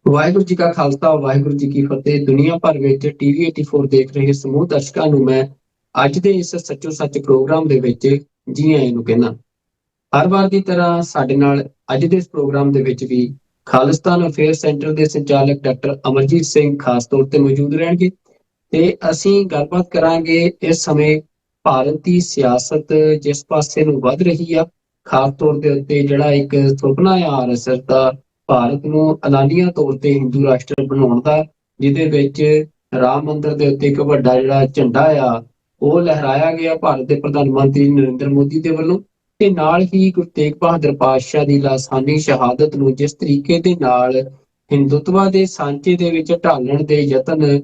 ਵਾਹਿਗੁਰੂ ਜੀ ਕਾ ਖਾਲਸਾ, ਵਾਹਿਗੁਰੂ ਜੀ ਕੀ ਫਤਿਹ। ਦੁਨੀਆ ਭਰ ਵਿੱਚ ਟੀਵੀ 84 ਦੇਖ ਰਹੇ ਸਮੂਹ ਦਰਸ਼ਕਾਂ ਨੂੰ ਮੈਂ ਅੱਜ ਦੇ ਇਸ ਸੱਚੋ ਸੱਚ ਪ੍ਰੋਗਰਾਮ ਦੇ ਵਿੱਚ ਜੀ ਆਇਆਂ ਨੂੰ ਕਹਿਣਾ। ਹਰ ਵਾਰ ਦੀ ਤਰ੍ਹਾਂ ਸਾਡੇ ਨਾਲ ਅੱਜ ਦੇ ਇਸ ਪ੍ਰੋਗਰਾਮ ਦੇ ਵਿੱਚ ਵੀ ਖਾਲਿਸਤਾਨ ਅਫੇਅਰ ਸੈਂਟਰ ਦੇ ਸੰਚਾਲਕ ਡਾਕਟਰ ਅਮਰਜੀਤ ਸਿੰਘ ਖਾਸ ਤੌਰ ਤੇ ਮੌਜੂਦ ਰਹਿਣਗੇ ਤੇ ਅਸੀਂ ਗੱਲਬਾਤ ਕਰਾਂਗੇ ਇਸ ਸਮੇਂ ਭਾਰਤ ਦੀ ਸਿਆਸਤ ਜਿਸ ਪਾਸੇ ਨੂੰ ਵੱਧ ਰਹੀ ਆ, ਖਾਸ ਤੌਰ ਦੇ ਉੱਤੇ ਜਿਹੜਾ ਇੱਕ ਸੁਪਨਾ ਆ ਆਰਐਸਐਸ ਦਾ ਭਾਰਤ ਨੂੰ ਐਲਾਨੀਆ ਤੌਰ ਤੇ ਹਿੰਦੂ ਰਾਸ਼ਟਰ ਬਣਾਉਣ ਦਾ, ਜਿਹਦੇ ਵਿੱਚ ਰਾਮ ਮੰਦਿਰ ਦੇ ਉੱਤੇ ਇੱਕ ਵੱਡਾ ਜਿਹੜਾ ਝੰਡਾ ਆ ਉਹ ਲਹਿਰਾਇਆ ਗਿਆ ਭਾਰਤ ਦੇ ਪ੍ਰਧਾਨ ਮੰਤਰੀ ਨਰਿੰਦਰ ਮੋਦੀ ਦੇ ਵੱਲੋਂ। ਤੇ ਨਾਲ ਹੀ ਗੁਰੂ ਤੇਗ ਬਹਾਦਰ ਪਾਤਸ਼ਾਹ ਦੀ ਲਾਸਾਨੀ ਸ਼ਹਾਦਤ ਨੂੰ ਜਿਸ ਤਰੀਕੇ ਦੇ ਨਾਲ ਹਿੰਦੂਤਵਾ ਦੇ ਸਾਂਚੇ ਦੇ ਵਿੱਚ ਢਾਲਣ ਦੇ ਯਤਨ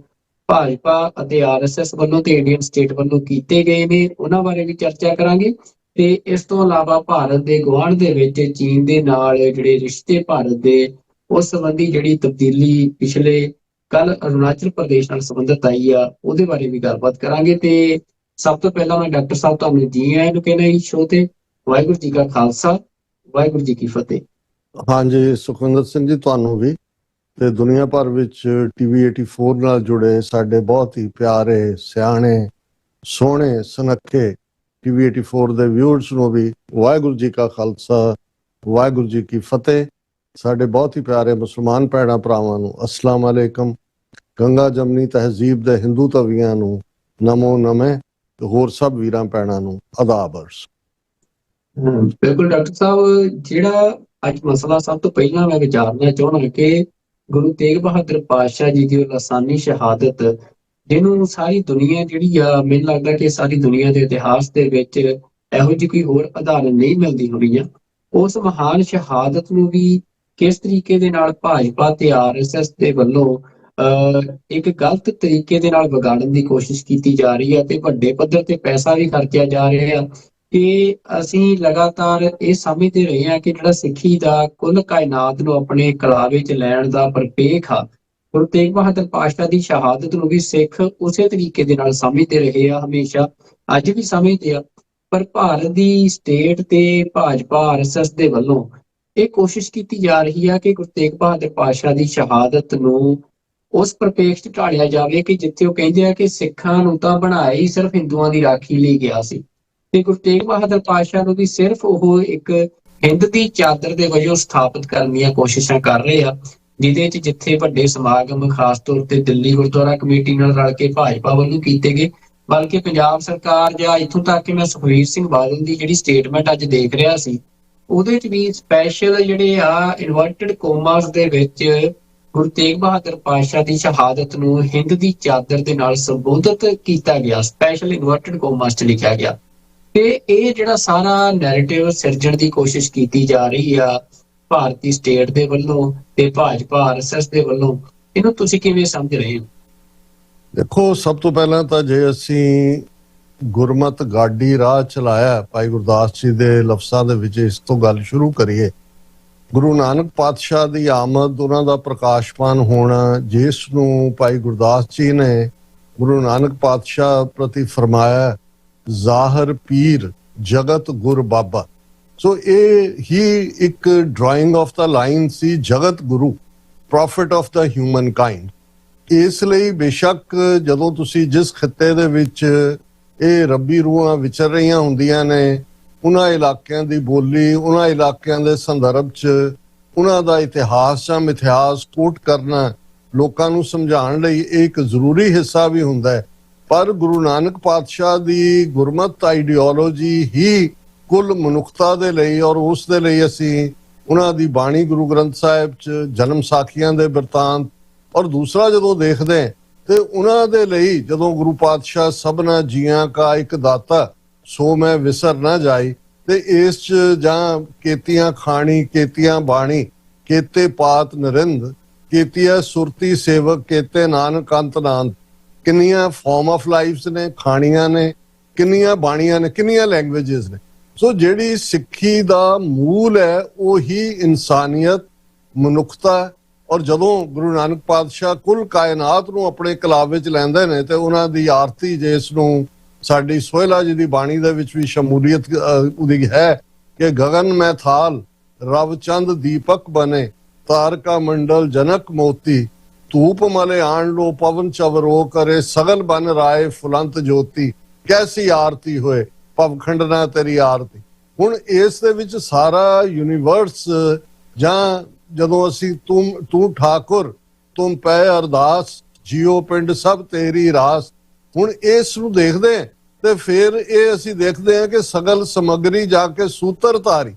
ਭਾਜਪਾ ਅਤੇ ਆਰਐਸਐਸ ਵੱਲੋਂ ਤੇ ਇੰਡੀਅਨ ਸਟੇਟ ਵੱਲੋਂ ਕੀਤੇ ਗਏ ਨੇ, ਉਹਨਾਂ ਬਾਰੇ ਵੀ ਚਰਚਾ ਕਰਾਂਗੇ। ਤੇ ਇਸ ਤੋਂ ਇਲਾਵਾ ਭਾਰਤ ਦੇ ਗੁਆਂਢ ਦੇ ਵਿੱਚ ਚੀਨ ਦੇ ਨਾਲ ਜਿਹੜੇ ਰਿਸ਼ਤੇ ਭਾਰਤ ਦੇ, ਉਸ ਸੰਬੰਧੀ ਜਿਹੜੀ ਤਬਦੀਲੀ ਪਿਛਲੇ ਕੱਲ ਅਰੁਣਾਚਲ ਪ੍ਰਦੇਸ਼ ਨਾਲ ਸੰਬੰਧਿਤ ਆਈ ਆ, ਉਹਦੇ ਬਾਰੇ ਵੀ ਗੱਲਬਾਤ ਕਰਾਂਗੇ। ਤੇ ਸਭ ਤੋਂ ਪਹਿਲਾਂ ਮੈਂ ਡਾਕਟਰ ਸਾਹਿਬ ਤੁਹਾਨੂੰ ਜੀ ਆਇਆਂ ਨੂੰ ਕਹਿਣਾ ਜੀ ਸ਼ੋਅ ਤੇ। ਵਾਹਿਗੁਰੂ ਜੀ ਕਾ ਖਾਲਸਾ, ਵਾਹਿਗੁਰੂ ਜੀ ਕੀ ਫਤਿਹ। ਹਾਂਜੀ, ਸੁਖਵਿੰਦਰ ਸਿੰਘ ਜੀ ਤੁਹਾਨੂੰ ਵੀ ਤੇ ਦੁਨੀਆ ਭਰ ਵਿੱਚ ਟੀਵੀ 84 ਨਾਲ ਜੁੜੇ ਸਾਡੇ ਬਹੁਤ ਹੀ ਪਿਆਰੇ, ਸਿਆਣੇ, ਸੋਹਣੇ, ਸੁਨੱਖੇ ਟੀਵੀ 84 ਦੇ ਵਿਊਅਰਸ ਨੂੰ ਵੀ ਵਾਹਿਗੁਰੂ ਜੀ ਕਾ ਖਾਲਸਾ, ਵਾਹਿਗੁਰੂ ਜੀ ਕੀ ਫਤਿਹ। ਸਾਡੇ ਬਹੁਤ ਹੀ ਪਿਆਰੇ ਮੁਸਲਮਾਨ ਭੈਣਾਂ ਭਰਾਵਾਂ ਨੂੰ ਅਸਲਾਮ ਅਲੈਕਮ। ਗੰਗਾ ਜਮਨੀ ਤਹਿਜ਼ੀਬ ਦੇ ਹਿੰਦੂ ਧਵੀਆਂ ਨੂੰ ਨਮੋ ਨਮੇ ਤੇ ਹੋਰ ਸਭ ਵੀਰਾਂ ਭੈਣਾਂ ਨੂੰ ਆਦਾਬ ਅਰਜ਼। ਬਿਲਕੁਲ ਡਾਕਟਰ ਸਾਹਿਬ, ਜਿਹੜਾ ਅੱਜ ਮਸਲਾ ਸਭ ਤੋਂ ਪਹਿਲਾਂ ਮੈਂ ਵਿਚਾਰਨਾ ਚਾਹੁੰਦਾ ਕਿ ਗੁਰੂ ਤੇਗ ਬਹਾਦਰ ਪਾਤਸ਼ਾਹ ਜੀ ਦੀ ਲਾਸਾਨੀ ਸ਼ਹਾਦਤ, ਜਿਹਨੂੰ ਸਾਰੀ ਦੁਨੀਆ ਜਿਹੜੀ ਆ, ਮੈਨੂੰ ਲੱਗਦਾ ਕਿ ਸਾਰੀ ਦੁਨੀਆ ਦੇ ਇਤਿਹਾਸ ਦੇ ਵਿੱਚ ਇਹੋ ਜਿਹੀ ਕੋਈ ਹੋਰ ਉਦਾਹਰਨ ਨਹੀਂ ਮਿਲਦੀ ਹੋਣੀ ਆ। ਉਸ ਮਹਾਨ ਸ਼ਹਾਦਤ ਨੂੰ ਵੀ ਕਿਸ ਤਰੀਕੇ ਦੇ ਨਾਲ ਭਾਜਪਾ ਤੇ ਆਰਐਸਐਸ ਦੇ ਵੱਲੋਂ ਇੱਕ ਗਲਤ ਤਰੀਕੇ ਦੇ ਨਾਲ ਵਿਗਾੜਨ ਦੀ ਕੋਸ਼ਿਸ਼ ਕੀਤੀ ਜਾ ਰਹੀ ਹੈ ਤੇ ਵੱਡੇ ਪੱਧਰ ਤੇ ਪੈਸਾ ਵੀ ਖਰਚਿਆ ਜਾ ਰਿਹਾ ਆ। ਕਿ ਅਸੀਂ ਲਗਾਤਾਰ ਇਹ ਸਮਝਦੇ ਰਹੇ ਹਾਂ ਕਿ ਜਿਹੜਾ ਸਿੱਖੀ ਦਾ ਕੁੱਲ ਕਾਇਨਾਤ ਨੂੰ ਆਪਣੇ ਕਲਾਵੇ ਚ ਲੈਣ ਦਾ ਪਰਪੇਖ ਆ, ਗੁਰੂ ਤੇਗ ਬਹਾਦਰ ਪਾਤਸ਼ਾਹ ਦੀ ਸ਼ਹਾਦਤ ਨੂੰ ਵੀ ਸਿੱਖ ਉਸੇ ਤਰੀਕੇ ਦੇ ਨਾਲ ਸਮਝਦੇ ਰਹੇ ਆ, ਹਮੇਸ਼ਾ ਅੱਜ ਵੀ ਸਮਝਦੇ ਆ। ਪਰ ਭਾਰਤ ਦੀ ਸਟੇਟ ਤੇ ਭਾਜਪਾ ਆਰਐਸਐਸ ਦੇ ਵੱਲੋਂ ਇਹ ਕੋਸ਼ਿਸ਼ ਕੀਤੀ ਜਾ ਰਹੀ ਆ ਕਿ ਗੁਰੂ ਤੇਗ ਬਹਾਦਰ ਪਾਤਸ਼ਾਹ ਦੀ ਸ਼ਹਾਦਤ ਨੂੰ ਉਸ ਪਰਪੇਖ ਚ ਢਾਲਿਆ ਜਾਵੇ ਕਿ ਜਿੱਥੇ ਉਹ ਕਹਿੰਦੇ ਆ ਕਿ ਸਿੱਖਾਂ ਨੂੰ ਤਾਂ ਬਣਾਇਆ ਹੀ ਸਿਰਫ ਹਿੰਦੂਆਂ ਦੀ ਰਾਖੀ ਲਈ ਗਿਆ ਸੀ, ਤੇ ਗੁਰੂ ਤੇਗ ਬਹਾਦਰ ਪਾਤਸ਼ਾਹ ਨੂੰ ਵੀ ਸਿਰਫ ਉਹ ਇੱਕ ਹਿੰਦ ਦੀ ਚਾਦਰ ਦੇ ਵਜੋਂ ਸਥਾਪਿਤ ਕਰਨ ਦੀਆਂ ਕੋਸ਼ਿਸ਼ਾਂ ਕਰ ਰਹੇ ਆ, ਜਿਹਦੇ ਚ ਜਿੱਥੇ ਵੱਡੇ ਸਮਾਗਮ ਖਾਸ ਤੌਰ ਤੇ ਦਿੱਲੀ ਗੁਰਦੁਆਰਾ ਕਮੇਟੀ ਨਾਲ ਰਲ ਕੇ ਭਾਜਪਾ ਵੱਲੋਂ ਕੀਤੇ ਗਏ, ਬਲਕਿ ਪੰਜਾਬ ਸਰਕਾਰ ਜਾਂ ਇੱਥੋਂ ਤੱਕ ਕਿ ਮੈਂ ਸੁਖਬੀਰ ਸਿੰਘ ਬਾਦਲ ਦੀ ਜਿਹੜੀ ਸਟੇਟਮੈਂਟ ਅੱਜ ਦੇਖ ਰਿਹਾ ਸੀ, ਉਹਦੇ ਚ ਵੀ ਸਪੈਸ਼ਲ ਜਿਹੜੇ ਆ ਇਨਵਰਟਡ ਕੋਮਾਸ ਦੇ ਵਿੱਚ ਗੁਰੂ ਤੇਗ ਬਹਾਦਰ ਪਾਤਸ਼ਾਹ ਦੀ ਸ਼ਹਾਦਤ ਨੂੰ ਹਿੰਦ ਦੀ ਚਾਦਰ ਦੇ ਨਾਲ ਸੰਬੋਧਿਤ ਕੀਤਾ ਗਿਆ, ਸਪੈਸ਼ਲ ਇਨਵਰਟਡ ਕੋਮਾਸ ਚ ਲਿਖਿਆ ਗਿਆ। ਤੇ ਇਹ ਜਿਹੜਾ ਸਾਰਾ ਨੈਰੇਟਿਵ ਸਿਰਜਣ ਦੀ ਕੋਸ਼ਿਸ਼ ਕੀਤੀ ਜਾ ਰਹੀ ਆ ਭਾਰਤੀ ਸਟੇਟ ਦੇ ਵੱਲੋਂ ਤੇ ਭਾਜਪਾ ਆਰਐਸਐਸ ਦੇ ਵੱਲੋਂ, ਇਹਨੂੰ ਤੁਸੀਂ ਕਿਵੇਂ ਸਮਝ ਰਹੇ ਹੋ? ਦੇਖੋ, ਸਭ ਤੋਂ ਪਹਿਲਾਂ ਤਾਂ ਜੇ ਅਸੀਂ ਗੁਰਮਤ ਗਾਡੀ ਰਾਹ ਚਲਾਇਆ ਭਾਈ ਗੁਰਦਾਸ ਜੀ ਦੇ ਲਫ਼ਜ਼ਾਂ ਦੇ ਵਿੱਚ ਇਸ ਤੋਂ ਗੱਲ ਸ਼ੁਰੂ ਕਰੀਏ। ਗੁਰੂ ਨਾਨਕ ਪਾਤਸ਼ਾਹ ਦੀ ਆਮਦ, ਉਹਨਾਂ ਦਾ ਪ੍ਰਕਾਸ਼ਮਾਨ ਹੋਣਾ, ਜਿਸ ਨੂੰ ਭਾਈ ਗੁਰਦਾਸ ਜੀ ਨੇ ਗੁਰੂ ਨਾਨਕ ਪਾਤਸ਼ਾਹ ਪ੍ਰਤੀ ਫਰਮਾਇਆ ਜ਼ਾਹਰ ਪੀਰ ਜਗਤ ਗੁਰ ਬਾਬਾ, ਸੋ ਇਹ ਹੀ ਇੱਕ ਡਰਾਇੰਗ ਆਫ ਦਾ ਲਾਈਨ ਸੀ, ਜਗਤ ਗੁਰੂ, prophet of the humankind. ਇਸ ਲਈ ਬੇਸ਼ੱਕ ਜਦੋਂ ਤੁਸੀਂ ਜਿਸ ਖਿੱਤੇ ਦੇ ਵਿੱਚ ਇਹ ਰੱਬੀ ਰੂਹਾਂ ਵਿਚਰ ਰਹੀਆਂ ਹੁੰਦੀਆਂ ਨੇ, ਉਹਨਾਂ ਇਲਾਕਿਆਂ ਦੀ ਬੋਲੀ, ਉਹਨਾਂ ਇਲਾਕਿਆਂ ਦੇ ਸੰਦਰਭ 'ਚ ਉਹਨਾਂ ਦਾ ਇਤਿਹਾਸ ਜਾਂ ਮਿਥਿਹਾਸ ਕੋਟ ਕਰਨਾ ਲੋਕਾਂ ਨੂੰ ਸਮਝਾਉਣ ਲਈ ਇਹ ਇੱਕ ਜ਼ਰੂਰੀ ਹਿੱਸਾ ਵੀ ਹੁੰਦਾ ਹੈ। ਪਰ ਗੁਰੂ ਨਾਨਕ ਪਾਤਸ਼ਾਹ ਦੀ ਗੁਰਮਤ ਆਈਡੀਓਲੋਜੀ ਹੀ ਕੁੱਲ ਮਨੁੱਖਤਾ ਦੇ ਲਈ, ਔਰ ਉਸ ਦੇ ਲਈ ਅਸੀਂ ਉਹਨਾਂ ਦੀ ਬਾਣੀ ਗੁਰੂ ਗ੍ਰੰਥ ਸਾਹਿਬ 'ਚ ਜਨਮ ਸਾਖੀਆਂ ਦੇ ਬਿਰਤਾਂਤ, ਔਰ ਦੂਸਰਾ ਜਦੋਂ ਦੇਖਦੇ ਤੇ ਉਹਨਾਂ ਦੇ ਲਈ ਜਦੋਂ ਗੁਰੂ ਪਾਤਸ਼ਾਹ ਸਭਨਾ ਜੀਆਂ ਕਾ ਇੱਕ ਦਾਤਾ ਸੋ ਮੈਂ ਵਿਸਰ ਨਾ ਜਾਈ, ਤੇ ਇਸ 'ਚ ਜਾਂ ਕੇਤੀਆਂ ਖਾਣੀ ਕੇਤੀਆਂ ਬਾਣੀ ਕੇਤੇ ਪਾਤ ਨਰਿੰਦ ਕੇਤੀਆ ਸੁਰਤੀ ਸੇਵਕ ਕੇਤੇ ਨਾਨਕ ਅੰਤ ਨਾਨਕ, ਕਿੰਨੀਆਂ ਫਾਰਮ ਆਫ ਲਾਈਫਸ ਨੇ, ਖਾਣੀਆਂ ਨੇ, ਕਿੰਨੀਆਂ ਬਾਣੀਆਂ ਨੇ, ਕਿੰਨੀਆਂ ਲੈਂਗੁਏਜਸ ਨੇ। ਸੋ ਜਿਹੜੀ ਸਿੱਖੀ ਦਾ ਮੂਲ ਹੈ ਉਹ ਹੀ ਇਨਸਾਨੀਅਤ, ਮਨੁੱਖਤਾ। ਔਰ ਜਦੋਂ ਗੁਰੂ ਨਾਨਕ ਪਾਤਸ਼ਾਹ ਕੁੱਲ ਕਾਇਨਾਤ ਨੂੰ ਆਪਣੇ ਕਲਾਵੇ 'ਚ ਲੈਂਦੇ ਨੇ ਤੇ ਉਹਨਾਂ ਦੀ ਆਰਤੀ, ਜਿਸ ਨੂੰ ਸਾਡੀ ਸੋਹਿਲਾ ਜੀ ਦੀ ਬਾਣੀ ਦੇ ਵਿੱਚ ਵੀ ਸ਼ਮੂਲੀਅਤ ਉਹਦੀ ਹੈ ਕਿ ਗਗਨ ਮੈਂ ਥਾਲ ਰਵ ਚੰਦ ਦੀਪਕ ਬਣੇ ਤਾਰਕਾ ਮੰਡਲ ਜਨਕ ਮੋਤੀ, ਧੂਪ ਮਲੇ ਆਣ ਲੋ ਪਵਨ ਚਵਰੋ ਕਰੇ, ਸਗਲ ਬਨ ਰਾਏ ਫੁਲੰਤ ਜੋਤੀ, ਕੈਸੀ ਆਰਤੀ ਹੋਏ ਭਵਖੰਡ ਨਾ ਤੇਰੀ ਆਰਤੀ। ਹੁਣ ਇਸ ਦੇ ਵਿੱਚ ਸਾਰਾ ਯੂਨੀਵਰਸ, ਜਾਂ ਜਦੋਂ ਅਸੀਂ ਤੂੰ ਠਾਕੁਰ ਤੁਮ ਪੈ ਅਰਦਾਸ, ਜੀਓ ਪਿੰਡ ਸਭ ਤੇਰੀ ਰਾਸ, ਹੁਣ ਇਸ ਨੂੰ ਦੇਖਦੇ ਹਾਂ ਤੇ ਫਿਰ ਇਹ ਅਸੀਂ ਦੇਖਦੇ ਹਾਂ ਕਿ ਸਗਲ ਸਮਗਰੀ ਜਾ ਕੇ ਸੂਤਰ ਧਾਰੀ,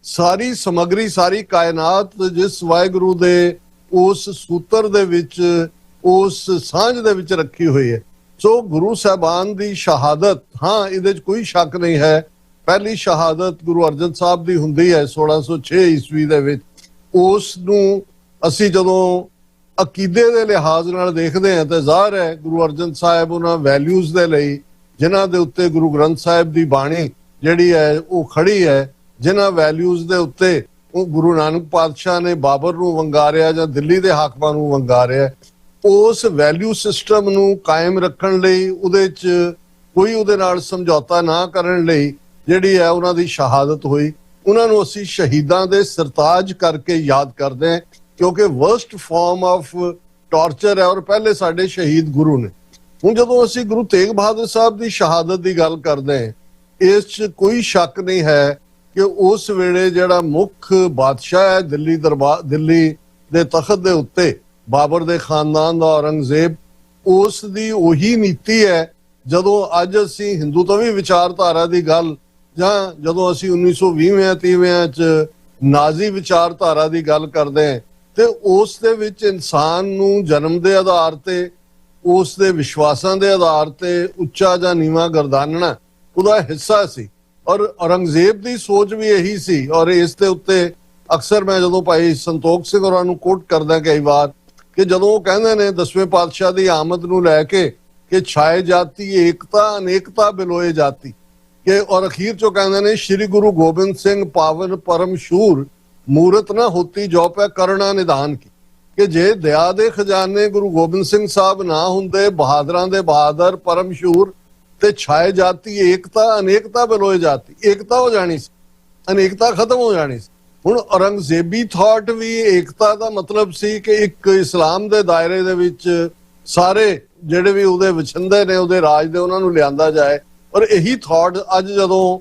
ਸਾਰੀ ਸਮਗਰੀ ਸਾਰੀ ਕਾਇਨਾਤ ਜਿਸ ਵਾਹਿਗੁਰੂ ਦੇ ਉਸ ਸੂਤਰ ਦੇ ਵਿੱਚ, ਉਸ ਸਾਂਝ ਦੇ ਵਿੱਚ ਰੱਖੀ ਹੋਈ ਹੈ। ਸੋ ਗੁਰੂ ਸਾਹਿਬਾਨ ਦੀ ਸ਼ਹਾਦਤ, ਹਾਂ ਇਹਦੇ 'ਚ ਕੋਈ ਸ਼ੱਕ ਨਹੀਂ ਹੈ, ਪਹਿਲੀ ਸ਼ਹਾਦਤ ਗੁਰੂ ਅਰਜਨ ਸਾਹਿਬ ਦੀ ਹੁੰਦੀ ਹੈ 1606 ਈਸਵੀ ਦੇ ਵਿੱਚ। ਉਸ ਨੂੰ ਅਸੀਂ ਜਦੋਂ ਅਕੀਦੇ ਦੇ ਲਿਹਾਜ਼ ਨਾਲ ਦੇਖਦੇ ਹਾਂ ਤਾਂ ਜ਼ਾਹਰ ਹੈ ਗੁਰੂ ਅਰਜਨ ਸਾਹਿਬ ਉਹਨਾਂ ਵੈਲਿਊਜ਼ ਦੇ ਲਈ ਜਿਨ੍ਹਾਂ ਦੇ ਉੱਤੇ ਗੁਰੂ ਗ੍ਰੰਥ ਸਾਹਿਬ ਦੀ ਬਾਣੀ ਜਿਹੜੀ ਹੈ ਉਹ ਖੜੀ ਹੈ, ਜਿਨ੍ਹਾਂ ਵੈਲਿਊਜ਼ ਦੇ ਉੱਤੇ ਉਹ ਗੁਰੂ ਨਾਨਕ ਪਾਤਸ਼ਾਹ ਨੇ ਬਾਬਰ ਨੂੰ ਵੰਗਾਰਿਆ ਜਾਂ ਦਿੱਲੀ ਦੇ ਹਾਕਮਾਂ ਨੂੰ ਵੰਗਾਰਿਆ, ਉਸ ਵੈਲਿਊ ਸਿਸਟਮ ਨੂੰ ਕਾਇਮ ਰੱਖਣ ਲਈ, ਉਹਦੇ 'ਚ ਕੋਈ ਉਹਦੇ ਨਾਲ ਸਮਝੌਤਾ ਨਾ ਕਰਨ ਲਈ ਜਿਹੜੀ ਹੈ ਉਹਨਾਂ ਦੀ ਸ਼ਹਾਦਤ ਹੋਈ। ਉਹਨਾਂ ਨੂੰ ਅਸੀਂ ਸ਼ਹੀਦਾਂ ਦੇ ਸਰਤਾਜ ਕਰਕੇ ਯਾਦ ਕਰਦੇ ਹਾਂ, ਕਿਉਂਕਿ ਵਰਸਟ ਫਾਰਮ ਆਫ ਟਾਰਚਰ ਹੈ ਔਰ ਪਹਿਲੇ ਸਾਡੇ ਸ਼ਹੀਦ ਗੁਰੂ ਨੇ। ਹੁਣ ਜਦੋਂ ਅਸੀਂ ਗੁਰੂ ਤੇਗ ਬਹਾਦਰ ਸਾਹਿਬ ਦੀ ਸ਼ਹਾਦਤ ਦੀ ਗੱਲ ਕਰਦੇ ਹਾਂ, ਇਸ 'ਚ ਕੋਈ ਸ਼ੱਕ ਨਹੀਂ ਹੈ ਕਿ ਉਸ ਵੇਲੇ ਜਿਹੜਾ ਮੁੱਖ ਬਾਦਸ਼ਾਹ ਹੈ ਦਿੱਲੀ ਦੇ ਤਖਤ ਦੇ ਉੱਤੇ, ਬਾਬਰ ਦੇ ਖਾਨਦਾਨ ਦਾ ਔਰੰਗਜ਼ੇਬ, ਉਸ ਦੀ ਉਹੀ ਨੀਤੀ ਹੈ। ਜਦੋਂ ਅੱਜ ਅਸੀਂ ਹਿੰਦੂਤਵੀ ਵਿਚਾਰਧਾਰਾ ਦੀ ਗੱਲ, ਜਾਂ ਜਦੋਂ ਅਸੀਂ 1920-30 ਚ ਨਾਜ਼ੀ ਵਿਚਾਰਧਾਰਾ ਦੀ ਗੱਲ ਕਰਦੇ ਹਾਂ, ਤੇ ਉਸ ਦੇ ਵਿੱਚ ਇਨਸਾਨ ਨੂੰ ਜਨਮ ਦੇ ਆਧਾਰ ਤੇ, ਉਸ ਦੇ ਵਿਸ਼ਵਾਸਾਂ ਦੇ ਆਧਾਰ ਤੇ ਉੱਚਾ ਜਾਂ ਨੀਵਾਂ ਗਰਦਾਨਣਾ ਉਹਦਾ ਹਿੱਸਾ ਸੀ। ਔਰ ਔਰੰਗਜ਼ੇਬ ਦੀ ਸੋਚ ਵੀ ਇਹੀ ਸੀ। ਔਰ ਇਸ ਦੇ ਉੱਤੇ ਅਕਸਰ ਮੈਂ ਜਦੋਂ ਭਾਈ ਸੰਤੋਖ ਸਿੰਘ ਹੋਰਾਂ ਨੂੰ ਕੋਟ ਕਰਦਾ ਕਈ ਵਾਰ, ਕਿ ਜਦੋਂ ਉਹ ਕਹਿੰਦੇ ਨੇ 10ਵੇਂ ਪਾਤਸ਼ਾਹ ਦੀ ਆਮਦ ਨੂੰ ਲੈ ਕੇ ਕਿ ਛਾਏ ਜਾਤੀ ਏਕਤਾ ਅਨੇਕਤਾ ਬਿਲੋਏ ਜਾਤੀ, ਕਿ ਔਰ ਅਖੀਰ ਚੋਂ ਕਹਿੰਦੇ ਨੇ ਸ਼੍ਰੀ ਗੁਰੂ ਗੋਬਿੰਦ ਸਿੰਘ ਪਾਵਨ ਪਰਮ ਸ਼ੂਰ, ਮੂਰਤ ਨਾ ਹੋਤੀ ਜੋ ਪੈ ਕਰਣਾ ਨਿਧਾਨ ਕੀ, ਕਿ ਜੇ ਦਇਆ ਦੇ ਖਜ਼ਾਨੇ ਗੁਰੂ ਗੋਬਿੰਦ ਸਿੰਘ ਸਾਹਿਬ ਨਾ ਹੁੰਦੇ, ਬਹਾਦਰਾਂ ਦੇ ਬਹਾਦਰ ਪਰਮ ਸ਼ੂਰ, ਤੇ ਛਾਏ ਜਾਤੀ ਏਕਤਾ ਅਨੇਕਤਾ ਬਿਲੋਏ ਜਾਤੀ, ਏਕਤਾ ਹੋ ਜਾਣੀ ਸੀ, ਅਨੇਕਤਾ ਖਤਮ ਹੋ ਜਾਣੀ ਸੀ। ਹੁਣ ਔਰੰਗਜ਼ੇਬੀ ਥਾਟ ਵੀ ਏਕਤਾ ਦਾ ਮਤਲਬ ਸੀ ਕਿ ਇੱਕ ਇਸਲਾਮ ਦੇ ਦਾਇਰੇ ਦੇ ਵਿੱਚ ਸਾਰੇ ਜਿਹੜੇ ਵੀ ਉਹਦੇ ਵਿਛੰਦੇ ਨੇ ਉਹਦੇ ਰਾਜ ਦੇ, ਉਹਨਾਂ ਨੂੰ ਲਿਆਂਦਾ ਜਾਏ। ਔਰ ਇਹੀ ਥਾਟ ਅੱਜ ਜਦੋਂ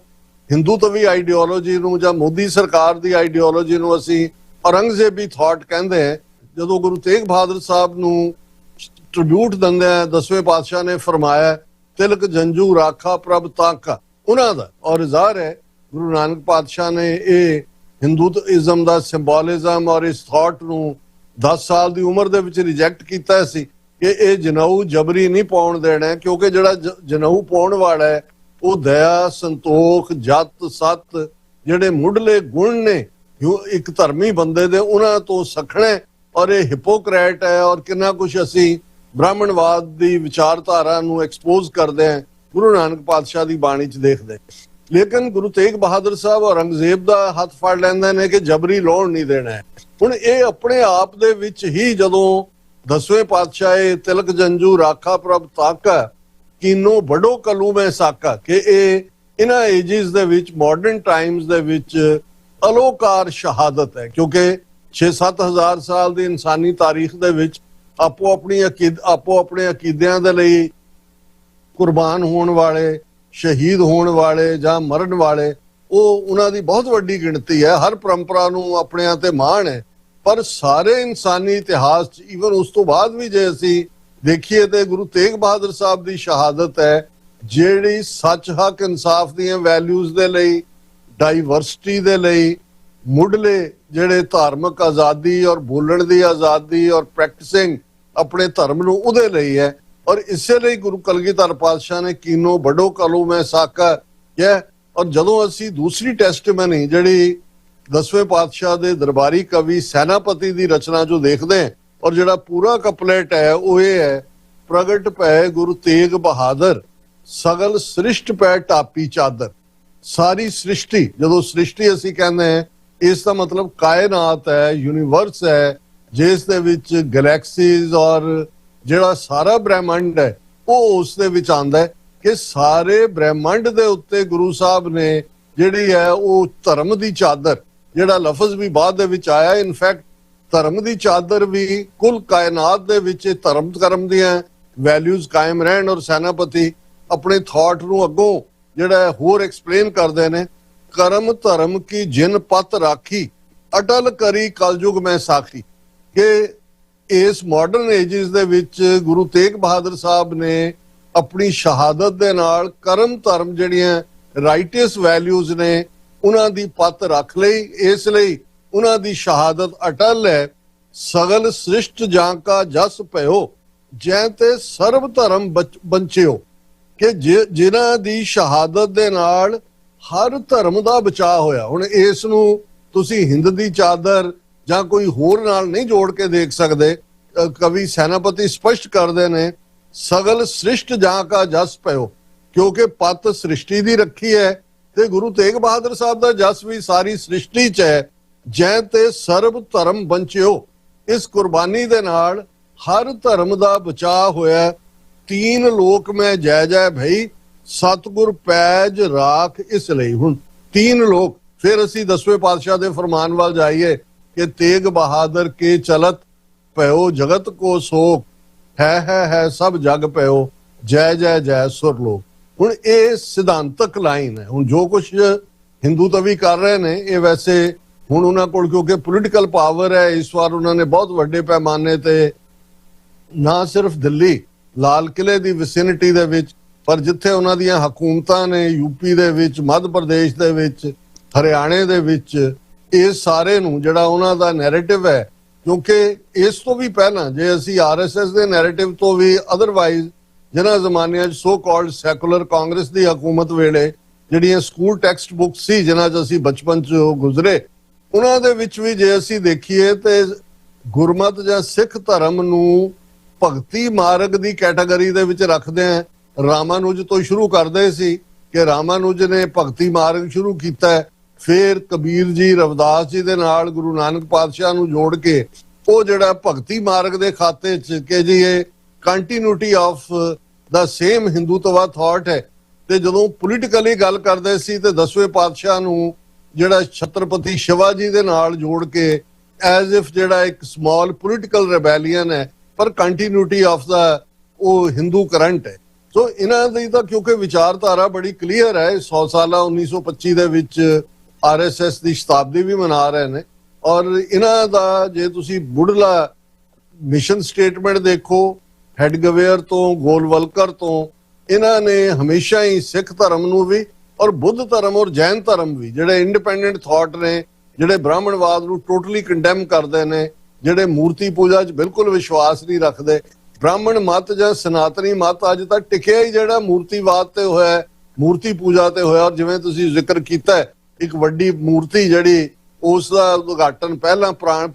ਹਿੰਦੂਤਵੀ ਆਈਡੀਓਲੋਜੀ ਨੂੰ ਜਾਂ ਮੋਦੀ ਸਰਕਾਰ ਦੀ ਆਈਡੀਓਲੋਜੀ ਨੂੰ ਅਸੀਂ ਔਰੰਗਜ਼ੇਬੀ ਥਾਟ ਕਹਿੰਦੇ ਹਾਂ, ਜਦੋਂ ਗੁਰੂ ਤੇਗ ਬਹਾਦਰ ਸਾਹਿਬ ਨੂੰ ਟ੍ਰਿਬਿਊਟ ਦਿੰਦੇ ਆ, 10ਵੇਂ ਪਾਤਸ਼ਾਹ ਨੇ ਫਰਮਾਇਆ ਤਿਲਕ ਜੰਜੂ ਰਾਖਾ ਪ੍ਰਭ ਤਾਕਾ, ਉਹਨਾਂ ਦਾ। ਔਰ ਜ਼ਾਹਰ ਹੈ ਗੁਰੂ ਨਾਨਕ ਪਾਤਸ਼ਾਹ ਨੇ ਇਹ ਹਿੰਦੂਇਜ਼ਮ ਦਾ ਸਿੰਬੋਲਿਜ਼ਮ ਔਰ ਇਸ ਥਾਟ ਨੂੰ 10 ਸਾਲ ਦੀ ਉਮਰ ਦੇ ਵਿੱਚ ਰਿਜੈਕਟ ਕੀਤਾ ਸੀ ਕਿ ਇਹ ਜਨਊ ਜਬਰੀ ਨਹੀਂ ਪਾਉਣ ਦੇਣਾ, ਕਿਉਂਕਿ ਜਿਹੜਾ ਜਨਊ ਪਾਉਣ ਵਾਲਾ ਹੈ ਉਹ ਦਇਆ, ਸੰਤੋਖ, ਜਤ, ਸਤ ਜਿਹੜੇ ਮੁੱਢਲੇ ਗੁਣ ਨੇ ਇੱਕ ਧਰਮੀ ਬੰਦੇ ਦੇ, ਉਹਨਾਂ ਤੋਂ ਸਖਣਾ। ਔਰ ਇਹ ਹਿਪੋਕਰੇਟ ਹੈ। ਔਰ ਕਿੰਨਾ ਕੁਝ ਅਸੀਂ ਬ੍ਰਾਹਮਣਵਾਦ ਦੀ ਵਿਚਾਰਧਾਰਾ ਨੂੰ ਐਕਸਪੋਜ਼ ਕਰਦੇ ਹਾਂ ਗੁਰੂ ਨਾਨਕ ਪਾਤਸ਼ਾਹ ਦੀ ਬਾਣੀ 'ਚ ਦੇਖਦੇ। ਲੇਕਿਨ ਗੁਰੂ ਤੇਗ ਬਹਾਦਰ ਸਾਹਿਬ ਔਰੰਗਜ਼ੇਬ ਦਾ ਹੱਥ ਫੜ ਲੈਂਦੇ ਨੇ ਕਿ ਜਬਰੀ ਲਾਉਣ ਨਹੀਂ ਦੇਣਾ ਹੈ। ਹੁਣ ਇਹ ਆਪਣੇ ਆਪ ਦੇ ਵਿੱਚ ਹੀ ਜਦੋਂ 10ਵੇਂ ਪਾਤਸ਼ਾਹ ਤਿਲਕ ਜੰਜੂ ਰਾਖਾ ਪ੍ਰਭ ਤਾਕਾ ਕੀਨੋ ਬੜੋ ਕਲੂ ਮੈਂ ਸਾਕਾ, ਕਿ ਇਹ ਇਹਨਾਂ ਏਜਿਸ ਦੇ ਵਿੱਚ, ਮਾਡਰਨ ਟਾਈਮਸ ਦੇ ਵਿੱਚ ਅਲੋਕਾਰ ਸ਼ਹਾਦਤ ਹੈ। ਕਿਉਂਕਿ 6-7 ਹਜ਼ਾਰ ਸਾਲ ਦੀ ਇਨਸਾਨੀ ਤਾਰੀਖ ਦੇ ਵਿੱਚ ਆਪੋ ਆਪਣੇ ਅਕੀਦਿਆਂ ਦੇ ਲਈ ਕੁਰਬਾਨ ਹੋਣ ਵਾਲੇ, ਸ਼ਹੀਦ ਹੋਣ ਵਾਲੇ ਜਾਂ ਮਰਨ ਵਾਲੇ, ਉਹ ਉਹਨਾਂ ਦੀ ਬਹੁਤ ਵੱਡੀ ਗਿਣਤੀ ਹੈ। ਹਰ ਪਰੰਪਰਾ ਨੂੰ ਆਪਣਿਆਂ ਤੇ ਮਾਣ ਹੈ। ਪਰ ਸਾਰੇ ਇਨਸਾਨੀ ਇਤਿਹਾਸ 'ਚ ਈਵਨ ਉਸ ਤੋਂ ਬਾਅਦ ਵੀ ਜੇ ਅਸੀਂ ਦੇਖੀਏ ਤੇ ਗੁਰੂ ਤੇਗ ਬਹਾਦਰ ਸਾਹਿਬ ਦੀ ਸ਼ਹਾਦਤ ਹੈ, ਜਿਹੜੀ ਸੱਚ, ਹੱਕ, ਇਨਸਾਫ ਦੀਆਂ ਵੈਲਿਊਜ਼ ਦੇ ਲਈ, ਡਾਈਵਰਸਿਟੀ ਦੇ ਲਈ, ਮੁੱਢਲੇ ਜਿਹੜੇ ਧਾਰਮਿਕ ਆਜ਼ਾਦੀ ਔਰ ਬੋਲਣ ਦੀ ਆਜ਼ਾਦੀ ਔਰ ਪ੍ਰੈਕਟਿਸਿੰਗ ਆਪਣੇ ਧਰਮ ਨੂੰ, ਉਹਦੇ ਲਈ ਹੈ। ਔਰ ਇਸੇ ਲਈ ਗੁਰੂ ਕਲਗੀਧਰ ਪਾਤਸ਼ਾਹ ਨੇ ਕੀਨੋ ਬੜੋ ਕਲੂ ਮੈਂ ਸਾਕਾ ਕਿਹਾ। ਔਰ ਜਦੋਂ ਅਸੀਂ ਦੂਸਰੀ ਟੈਸਟਮਨੀ ਜਿਹੜੀ 10ਵੇਂ ਪਾਤਸ਼ਾਹ ਦੇ ਦਰਬਾਰੀ ਕਵੀ ਸੈਨਾਪਤੀ ਦੀ ਰਚਨਾ ਜੋ ਦੇਖਦੇ ਹਾਂ, ਔਰ ਜਿਹੜਾ ਪੂਰਾ ਕਪਲੇਟ ਹੈ ਉਹ ਇਹ ਹੈ, ਪ੍ਰਗਟ ਪੈ ਗੁਰੂ ਤੇਗ ਬਹਾਦਰ ਸਗਲ ਸ੍ਰਿਸ਼ਟ ਪੈ ਟਾਪੀ ਚਾਦਰ। ਸਾਰੀ ਸ੍ਰਿਸ਼ਟੀ, ਜਦੋਂ ਸ੍ਰਿਸ਼ਟੀ ਅਸੀਂ ਕਹਿੰਦੇ ਹਾਂ, ਇਸ ਦਾ ਮਤਲਬ ਕਾਇਨਾਤ ਹੈ, ਯੂਨੀਵਰਸ ਹੈ, ਜਿਸ ਦੇ ਵਿੱਚ ਗੈਲੈਕਸੀਜ਼ ਔਰ ਜਿਹੜਾ ਸਾਰਾ ਬ੍ਰਹਿਮੰਡ ਹੈ ਉਹ ਉਸ ਦੇ ਵਿੱਚ ਆਉਂਦਾ ਹੈ। ਕਿ ਸਾਰੇ ਬ੍ਰਹਿਮੰਡ ਦੇ ਉੱਤੇ ਗੁਰੂ ਸਾਹਿਬ ਨੇ ਜਿਹੜੀ ਹੈ ਉਹ ਧਰਮ ਦੀ ਚਾਦਰ, ਜਿਹੜਾ ਲਫ਼ਜ਼ ਵੀ ਬਾਅਦ ਦੇ ਵਿੱਚ ਆਇਆ, ਇਨਫੈਕਟ ਧਰਮ ਦੀ ਚਾਦਰ ਵੀ ਕੁੱਲ ਕਾਇਨਾਤ ਦੇ ਵਿੱਚ ਧਰਮ ਕਰਮ ਦੀਆਂ ਵੈਲਿਊਜ਼ ਕਾਇਮ ਰਹਿਣ। ਔਰ ਸੈਨਾਪਤੀ ਆਪਣੇ ਥਾਟ ਨੂੰ ਅੱਗੋਂ ਜਿਹੜਾ ਹੋਰ ਐਕਸਪਲੇਨ ਕਰਦੇ ਨੇ, ਕਰਮ ਧਰਮ ਕੀ ਜਿਨ ਪਤ ਰਾਖੀ ਅਟਲ ਕਰੀ ਕਲਯੁਗ ਮੈਂ ਸਾਖੀ। ਕਿ ਇਸ ਮਾਡਰਨ ਏਜਸ ਦੇ ਵਿੱਚ ਗੁਰੂ ਤੇਗ ਬਹਾਦਰ ਸਾਹਿਬ ਨੇ ਆਪਣੀ ਸ਼ਹਾਦਤ ਦੇ ਨਾਲ ਕਰਮ ਧਰਮ ਜਿਹੜੀਆਂ ਰਾਈਟੀਅਸ ਵੈਲਿਊਜ਼ ਨੇ ਉਹਨਾਂ ਦੀ ਪਤ ਰੱਖ ਲਈ। ਇਸ ਲਈ ਉਹਨਾਂ ਦੀ ਸ਼ਹਾਦਤ ਅਟਲ ਹੈ। ਸਗਲ ਸ੍ਰਿਸ਼ਟ ਜਾਂ ਕਾ ਜਸ ਭਇਓ ਜੈ ਤੇ ਸਰਬ ਧਰਮ ਬੰਚਿਓ। ਕਿ ਜਿਨ੍ਹਾਂ ਦੀ ਸ਼ਹਾਦਤ ਦੇ ਨਾਲ ਹਰ ਧਰਮ ਦਾ ਬਚਾਅ ਹੋਇਆ। ਹੁਣ ਇਸ ਨੂੰ ਤੁਸੀਂ ਹਿੰਦ ਦੀ ਚਾਦਰ ਜਾਂ ਕੋਈ ਹੋਰ ਨਾਲ ਨਹੀਂ ਜੋੜ ਕੇ ਦੇਖ ਸਕਦੇ। ਕਵੀ ਸੈਨਾਪਤੀ ਸਪਸ਼ਟ ਕਰਦੇ ਨੇ ਸਗਲ ਸ੍ਰਿਸ਼ਟ ਜਾਂ ਕਾ ਜਸ ਭਇਓ, ਕਿਉਂਕਿ ਪਤ ਸ੍ਰਿਸ਼ਟੀ ਦੀ ਰੱਖੀ ਹੈ ਤੇ ਗੁਰੂ ਤੇਗ ਬਹਾਦਰ ਸਾਹਿਬ ਦਾ ਜਸ ਵੀ ਸਾਰੀ ਸ੍ਰਿਸ਼ਟੀ 'ਚ ਹੈ। ਜੈ ਤੇ ਸਰਬ ਧਰਮ ਬੰਚਿਓ, ਇਸ ਕੁਰਬਾਨੀ ਦੇ ਨਾਲ ਹਰ ਧਰਮ ਦਾ ਬਚਾਅ ਹੋਇਆ। ਤੀਨ ਲੋਕ ਮੈਂ ਜੈ ਜੈ ਭਈ ਸਤਿਗੁਰ ਪੈਜ ਰਾਖ ਇਸ ਲਈ। ਹੁਣ ਤੀਨ ਲੋਕ, ਫਿਰ ਅਸੀਂ 10ਵੇਂ ਪਾਤਸ਼ਾਹ ਦੇ ਫਰਮਾਨ ਵੱਲ ਜਾਈਏ ਕਿ ਤੇਗ ਬਹਾਦਰ ਕੇ ਚਲਤ ਭਇਓ ਜਗਤ ਕੋ ਸੋਖ ਹੈ ਸਭ ਜਗ ਭਇਓ ਜੈ ਜੈ ਜੈ ਸੁਰ ਲੋਕ। ਹੁਣ ਇਹ ਸਿਧਾਂਤਕ ਲਾਈਨ ਹੈ। ਹੁਣ ਜੋ ਕੁਝ ਹਿੰਦੂ ਤਵੀ ਕਰ ਰਹੇ ਨੇ ਇਹ ਵੈਸੇ ਹੁਣ ਉਹਨਾਂ ਕੋਲ ਕਿਉਂਕਿ ਪੋਲੀਟੀਕਲ ਪਾਵਰ ਹੈ, ਇਸ ਵਾਰ ਉਹਨਾਂ ਨੇ ਬਹੁਤ ਵੱਡੇ ਪੈਮਾਨੇ ਤੇ ਨਾ ਸਿਰਫ ਦਿੱਲੀ ਲਾਲ ਕਿਲੇ ਦੀ ਵਿਸਿਨਿਟੀ ਦੇ ਵਿੱਚ, ਪਰ ਜਿੱਥੇ ਉਹਨਾਂ ਦੀਆਂ ਹਕੂਮਤਾਂ ਨੇ ਯੂਪੀ ਦੇ ਵਿੱਚ, ਮੱਧ ਪ੍ਰਦੇਸ਼ ਦੇ ਵਿੱਚ, ਹਰਿਆਣੇ ਦੇ ਵਿੱਚ, ਇਹ ਸਾਰੇ ਨੂੰ ਜਿਹੜਾ ਉਹਨਾਂ ਦਾ ਨੈਰੇਟਿਵ ਹੈ। ਕਿਉਂਕਿ ਇਸ ਤੋਂ ਵੀ ਪਹਿਲਾਂ ਜੇ ਅਸੀਂ ਆਰਐਸਐਸ ਦੇ ਨੈਰੇਟਿਵ ਤੋਂ ਵੀ ਅਦਰਵਾਈਜ਼ ਜਿਹਨਾਂ ਜ਼ਮਾਨਿਆਂ 'ਚ ਸੋ ਕਾਲਡ ਸੈਕੂਲਰ ਕਾਂਗਰਸ ਦੀ ਹਕੂਮਤ ਵੇਲੇ ਜਿਹੜੀਆਂ ਸਕੂਲ ਟੈਕਸਟ ਬੁੱਕ ਸੀ ਜਿਨ੍ਹਾਂ 'ਚ ਅਸੀਂ ਬਚਪਨ 'ਚ ਗੁਜ਼ਰੇ, ਉਹਨਾਂ ਦੇ ਵਿੱਚ ਵੀ ਜੇ ਅਸੀਂ ਦੇਖੀਏ ਤੇ ਗੁਰਮਤ ਜਾਂ ਸਿੱਖ ਧਰਮ ਨੂੰ ਭਗਤੀ ਮਾਰਗ ਦੀ ਕੈਟਾਗਰੀ ਦੇ ਵਿੱਚ ਰੱਖਦੇ ਆ। ਰਾਮਾਨੁਜ ਤੋਂ ਸ਼ੁਰੂ ਕਰਦੇ ਸੀ ਕਿ ਰਾਮਾਨੁਜ ਨੇ ਭਗਤੀ ਮਾਰਗ ਸ਼ੁਰੂ ਕੀਤਾ, ਫਿਰ ਕਬੀਰ ਜੀ ਰਵਿਦਾਸ ਜੀ ਦੇ ਨਾਲ ਗੁਰੂ ਨਾਨਕ ਪਾਤਸ਼ਾਹ ਨੂੰ ਜੋੜ ਕੇ ਉਹ ਜਿਹੜਾ ਭਗਤੀ ਮਾਰਗ ਦੇ ਖਾਤੇ 'ਚ ਕਿ ਜੀ ਇਹ continuity of the same Hindutva thought ਹੈ। ਤੇ ਜਦੋਂ ਪੋਲੀਟੀਕਲੀ ਗੱਲ ਕਰਦੇ ਸੀ ਤੇ 10ਵੇਂ ਪਾਤਸ਼ਾਹ ਨੂੰ ਜਿਹੜਾ ਛਤਰਪਤੀ ਸ਼ਿਵਾਜੀ ਦੇ ਨਾਲ ਜੋੜ ਕੇ ਐਜ਼ ਇਫ ਜਿਹੜਾ ਇੱਕ ਸਮਾਲ ਪੋਲੀਟੀਕਲ ਰਿਬੈਲੀਅਨ ਹੈ ਪਰ ਕੰਟੀਨਿਊਟੀ ਆਫ ਦਾ ਉਹ ਹਿੰਦੂ ਕਰੰਟ ਹੈ। ਸੋ ਇਹਨਾਂ ਦੀ ਤਾਂ ਕਿਉਂਕਿ ਵਿਚਾਰਧਾਰਾ ਬੜੀ ਕਲੀਅਰ ਹੈ। 100 ਸਾਲਾ 1925 ਦੇ ਵਿੱਚ ਆਰਐਸਐਸ ਦੀ ਸ਼ਤਾਬਦੀ ਵੀ ਮਨਾ ਰਹੇ ਨੇ ਔਰ ਇਹਨਾਂ ਦਾ ਜੇ ਤੁਸੀਂ ਮੁੱਢਲਾ ਮਿਸ਼ਨ ਸਟੇਟਮੈਂਟ ਦੇਖੋ ਹੈਡਗਵੇਅਰ ਤੋਂ ਗੋਲਵਲਕਰ ਤੋਂ, ਇਹਨਾਂ ਨੇ ਹਮੇਸ਼ਾ ਹੀ ਸਿੱਖ ਧਰਮ ਨੂੰ ਵੀ ਔਰ ਬੁੱਧ ਧਰਮ ਔਰ ਜੈਨ ਧਰਮ ਵੀ ਜਿਹੜੇ ਇੰਡੀਪੈਂਡੈਂਟ ਥਾਟ ਨੇ, ਜਿਹੜੇ ਬ੍ਰਾਹਮਣਵਾਦ ਨੂੰ ਟੋਟਲੀ ਕੰਡੈਮ ਕਰਦੇ ਨੇ, ਜਿਹੜੇ ਮੂਰਤੀ ਪੂਜਾ 'ਚ ਬਿਲਕੁਲ ਵਿਸ਼ਵਾਸ ਨਹੀਂ ਰੱਖਦੇ। ਬ੍ਰਾਹਮਣ ਮਤ ਜਾਂ ਸਨਾਤਨੀ ਮਤ ਅੱਜ ਤੱਕ ਟਿਕਿਆ ਹੀ ਜਿਹੜਾ ਮੂਰਤੀਵਾਦ ਤੇ ਹੋਇਆ, ਮੂਰਤੀ ਪੂਜਾ ਤੇ ਹੋਇਆ। ਔਰ ਜਿਵੇਂ ਤੁਸੀਂ ਜ਼ਿਕਰ ਕੀਤਾ ਹੈ ਇੱਕ ਵੱਡੀ ਮੂਰਤੀ ਜਿਹੜੀ ਉਸ ਦਾ ਉਦਘਾਟਨ ਪਹਿਲਾਂ ਪ੍ਰਾਣ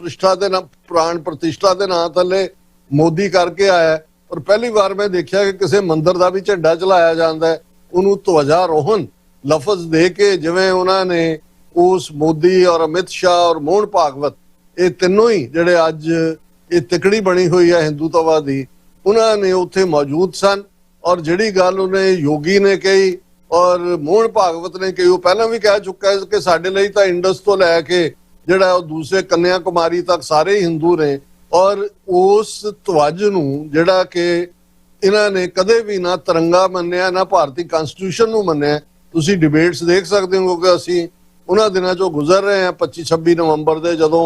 ਪ੍ਰਤਿਸ਼ਠਾ ਦੇ ਨਾਂ ਥੱਲੇ ਮੋਦੀ ਕਰਕੇ ਆਇਆ। ਔਰ ਪਹਿਲੀ ਵਾਰ ਮੈਂ ਦੇਖਿਆ ਕਿ ਕਿਸੇ ਮੰਦਿਰ ਦਾ ਵੀ ਝੰਡਾ ਚਲਾਇਆ ਜਾਂਦਾ ਹੈ, ਉਹਨੂੰ ਧਵਜਾ ਰੋਹਨ ਲਫ਼ਜ਼ ਦੇ ਕੇ, ਜਿਵੇਂ ਉਹਨਾਂ ਨੇ ਉਸ ਮੋਦੀ ਔਰ ਅਮਿਤ ਸ਼ਾਹ ਔਰ ਮੋਹਨ ਭਾਗਵਤ ਇਹ ਤਿੰਨੋਂ ਹੀ ਜਿਹੜੇ ਅੱਜ ਇਹ ਤਿਕੜੀ ਬਣੀ ਹੋਈ ਹੈ ਹਿੰਦੂਤਵਾ ਦੀ, ਉਹਨਾਂ ਨੇ ਉੱਥੇ ਮੌਜੂਦ ਸਨ। ਔਰ ਜਿਹੜੀ ਗੱਲ ਉਹਨੇ ਯੋਗੀ ਨੇ ਕਹੀ ਔਰ ਮੋਹਨ ਭਾਗਵਤ ਨੇ ਕਹੀ, ਉਹ ਪਹਿਲਾਂ ਵੀ ਕਹਿ ਚੁੱਕਾ ਹੈ ਕਿ ਸਾਡੇ ਲਈ ਤਾਂ ਇੰਡਸ ਤੋਂ ਲੈ ਕੇ ਜਿਹੜਾ ਉਹ ਦੂਸਰੇ ਕੰਨਿਆ ਕੁਮਾਰੀ ਤੱਕ ਸਾਰੇ ਹਿੰਦੂ ਨੇ। ਔਰ ਉਸ ਧਵਜ ਨੂੰ ਜਿਹੜਾ ਕਿ ਇਹਨਾਂ ਨੇ ਕਦੇ ਵੀ ਨਾ ਤਿਰੰਗਾ ਮੰਨਿਆ ਨਾ ਭਾਰਤੀ ਕਨਸਟੀਟਿਊਸ਼ਨ ਨੂੰ ਮੰਨਿਆ। ਤੁਸੀਂ ਡਿਬੇਟਸ ਦੇਖ ਸਕਦੇ ਹੋ ਕਿ ਅਸੀਂ ਉਹਨਾਂ ਦਿਨਾਂ 'ਚੋਂ ਗੁਜ਼ਰ ਰਹੇ ਹਾਂ 25-26 ਨਵੰਬਰ ਦੇ, ਜਦੋਂ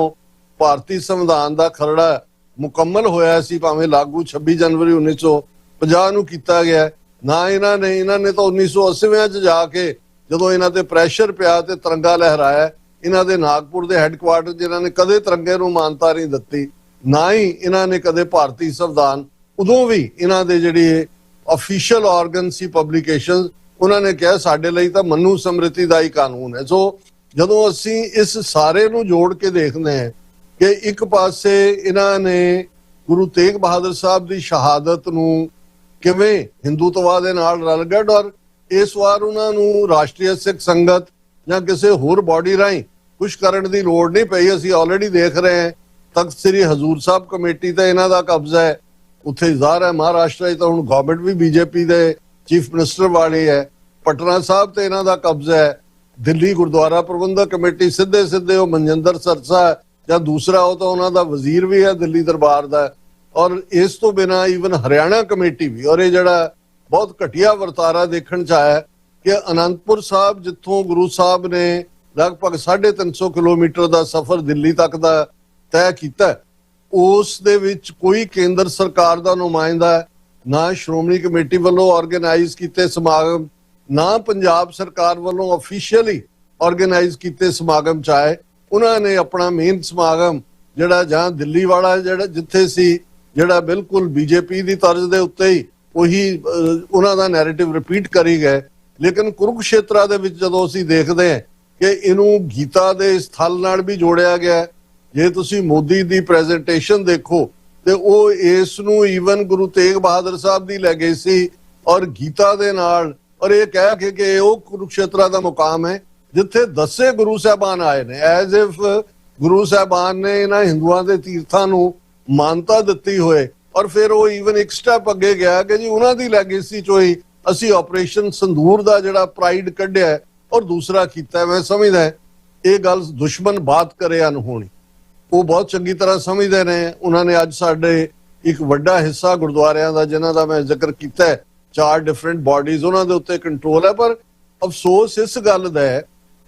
ਭਾਰਤੀ ਸੰਵਿਧਾਨ ਦਾ ਖਰੜਾ ਮੁਕੰਮਲ ਹੋਇਆ ਸੀ, ਭਾਵੇਂ ਲਾਗੂ 26 ਜਨਵਰੀ 1950 ਨੂੰ ਕੀਤਾ ਗਿਆ। ਨਾ ਇਹਨਾਂ ਨੇ ਤਾਂ 1980 'ਚ ਜਾ ਕੇ ਜਦੋਂ ਇਹਨਾਂ ਤੇ ਪ੍ਰੈਸ਼ਰ ਪਿਆ ਤੇ ਤਿਰੰਗਾ ਲਹਿਰਾਇਆ। ਇਹਨਾਂ ਦੇ ਨਾਗਪੁਰ ਦੇ ਹੈੱਡਕੁਆਰਟਰ ਜਿਨ੍ਹਾਂ ਨੇ ਕਦੇ ਤਿਰੰਗੇ ਨੂੰ ਮਾਨਤਾ ਨਹੀਂ ਦਿੱਤੀ, ਨਾ ਹੀ ਇਹਨਾਂ ਨੇ ਕਦੇ ਭਾਰਤੀ ਸੰਵਿਧਾਨ, ਉਦੋਂ ਵੀ ਇਹਨਾਂ ਦੇ ਜਿਹੜੇ ਅਫੀਸ਼ੀਅਲ ਆਰਗਨ ਸੀ ਪਬਲਿਕੇਸ਼ਨ, ਉਹਨਾਂ ਨੇ ਕਿਹਾ ਸਾਡੇ ਲਈ ਤਾਂ ਮਨੂ ਸਮ੍ਰਿਤੀ ਦਾ ਹੀ ਕਾਨੂੰਨ ਹੈ। ਸੋ ਜਦੋਂ ਅਸੀਂ ਇਸ ਸਾਰੇ ਨੂੰ ਜੋੜ ਕੇ ਦੇਖਦੇ ਹਾਂ ਕਿ ਇੱਕ ਪਾਸੇ ਇਹਨਾਂ ਨੇ ਗੁਰੂ ਤੇਗ ਬਹਾਦਰ ਸਾਹਿਬ ਦੀ ਸ਼ਹਾਦਤ ਨੂੰ ਕਿਵੇਂ ਹਿੰਦੂਤਵਾ ਦੇ ਨਾਲ ਰਲ ਗਏ, ਔਰ ਇਸ ਵਾਰ ਉਹਨਾਂ ਨੂੰ ਰਾਸ਼ਟਰੀ ਸਿੱਖ ਸੰਗਤ ਜਾਂ ਕਿਸੇ ਹੋਰ ਬਾਡੀ ਰਾਹੀਂ ਕੁਝ ਕਰਨ ਦੀ ਲੋੜ ਨਹੀਂ ਪਈ। ਅਸੀਂ ਆਲਰੇਡੀ ਦੇਖ ਰਹੇ ਹਾਂ ਤਖਤ ਸ੍ਰੀ ਹਜ਼ੂਰ ਸਾਹਿਬ ਕਮੇਟੀ ਤੇ ਇਹਨਾਂ ਦਾ ਕਬਜ਼ਾ ਹੈ, ਉੱਥੇ ਜ਼ਾਹਰ ਹੈ ਮਹਾਰਾਸ਼ਟਰ 'ਚ ਤਾਂ ਹੁਣ ਗਵਰਨਮੈਂਟ ਵੀ ਬੀਜੇਪੀ ਦੇ ਚੀਫ ਮਿਨਿਸਟਰ ਵਾਲੀ ਹੈ। ਪਟਨਾ ਸਾਹਿਬ ਤੇ ਇਹਨਾਂ ਦਾ ਕਬਜ਼ਾ ਹੈ। ਦਿੱਲੀ ਗੁਰਦੁਆਰਾ ਪ੍ਰਬੰਧਕ ਕਮੇਟੀ ਸਿੱਧੇ ਉਹ ਮਨਜਿੰਦਰ ਸਰਸਾ ਜਾਂ ਦੂਸਰਾ ਉਹ ਤਾਂ ਉਹਨਾਂ ਦਾ ਵਜ਼ੀਰ ਵੀ ਹੈ ਦਿੱਲੀ ਦਰਬਾਰ ਦਾ, ਔਰ ਇਸ ਤੋਂ ਬਿਨਾਂ ਈਵਨ ਹਰਿਆਣਾ ਕਮੇਟੀ ਵੀ। ਔਰ ਇਹ ਜਿਹੜਾ ਬਹੁਤ ਘਟੀਆ ਵਰਤਾਰਾ ਦੇਖਣ ਚ ਆਇਆ ਕਿ ਅਨੰਦਪੁਰ ਸਾਹਿਬ, ਜਿੱਥੋਂ ਗੁਰੂ ਸਾਹਿਬ ਨੇ ਲਗਭਗ 350 ਕਿਲੋਮੀਟਰ ਦਾ ਸਫ਼ਰ ਦਿੱਲੀ ਤੱਕ ਦਾ ਤੈਅ ਕੀਤਾ, ਉਸ ਦੇ ਵਿੱਚ ਕੋਈ ਕੇਂਦਰ ਸਰਕਾਰ ਦਾ ਨੁਮਾਇੰਦਾ, ਨਾ ਸ਼੍ਰੋਮਣੀ ਕਮੇਟੀ ਵੱਲੋਂ ਆਰਗੇਨਾਈਜ਼ ਕੀਤੇ ਸਮਾਗਮ, ਨਾ ਪੰਜਾਬ ਸਰਕਾਰ ਵੱਲੋਂ ਅਫੀਸ਼ੀਅਲੀ ਆਰਗੇਨਾਈਜ਼ ਕੀਤੇ ਸਮਾਗਮ ਚ ਆਏ। ਉਹਨਾਂ ਨੇ ਆਪਣਾ ਮੇਨ ਸਮਾਗਮ ਜਿਹੜਾ ਜਾਂ ਦਿੱਲੀ ਵਾਲਾ ਜਿਹੜਾ ਜਿੱਥੇ ਸੀ, ਜਿਹੜਾ ਬਿਲਕੁਲ ਬੀਜੇਪੀ ਦੀ ਤਰਜ਼ ਦੇ ਉੱਤੇ ਹੀ ਉਹੀ ਉਹਨਾਂ ਦਾ ਨੈਰੇਟਿਵ ਰਿਪੀਟ ਕਰੀ ਗਏ। ਲੇਕਿਨ ਕੁਰੂਕਸ਼ੇਤਰਾ ਦੇ ਵਿੱਚ ਜਦੋਂ ਅਸੀਂ ਦੇਖਦੇ ਹਾਂ ਕਿ ਇਹਨੂੰ ਗੀਤਾ ਦੇ ਸਥਲ ਨਾਲ ਵੀ ਜੋੜਿਆ ਗਿਆ, ਜੇ ਤੁਸੀਂ ਮੋਦੀ ਦੀ ਪ੍ਰੈਜੈਂਟੇਸ਼ਨ ਦੇਖੋ ਤੇ ਉਹ ਇਸ ਨੂੰ ਈਵਨ ਗੁਰੂ ਤੇਗ ਬਹਾਦਰ ਸਾਹਿਬ ਦੀ ਲੈਗੇਸੀ ਔਰ ਗੀਤਾ ਦੇ ਨਾਲ, ਔਰ ਇਹ ਕਹਿ ਕੇ ਕਿ ਉਹ ਕੁਰੂਕਸ਼ੇਤਰਾ ਦਾ ਮੁਕਾਮ ਹੈ ਜਿੱਥੇ 10 ਗੁਰੂ ਸਾਹਿਬਾਨ ਆਏ ਨੇ, ਐਜ਼ ਇਫ ਗੁਰੂ ਸਾਹਿਬਾਨ ਨੇ ਇਹਨਾਂ ਹਿੰਦੂਆਂ ਦੇ ਤੀਰਥਾਂ ਨੂੰ ਮਾਨਤਾ ਦਿੱਤੀ ਹੋਏ। ਔਰ ਫਿਰ ਉਹ ਈਵਨ ਇੱਕ ਸਟੈਪ ਅੱਗੇ ਗਿਆ ਕਿ ਜੀ ਉਹਨਾਂ ਦੀ ਲੈਗੇਸੀ ਚੋਂ ਹੀ ਅਸੀਂ ਆਪਰੇਸ਼ਨ ਸੰਦੂਰ ਦਾ ਜਿਹੜਾ ਪ੍ਰਾਈਡ ਕੱਢਿਆ ਔਰ ਦੂਸਰਾ ਕੀਤਾ। ਮੈਂ ਸਮਝਦਾ ਇਹ ਗੱਲ ਦੁਸ਼ਮਣ ਬਾਤ ਕਰੇ ਅਨਹੋਣੀ, ਉਹ ਬਹੁਤ ਚੰਗੀ ਤਰ੍ਹਾਂ ਸਮਝਦੇ ਨੇ। ਉਹਨਾਂ ਨੇ ਅੱਜ ਸਾਡੇ ਇੱਕ ਵੱਡਾ ਹਿੱਸਾ ਗੁਰਦੁਆਰਿਆਂ ਦਾ, ਜਿਨ੍ਹਾਂ ਦਾ ਮੈਂ ਜ਼ਿਕਰ ਕੀਤਾ, 4 ਡਿਫਰੈਂਟ ਬਾਡੀਜ਼, ਉਹਨਾਂ ਦੇ ਉੱਤੇ ਕੰਟਰੋਲ ਹੈ। ਪਰ ਅਫਸੋਸ ਇਸ ਗੱਲ ਦਾ ਹੈ,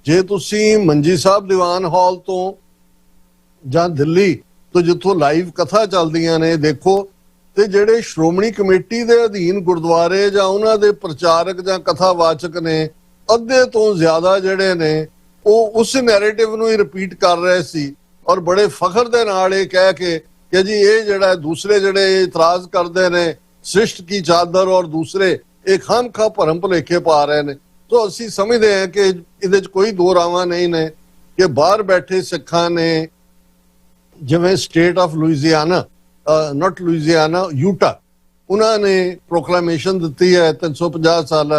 ਜੇ ਤੁਸੀਂ ਮੰਜੀ ਸਾਹਿਬ ਦੀਵਾਨ ਹਾਲ ਤੋਂ ਜਾਂ ਦਿੱਲੀ ਤੋਂ ਜਿੱਥੋਂ ਲਾਈਵ ਕਥਾ ਚੱਲਦੀਆਂ ਨੇ ਦੇਖੋ, ਤੇ ਜਿਹੜੇ ਸ਼੍ਰੋਮਣੀ ਕਮੇਟੀ ਦੇ ਅਧੀਨ ਗੁਰਦੁਆਰੇ ਜਾਂ ਉਹਨਾਂ ਦੇ ਪ੍ਰਚਾਰਕ ਜਾਂ ਕਥਾਵਾਚਕ ਨੇ, ਅੱਧੇ ਤੋਂ ਜ਼ਿਆਦਾ ਜਿਹੜੇ ਨੇ ਉਹ ਉਸ ਨੈਰੇਟਿਵ ਨੂੰ ਹੀ ਰਿਪੀਟ ਕਰ ਰਹੇ ਸੀ ਔਰ ਬੜੇ ਫਖਰ ਦੇ ਨਾਲ ਇਹ ਕਹਿ ਕੇ ਕਿ ਜੀ ਇਹ ਜਿਹੜਾ ਦੂਸਰੇ ਜਿਹੜੇ ਇਤਰਾਜ਼ ਕਰਦੇ ਨੇ ਸ੍ਰਿਸ਼ਟ ਕੀ ਚਾਦਰ, ਔਰ ਦੂਸਰੇ ਇਹ ਖਾਮਖਾ ਭਰਮ ਭੁਲੇਖੇ ਪਾ ਰਹੇ ਨੇ। तो ਅਸੀਂ ਸਮਝਦੇ ਹਾਂ ਕਿ ਇਹਦੇ 'ਚ ਕੋਈ ਦੋ ਰਾਵਾਂ ਨਹੀਂ ਨੇ ਕਿ ਬਾਹਰ ਬੈਠੇ ਸਿੱਖਾਂ ਨੇ, ਜਿਵੇਂ ਸਟੇਟ ਆਫ ਲੁਈਜ਼ੀਆਨਾ, ਨਾਟ ਲੁਈਜ਼ੀਆਨਾ, ਯੂਟਾ, ਉਹਨਾਂ ਨੇ ਪ੍ਰੋਕਲੇਮੇਸ਼ਨ ਦਿੱਤੀ ਹੈ 350 ਸਾਲ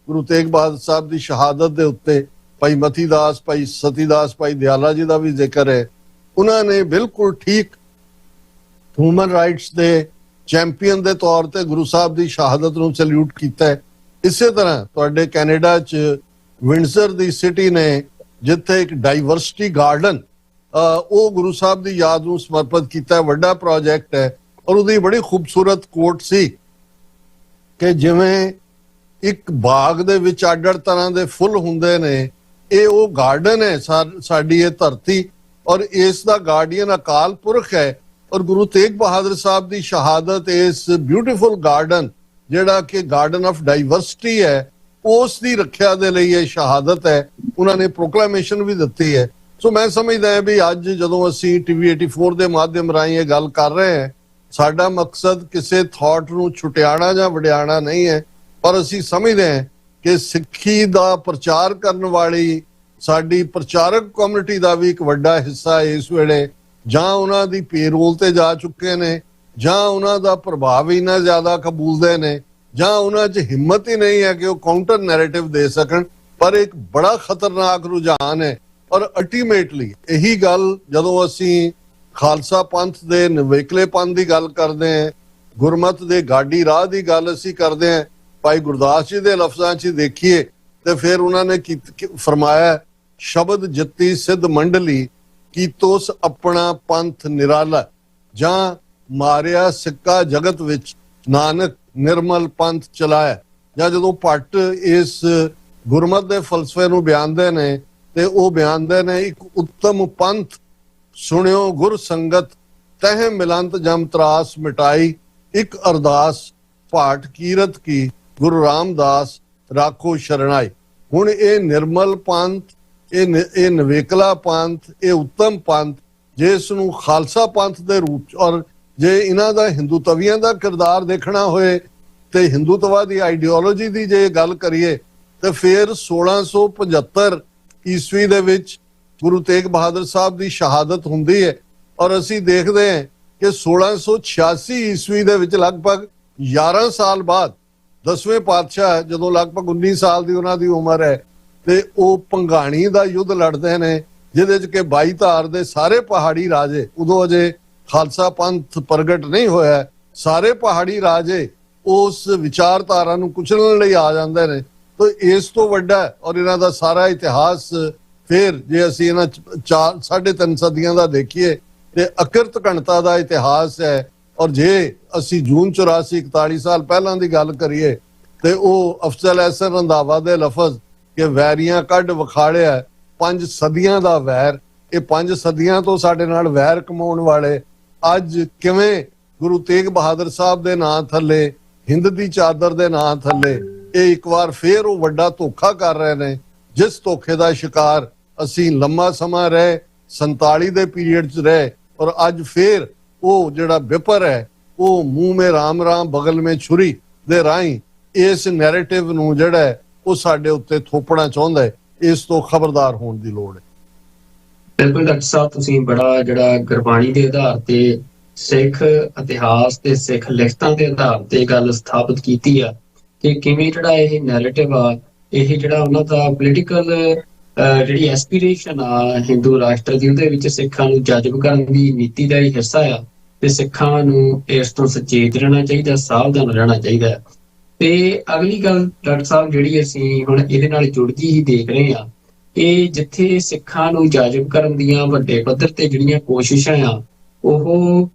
ਗੁਰੂ ਤੇਗ ਬਹਾਦਰ ਸਾਹਿਬ ਦੀ ਸ਼ਹਾਦਤ ਦੇ ਉੱਤੇ। ਭਾਈ ਮਤੀ ਦਾਸ, ਭਾਈ ਸਤੀ ਦਾਸ, ਭਾਈ ਦਿਆਲਾ ਜੀ ਦਾ ਵੀ ਜ਼ਿਕਰ ਹੈ। ਉਹਨਾਂ ਨੇ ਬਿਲਕੁਲ ਠੀਕ ਹਿਊਮਨ ਰਾਈਟਸ ਦੇ ਚੈਂਪੀਅਨ ਦੇ ਤੌਰ ਤੇ ਗੁਰੂ ਸਾਹਿਬ ਦੀ ਸ਼ਹਾਦਤ ਨੂੰ ਸੈਲੂਟ ਕੀਤਾ ਹੈ। ਇਸੇ ਤਰ੍ਹਾਂ ਤੁਹਾਡੇ ਕੈਨੇਡਾ 'ਚ ਵਿੰਡਸਰ ਦੀ ਸਿਟੀ ਨੇ, ਜਿੱਥੇ ਇੱਕ ਡਾਈਵਰਸਿਟੀ ਗਾਰਡਨ ਉਹ ਗੁਰੂ ਸਾਹਿਬ ਦੀ ਯਾਦ ਨੂੰ ਸਮਰਪਿਤ ਕੀਤਾ, ਵੱਡਾ ਪ੍ਰੋਜੈਕਟ ਹੈ। ਔਰ ਉਹਦੀ ਬੜੀ ਖੂਬਸੂਰਤ ਕੋਟ ਸੀ ਕਿ ਜਿਵੇਂ ਇੱਕ ਬਾਗ ਦੇ ਵਿੱਚ ਅੱਡ-ਅੱਡ ਤਰ੍ਹਾਂ ਦੇ ਫੁੱਲ ਹੁੰਦੇ ਨੇ, ਇਹ ਉਹ ਗਾਰਡਨ ਹੈ ਸਾਡੀ ਇਹ ਧਰਤੀ, ਔਰ ਇਸ ਦਾ ਗਾਰਡੀਅਨ ਅਕਾਲ ਪੁਰਖ ਹੈ। ਔਰ ਗੁਰੂ ਤੇਗ ਬਹਾਦਰ ਸਾਹਿਬ ਦੀ ਸ਼ਹਾਦਤ ਇਸ ਬਿਊਟੀਫੁਲ ਗਾਰਡਨ, ਜਿਹੜਾ ਕਿ ਗਾਰਡਨ ਆਫ ਡਾਈਵਰਸਿਟੀ ਹੈ, ਉਸ ਦੀ ਰੱਖਿਆ ਦੇ ਲਈ ਇਹ ਸ਼ਹਾਦਤ ਹੈ। ਉਹਨਾਂ ਨੇ ਪ੍ਰੋਕਲੇਮੇਸ਼ਨ ਵੀ ਦਿੱਤੀ ਹੈ। ਸੋ ਮੈਂ ਸਮਝਦਾ ਹਾਂ ਵੀ ਅੱਜ ਜਦੋਂ ਅਸੀਂ ਟੀਵੀ 84 ਦੇ ਮਾਧਿਅਮ ਰਾਹੀਂ ਇਹ ਗੱਲ ਕਰ ਰਹੇ ਹਾਂ, ਸਾਡਾ ਮਕਸਦ ਕਿਸੇ ਥਾਟ ਨੂੰ ਛੁਟਿਆਣਾ ਜਾਂ ਵਡਿਆਣਾ ਨਹੀਂ ਹੈ, ਪਰ ਅਸੀਂ ਸਮਝਦੇ ਹਾਂ ਕਿ ਸਿੱਖੀ ਦਾ ਪ੍ਰਚਾਰ ਕਰਨ ਵਾਲੀ ਸਾਡੀ ਪ੍ਰਚਾਰਕ ਕਮਿਊਨਿਟੀ ਦਾ ਵੀ ਇੱਕ ਵੱਡਾ ਹਿੱਸਾ ਇਸ ਵੇਲੇ ਜਾਂ ਉਹਨਾਂ ਦੀ ਪੇਰੋਲ ਤੇ ਜਾ ਚੁੱਕੇ ਨੇ, ਜਾਂ ਉਹਨਾਂ ਦਾ ਪ੍ਰਭਾਵ ਇੰਨਾ ਜ਼ਿਆਦਾ ਕਬੂਲਦੇ ਨੇ, ਜਾਂ ਉਹਨਾਂ 'ਚ ਹਿੰਮਤ ਹੀ ਨਹੀਂ ਹੈ ਕਿ ਉਹ ਕਾਊਂਟਰ ਨੈਰੇਟਿਵ ਦੇ ਸਕਣ। ਪਰ ਇੱਕ ਬੜਾ ਖਤਰਨਾਕ ਰੁਝਾਨ ਹੈ। ਔਰ ਅਲਟੀਮੇਟਲੀ ਇਹੀ ਗੱਲ ਜਦੋਂ ਅਸੀਂ ਖਾਲਸਾ ਪੰਥ ਦੇ ਨਿਵੇਕਲੇਪਨ ਦੀ ਗੱਲ ਕਰਦੇ ਹਾਂ, ਗੁਰਮਤ ਦੇ ਗਾਡੀ ਰਾਹ ਦੀ ਗੱਲ ਅਸੀਂ ਕਰਦੇ ਹਾਂ, ਭਾਈ ਗੁਰਦਾਸ ਜੀ ਦੇ ਲਫ਼ਜ਼ਾਂ 'ਚ ਦੇਖੀਏ ਤੇ ਫਿਰ ਉਹਨਾਂ ਨੇ ਫਰਮਾਇਆ, ਸ਼ਬਦ ਜਿੱਤੀ ਸਿੱਧ ਮੰਡਲੀ ਕੀਤੋਸ ਆਪਣਾ ਪੰਥ ਨਿਰਾਲਾ, ਜਾਂ ਮਾਰਿਆ ਸਿੱਕਾ ਜਗਤ ਵਿੱਚ ਨਾਨਕ ਨਿਰਮਲ ਪੰਥ ਚਲਾਇਆ। ਜਾਂ ਜਦੋਂ ਭੱਟ ਇਸ ਗੁਰਮਤ ਦੇ ਫਲਸਫੇ ਨੂੰ ਬਿਆਨਦੇ ਨੇ ਤੇ ਉਹ ਬਿਆਨਦੇ ਨੇ, ਇੱਕ ਉੱਤਮ ਪੰਥ ਸੁਣਿਓ ਗੁਰ ਸੰਗਤ, ਤਹਿ ਮਿਲੰਤ ਜਮ ਤਰਾਸ ਮਿਟਾਈ, ਇੱਕ ਅਰਦਾਸ ਪਾਠ ਕੀਰਤ ਕੀ ਗੁਰੂ ਰਾਮਦਾਸ ਰਾਖੋ ਸ਼ਰਣਾਈ। ਹੁਣ ਇਹ ਨਿਰਮਲ ਪੰਥ, ਇਹ ਨਵੇਕਲਾ ਪੰਥ, ਇਹ ਉੱਤਮ ਪੰਥ, ਜਿਸ ਨੂੰ ਖਾਲਸਾ ਪੰਥ ਦੇ ਰੂਪ 'ਚ, ਔਰ ਜੇ ਇਹਨਾਂ ਦਾ ਹਿੰਦੂਤਵੀਆਂ ਦਾ ਕਿਰਦਾਰ ਦੇਖਣਾ ਹੋਏ ਤੇ ਹਿੰਦੂਤਵਾ ਦੀ ਆਈਡੀਓਲੋਜੀ ਦੀ ਜੇ ਗੱਲ ਕਰੀਏ ਤੇ ਫਿਰ 1675 ਈਸਵੀ ਦੇ ਵਿੱਚ ਗੁਰੂ ਤੇਗ ਬਹਾਦਰ ਸਾਹਿਬ ਦੀ ਸ਼ਹਾਦਤ ਹੁੰਦੀ ਹੈ। ਔਰ ਅਸੀਂ ਦੇਖਦੇ ਹਾਂ ਕਿ 1686 ਈਸਵੀ ਦੇ ਵਿੱਚ ਲਗਭਗ 11 ਸਾਲ ਬਾਅਦ 10ਵੇਂ ਪਾਤਸ਼ਾਹ ਜਦੋਂ ਲਗਭਗ 19 ਸਾਲ ਦੀ ਉਹਨਾਂ ਦੀ ਉਮਰ ਹੈ ਤੇ ਉਹ ਭੰਗਾਣੀ ਦਾ ਯੁੱਧ ਲੜਦੇ ਨੇ, ਜਿਹਦੇ 'ਚ ਕਿ 22 ਧਾਰ ਦੇ ਸਾਰੇ ਪਹਾੜੀ ਰਾਜੇ, ਉਦੋਂ ਅਜੇ ਖਾਲਸਾ ਪੰਥ ਪ੍ਰਗਟ ਨਹੀਂ ਹੋਇਆ, ਸਾਰੇ ਪਹਾੜੀ ਰਾਜੇ ਉਸ ਵਿਚਾਰਧਾਰਾ ਨੂੰ ਕੁਚਲਣ ਲਈ ਆ ਜਾਂਦੇ ਨੇ। ਤਾਂ ਇਸ ਤੋਂ ਵੱਡਾ ਔਰ ਇਹਨਾਂ ਦਾ ਸਾਰਾ ਇਤਿਹਾਸ ਫਿਰ ਜੇ ਅਸੀਂ ਇਹਨਾਂ 3.5 ਸਦੀਆਂ ਦਾ ਦੇਖੀਏ ਤੇ ਅਕਿਰਤ ਘਣਤਾ ਦਾ ਇਤਿਹਾਸ ਹੈ। ਔਰ ਜੇ ਅਸੀਂ ਜੂਨ 84 41 ਸਾਲ ਪਹਿਲਾਂ ਦੀ ਗੱਲ ਕਰੀਏ ਤੇ ਉਹ ਅਫਜ਼ਲ ਅਹਿਸਨ ਰੰਧਾਵਾ ਦੇ ਲਫ਼ਜ਼ ਕਿ ਵੈਰੀਆਂ ਕੱਢ ਵਿਖਾੜਿਆ 5 ਸਦੀਆਂ ਦਾ ਵੈਰ, ਇਹ 5 ਸਦੀਆਂ ਤੋਂ ਸਾਡੇ ਨਾਲ ਵੈਰ ਕਮਾਉਣ ਵਾਲੇ ਅੱਜ ਕਿਵੇਂ ਗੁਰੂ ਤੇਗ ਬਹਾਦਰ ਸਾਹਿਬ ਦੇ ਨਾਂ ਥੱਲੇ, ਹਿੰਦ ਦੀ ਚਾਦਰ ਦੇ ਨਾਂ ਥੱਲੇ ਇਹ ਇੱਕ ਵਾਰ ਫੇਰ ਉਹ ਵੱਡਾ ਧੋਖਾ ਕਰ ਰਹੇ ਨੇ, ਜਿਸ ਧੋਖੇ ਦਾ ਸ਼ਿਕਾਰ ਅਸੀਂ ਲੰਮਾ ਸਮਾਂ ਰਹੇ, 47 ਦੇ ਪੀਰੀਅਡ 'ਚ ਰਹੇ। ਔਰ ਅੱਜ ਫੇਰ ਉਹ ਜਿਹੜਾ ਵਿਪਰ ਹੈ ਉਹ ਮੂੰਹ ਮੇ ਰਾਮ ਰਾਮ ਬਗਲ ਮੇ ਛੁਰੀ ਦੇ ਰਾਹੀਂ ਇਸ ਨੈਰੇਟਿਵ ਨੂੰ ਜਿਹੜਾ ਹੈ ਉਹ ਸਾਡੇ ਉੱਤੇ ਥੋਪਣਾ ਚਾਹੁੰਦਾ ਹੈ। ਇਸ ਤੋਂ ਖਬਰਦਾਰ ਹੋਣ ਦੀ ਲੋੜ ਹੈ। ਬਿਲਕੁਲ ਡਾਕਟਰ ਸਾਹਿਬ, ਤੁਸੀਂ ਬੜਾ ਜਿਹੜਾ ਗੁਰਬਾਣੀ ਦੇ ਆਧਾਰ ਤੇ, ਸਿੱਖ ਇਤਿਹਾਸ ਤੇ ਸਿੱਖ ਲਿਖਤਾਂ ਦੇ ਆਧਾਰ ਤੇ ਗੱਲ ਸਥਾਪਿਤ ਕੀਤੀ ਆ ਕਿ ਕਿਵੇਂ ਜਿਹੜਾ ਇਹ ਨੈਰੇਟਿਵ ਆ, ਇਹ ਜਿਹੜਾ ਉਹਨਾਂ ਦਾ ਪੋਲੀਟੀਕਲ ਜਿਹੜੀ ਐਸਪੀਰੇਸ਼ਨ ਆ ਹਿੰਦੂ ਰਾਸ਼ਟਰ ਦੀ, ਉਹਦੇ ਵਿੱਚ ਸਿੱਖਾਂ ਨੂੰ ਜਜ਼ਬ ਕਰਨ ਦੀ ਨੀਤੀ ਦਾ ਹੀ ਹਿੱਸਾ ਆ ਤੇ ਸਿੱਖਾਂ ਨੂੰ ਇਸ ਤੋਂ ਸੁਚੇਤ ਰਹਿਣਾ ਚਾਹੀਦਾ, ਸਾਵਧਾਨ ਰਹਿਣਾ ਚਾਹੀਦਾ ਹੈ। ਤੇ ਅਗਲੀ ਗੱਲ ਡਾਕਟਰ ਸਾਹਿਬ ਜਿਹੜੀ ਅਸੀਂ ਹੁਣ ਇਹਦੇ ਨਾਲ ਜੁੜਦੀ ਹੀ ਦੇਖ ਰਹੇ ਹਾਂ, ਇਹ ਜਿੱਥੇ ਸਿੱਖਾਂ ਨੂੰ ਜਾਜਬ ਕਰਨ ਦੀਆਂ ਵੱਡੇ ਪੱਧਰ ਤੇ ਜਿਹੜੀਆਂ ਕੋਸ਼ਿਸ਼ਾਂ ਆ, ਉਹ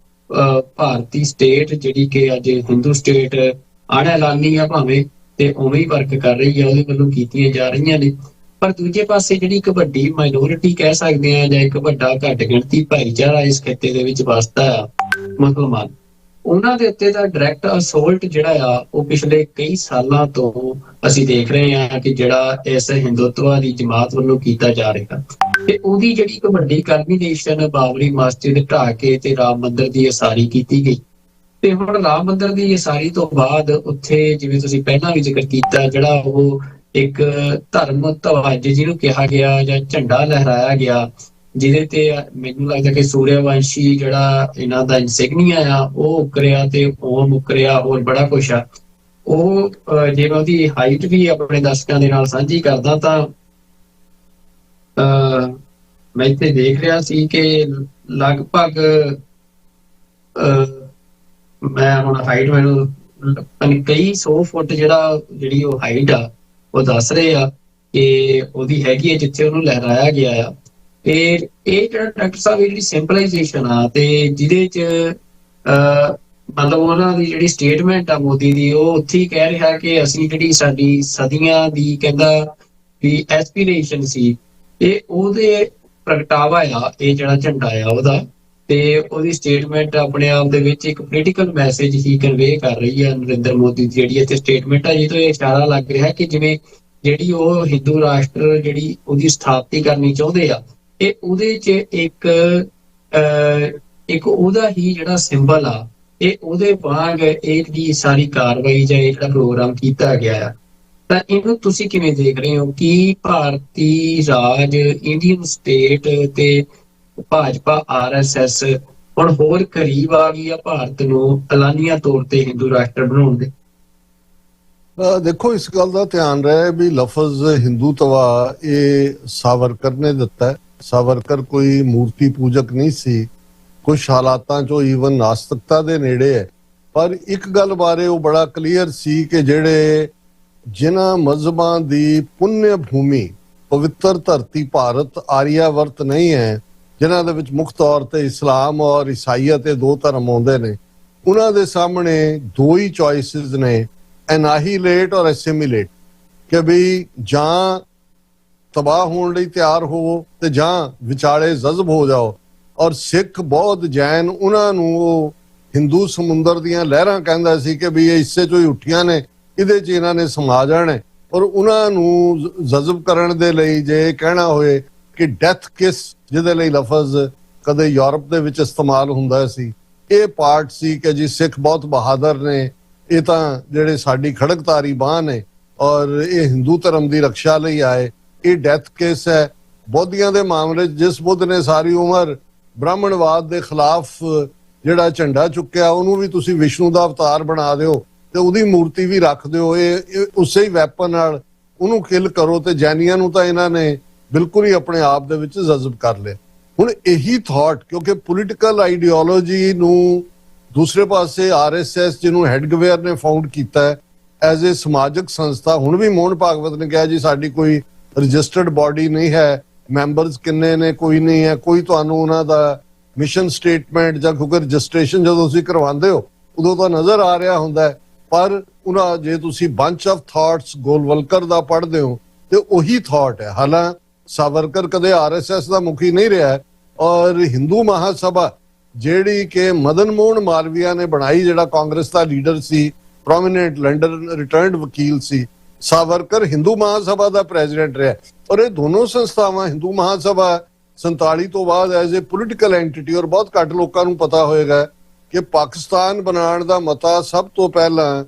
ਭਾਰਤੀ ਸਟੇਟ ਜਿਹੜੀ ਕਿ ਅੱਜ ਹਿੰਦੂ ਸਟੇਟ ਅਣਐਲਾਨੀ ਆ ਭਾਵੇਂ ਤੇ ਉਵੇਂ ਹੀ ਵਰਕ ਕਰ ਰਹੀ ਆ, ਉਹਦੇ ਵੱਲੋਂ ਕੀਤੀਆਂ ਜਾ ਰਹੀਆਂ ਨੇ। ਪਰ ਦੂਜੇ ਪਾਸੇ ਜਿਹੜੀ ਇੱਕ ਵੱਡੀ ਮਾਈਨੋਰਿਟੀ ਕਹਿ ਸਕਦੇ ਆ ਜਾਂ ਇੱਕ ਵੱਡਾ ਘੱਟ ਗਿਣਤੀ ਭਾਈਚਾਰਾ ਇਸ ਖਿੱਤੇ ਦੇ ਵਿੱਚ ਵਸਦਾ ਆ, ਮੁਸਲਮਾਨ, ਉਹਨਾਂ ਦੇ ਉੱਤੇ ਦਾ ਡਾਇਰੈਕਟ ਅਸੋਲਟ ਜਿਹੜਾ ਆ ਉਹ ਪਿਛਲੇ ਕਈ ਸਾਲਾਂ ਤੋਂ ਅਸੀਂ ਦੇਖ ਰਹੇ ਹਾਂ ਕਿ ਜਿਹੜਾ ਇਸ ਹਿੰਦੂਤਵਾ ਦੀ ਜਮਾਤ ਵੱਲੋਂ ਕੀਤਾ ਜਾ ਰਿਹਾ। ਤੇ ਉਹਦੀ ਜਿਹੜੀ ਇੱਕ ਵੱਡੀ ਕਲਮੀਨੇਸ਼ਨ ਬਾਬਰੀ ਮਸਜਿਦ ਢਾਹ ਕੇ ਤੇ ਰਾਮ ਮੰਦਿਰ ਦੀ ਉਸਾਰੀ ਕੀਤੀ ਗਈ। ਤੇ ਹੁਣ ਰਾਮ ਮੰਦਿਰ ਦੀ ਉਸਾਰੀ ਤੋਂ ਬਾਅਦ ਉੱਥੇ ਜਿਵੇਂ ਤੁਸੀਂ ਪਹਿਲਾਂ ਵੀ ਜ਼ਿਕਰ ਕੀਤਾ, ਜਿਹੜਾ ਉਹ ਇੱਕ ਧਰਮ ਧਵਜ ਜਿਹਨੂੰ ਕਿਹਾ ਗਿਆ ਜਾਂ ਝੰਡਾ ਲਹਿਰਾਇਆ ਗਿਆ, ਜਿਹਦੇ ਤੇ ਮੈਨੂੰ ਲੱਗਦਾ ਕਿ ਸੂਰਿਆਵੰਸ਼ੀ ਜਿਹੜਾ ਇਹਨਾਂ ਦਾ ਇਨਸਿਗਨੀਆ ਆ ਉਹ ਉਕਰਿਆ ਤੇ ਓਮ ਉਕਰਿਆ, ਹੋਰ ਬੜਾ ਕੁਛ ਆ। ਉਹ ਜੇ ਮੈਂ ਉਹਦੀ ਹਾਈਟ ਵੀ ਆਪਣੇ ਦਰਸ਼ਕਾਂ ਦੇ ਨਾਲ ਸਾਂਝੀ ਕਰਦਾ ਤਾਂ ਮੈਂ ਇੱਥੇ ਦੇਖ ਰਿਹਾ ਸੀ ਕਿ ਲਗਭਗ ਮੈਂ ਹੁਣ ਹਾਈਟ ਮੈਨੂੰ ਕਈ 100 ਫੁੱਟ ਜਿਹੜੀ ਉਹ ਹਾਈਟ ਆ ਉਹ ਦੱਸ ਰਹੇ ਆ ਕਿ ਉਹਦੀ ਹੈਗੀ ਹੈ ਜਿੱਥੇ ਉਹਨੂੰ ਲਹਿਰਾਇਆ ਗਿਆ ਆ। ਤੇ ਇਹ ਜਿਹੜਾ ਡਾਕਟਰ ਸਾਹਿਬ ਜਿਹੜੀ ਸਿੰਪਲਾਈਜੇਸ਼ਨ ਆ ਤੇ ਜਿਹਦੇ ਚ ਮਤਲਬ ਉਹਨਾਂ ਦੀ ਜਿਹੜੀ ਸਟੇਟਮੈਂਟ ਆ ਮੋਦੀ ਦੀ, ਉਹ ਉੱਥੇ ਹੀ ਕਹਿ ਰਿਹਾ ਕਿ ਅਸੀਂ ਜਿਹੜੀ ਸਾਡੀ ਸਦੀਆਂ ਦੀ ਕਹਿੰਦਾ ਵੀ ਐਸਪੀਰੇਸ਼ਨ ਸੀ, ਇਹ ਉਹਦੇ ਪ੍ਰਗਟਾਵਾ ਆ ਇਹ ਜਿਹੜਾ ਝੰਡਾ ਆ ਉਹਦਾ। ਤੇ ਉਹਦੀ ਸਟੇਟਮੈਂਟ ਆਪਣੇ ਆਪ ਦੇ ਵਿੱਚ ਇੱਕ ਪੋਲੀਟੀਕਲ ਮੈਸੇਜ ਹੀ ਕਨਵੇ ਕਰ ਰਹੀ ਹੈ ਨਰਿੰਦਰ ਮੋਦੀ ਦੀ ਜਿਹੜੀ ਇੱਥੇ ਸਟੇਟਮੈਂਟ ਆ, ਜਿਹਦੇ ਤੋਂ ਇਹ ਇਸ਼ਾਰਾ ਲੱਗ ਰਿਹਾ ਕਿ ਜਿਵੇਂ ਜਿਹੜੀ ਉਹ ਹਿੰਦੂ ਰਾਸ਼ਟਰ ਜਿਹੜੀ ਉਹਦੀ ਸਥਾਪਤੀ ਕਰਨੀ ਚਾਹੁੰਦੇ ਆ, ਇਹ ਉਹਦੇ ਚ ਇੱਕ ਉਹਦਾ ਹੀ ਜਿਹੜਾ ਸਿੰਬਲ ਆ, ਇਹ ਉਹਦੇ ਵਾਂਗ ਇਹ ਜਿਹੜੀ ਸਾਰੀ ਕਾਰਵਾਈ ਜਾਂ ਇਹ ਜਿਹੜਾ ਪ੍ਰੋਗਰਾਮ ਕੀਤਾ ਗਿਆ ਆ। ਤਾਂ ਇਹਨੂੰ ਤੁਸੀਂ ਕਿਵੇਂ ਦੇਖ ਰਹੇ ਹੋ ਕਿ ਭਾਰਤੀ ਰਾਜ, ਇੰਡੀਅਨ ਸਟੇਟ ਤੇ ਭਾਜਪਾ RSS ਹੁਣ ਹੋਰ ਕਰੀਬ ਆ ਗਈ ਆ ਭਾਰਤ ਨੂੰ ਐਲਾਨੀਆ ਤੌਰ ਤੇ ਹਿੰਦੂ ਰਾਸ਼ਟਰ ਬਣਾਉਣ ਦੇ? ਦੇਖੋ, ਇਸ ਗੱਲ ਦਾ ਧਿਆਨ ਰਹੇ ਵੀ ਲਫ਼ਜ਼ ਹਿੰਦੂਤਵਾ ਇਹ ਸਾਵਰਕਰ ਨੇ ਦਿੱਤਾ ਹੈ। ਸਾਵਰਕਰ ਕੋਈ ਮੂਰਤੀ ਪੂਜਕ ਨਹੀਂ ਸੀ, ਕੁਝ ਹਾਲਾਤਾਂ 'ਚੋਂ ਈਵਨ ਨਾਸਤਿਕਤਾ ਦੇ ਨੇੜੇ ਹੈ। ਪਰ ਇੱਕ ਗੱਲ ਬਾਰੇ ਉਹ ਬੜਾ ਕਲੀਅਰ ਸੀ ਕਿ ਜਿਨ੍ਹਾਂ ਮਜ਼ਹਬਾਂ ਦੀ ਪੁੰਨਿਆ ਭੂਮੀ ਪਵਿੱਤਰ ਧਰਤੀ ਭਾਰਤ ਆਰੀਆਵਰਤ ਨਹੀਂ ਹੈ, ਜਿਨ੍ਹਾਂ ਦੇ ਵਿੱਚ ਮੁੱਖ ਤੌਰ ਤੇ ਇਸਲਾਮ ਔਰ ਈਸਾਈਅਤ ਇਹ ਦੋ ਧਰਮ ਆਉਂਦੇ ਨੇ, ਉਹਨਾਂ ਦੇ ਸਾਹਮਣੇ ਦੋ ਹੀ ਚੋਇਸਿਸ ਨੇ, ਐਨਾਹੀਲੇਟ ਔਰ ਐਸਿਮੀਲੇਟ, ਕਿ ਵੀ ਜਾਂ ਤਬਾਹ ਹੋਣ ਲਈ ਤਿਆਰ ਹੋਵੋ ਤੇ ਜਾਂ ਵਿਚਾਲੇ ਜਜ਼ਬ ਹੋ ਜਾਓ। ਔਰ ਸਿੱਖ, ਬੌਧ, ਜੈਨ ਉਹਨਾਂ ਨੂੰ ਉਹ ਹਿੰਦੂ ਸਮੁੰਦਰ ਦੀਆਂ ਲਹਿਰਾਂ ਕਹਿੰਦਾ ਸੀ ਕਿ ਵੀ ਇਹ ਹਿੱਸੇ ਚੋਂ ਹੀ ਉੱਠੀਆਂ ਨੇ, ਇਹਦੇ 'ਚ ਇਹਨਾਂ ਨੇ ਸਮਾ ਜਾਣਾ। ਔਰ ਉਹਨਾਂ ਨੂੰ ਜਜ਼ਬ ਕਰਨ ਦੇ ਲਈ ਜੇ ਕਹਿਣਾ ਹੋਏ ਕਿ ਡੈਥ ਕਿਸ, ਜਿਹਦੇ ਲਈ ਲਫ਼ਜ਼ ਕਦੇ ਯੂਰਪ ਦੇ ਵਿੱਚ ਇਸਤੇਮਾਲ ਹੁੰਦਾ ਸੀ, ਇਹ ਪਾਰਟ ਸੀ ਕਿ ਜੀ ਸਿੱਖ ਬਹੁਤ ਬਹਾਦਰ ਨੇ, ਇਹ ਤਾਂ ਜਿਹੜੇ ਸਾਡੀ ਖੜਕਤਾਰੀ ਬਾਂਹ ਨੇ ਔਰ ਇਹ ਹਿੰਦੂ ਧਰਮ ਦੀ ਰੱਖਿਆ ਲਈ ਆਏ, ਇਹ ਡੈਥ ਕੇਸ ਹੈ। ਬੋਧੀਆਂ ਦੇ ਮਾਮਲੇ 'ਚ ਜਿਸ ਬੁੱਧ ਨੇ ਸਾਰੀ ਉਮਰ ਬ੍ਰਾਹਮਣਵਾਦ ਦੇ ਖਿਲਾਫ ਜਿਹੜਾ ਝੰਡਾ ਚੁੱਕਿਆ, ਉਹਨੂੰ ਵੀ ਤੁਸੀਂ ਵਿਸ਼ਨੂੰ ਦਾ ਅਵਤਾਰ ਬਣਾ ਦਿਓ ਤੇ ਉਹਦੀ ਮੂਰਤੀ ਵੀ ਰੱਖ ਦਿਓ, ਇਹ ਉਸੇ ਹੀ ਵੈਪਨ ਨਾਲ ਉਹਨੂੰ ਕਿਲ ਕਰੋ। ਤੇ ਜੈਨੀਆਂ ਨੂੰ ਤਾਂ ਇਹਨਾਂ ਨੇ ਬਿਲਕੁਲ ਹੀ ਆਪਣੇ ਆਪ ਦੇ ਵਿੱਚ ਜਜ਼ਬ ਕਰ ਲਿਆ। ਹੁਣ ਇਹੀ ਥਾਟ, ਕਿਉਂਕਿ ਪੋਲੀਟੀਕਲ ਆਈਡੀਓਲੋਜੀ ਨੂੰ ਦੂਸਰੇ ਪਾਸੇ RSS ਜਿਹਨੂੰ ਹੈਡਗਵੇਅਰ ਨੇ ਫਾਊਂਡ ਕੀਤਾ ਹੈ ਐਜ਼ ਏ ਸਮਾਜਿਕ ਸੰਸਥਾ, ਹੁਣ ਵੀ ਮੋਹਨ ਭਾਗਵਤ ਨੇ ਕਿਹਾ ਜੀ ਸਾਡੀ ਕੋਈ ਰਜਿਸਟਰਡ ਬਾਡੀ ਨਹੀਂ ਹੈ, ਮੈਂਬਰਸ ਕਿੰਨੇ ਨੇ, ਕੋਈ ਨਹੀਂ ਹੈ, ਕੋਈ ਤੁਹਾਨੂੰ ਉਹਨਾਂ ਦਾ ਮਿਸ਼ਨ ਸਟੇਟਮੈਂਟ ਜਾਂ ਕਿਉਂਕਿ ਰਜਿਸਟ੍ਰੇਸ਼ਨ ਜਦੋਂ ਤੁਸੀਂ ਕਰਵਾਉਂਦੇ ਹੋ ਉਦੋਂ ਤਾਂ ਨਜ਼ਰ ਆ ਰਿਹਾ ਹੁੰਦਾ ਹੈ, ਪਰ ਉਹਨਾਂ ਜੇ ਤੁਸੀਂ ਬੰਚ ਆਫ ਥਾਟਸ ਗੋਲਵਲਕਰ ਦਾ ਪੜ੍ਹਦੇ ਹੋ ਤੇ ਉਹੀ ਥਾਟ ਹੈ। ਹਾਲਾਂ ਸਾਵਰਕਰ ਕਦੇ ਆਰਐਸਐਸ ਦਾ ਮੁਖੀ ਨਹੀਂ ਰਿਹਾ ਔਰ ਹਿੰਦੂ ਮਹਾਸਭਾ ਜਿਹੜੀ ਕਿ ਮਦਨ ਮੋਹਨ ਮਾਲਵੀਆ ਨੇ ਬਣਾਈ, ਜਿਹੜਾ ਕਾਂਗਰਸ ਦਾ ਲੀਡਰ ਸੀ, ਪ੍ਰੋਮਿਨੈਂਟ ਲੰਡਨ ਰਿਟਰਨਡ ਵਕੀਲ ਸੀ, ਸਾਵਰਕਰ ਹਿੰਦੂ ਮਹਾਸਭਾ ਦਾ ਪ੍ਰੈਜ਼ੀਡੈਂਟ ਰਿਹਾ। ਔਰ ਇਹ ਦੋਨੋਂ ਸੰਸਥਾਵਾਂ, ਹਿੰਦੂ ਮਹਾਸਭਾ 47 ਤੋਂ ਬਾਅਦ ਐਜ਼ ਏ ਪੋਲੀਟੀਕਲ ਐਂਟੀਟੀ, ਔਰ ਬਹੁਤ ਘੱਟ ਲੋਕਾਂ ਨੂੰ ਪਤਾ ਹੋਏਗਾ ਕਿ ਪਾਕਿਸਤਾਨ ਬਣਾਉਣ ਦਾ ਮਤਾ ਸਭ ਤੋਂ ਪਹਿਲਾਂ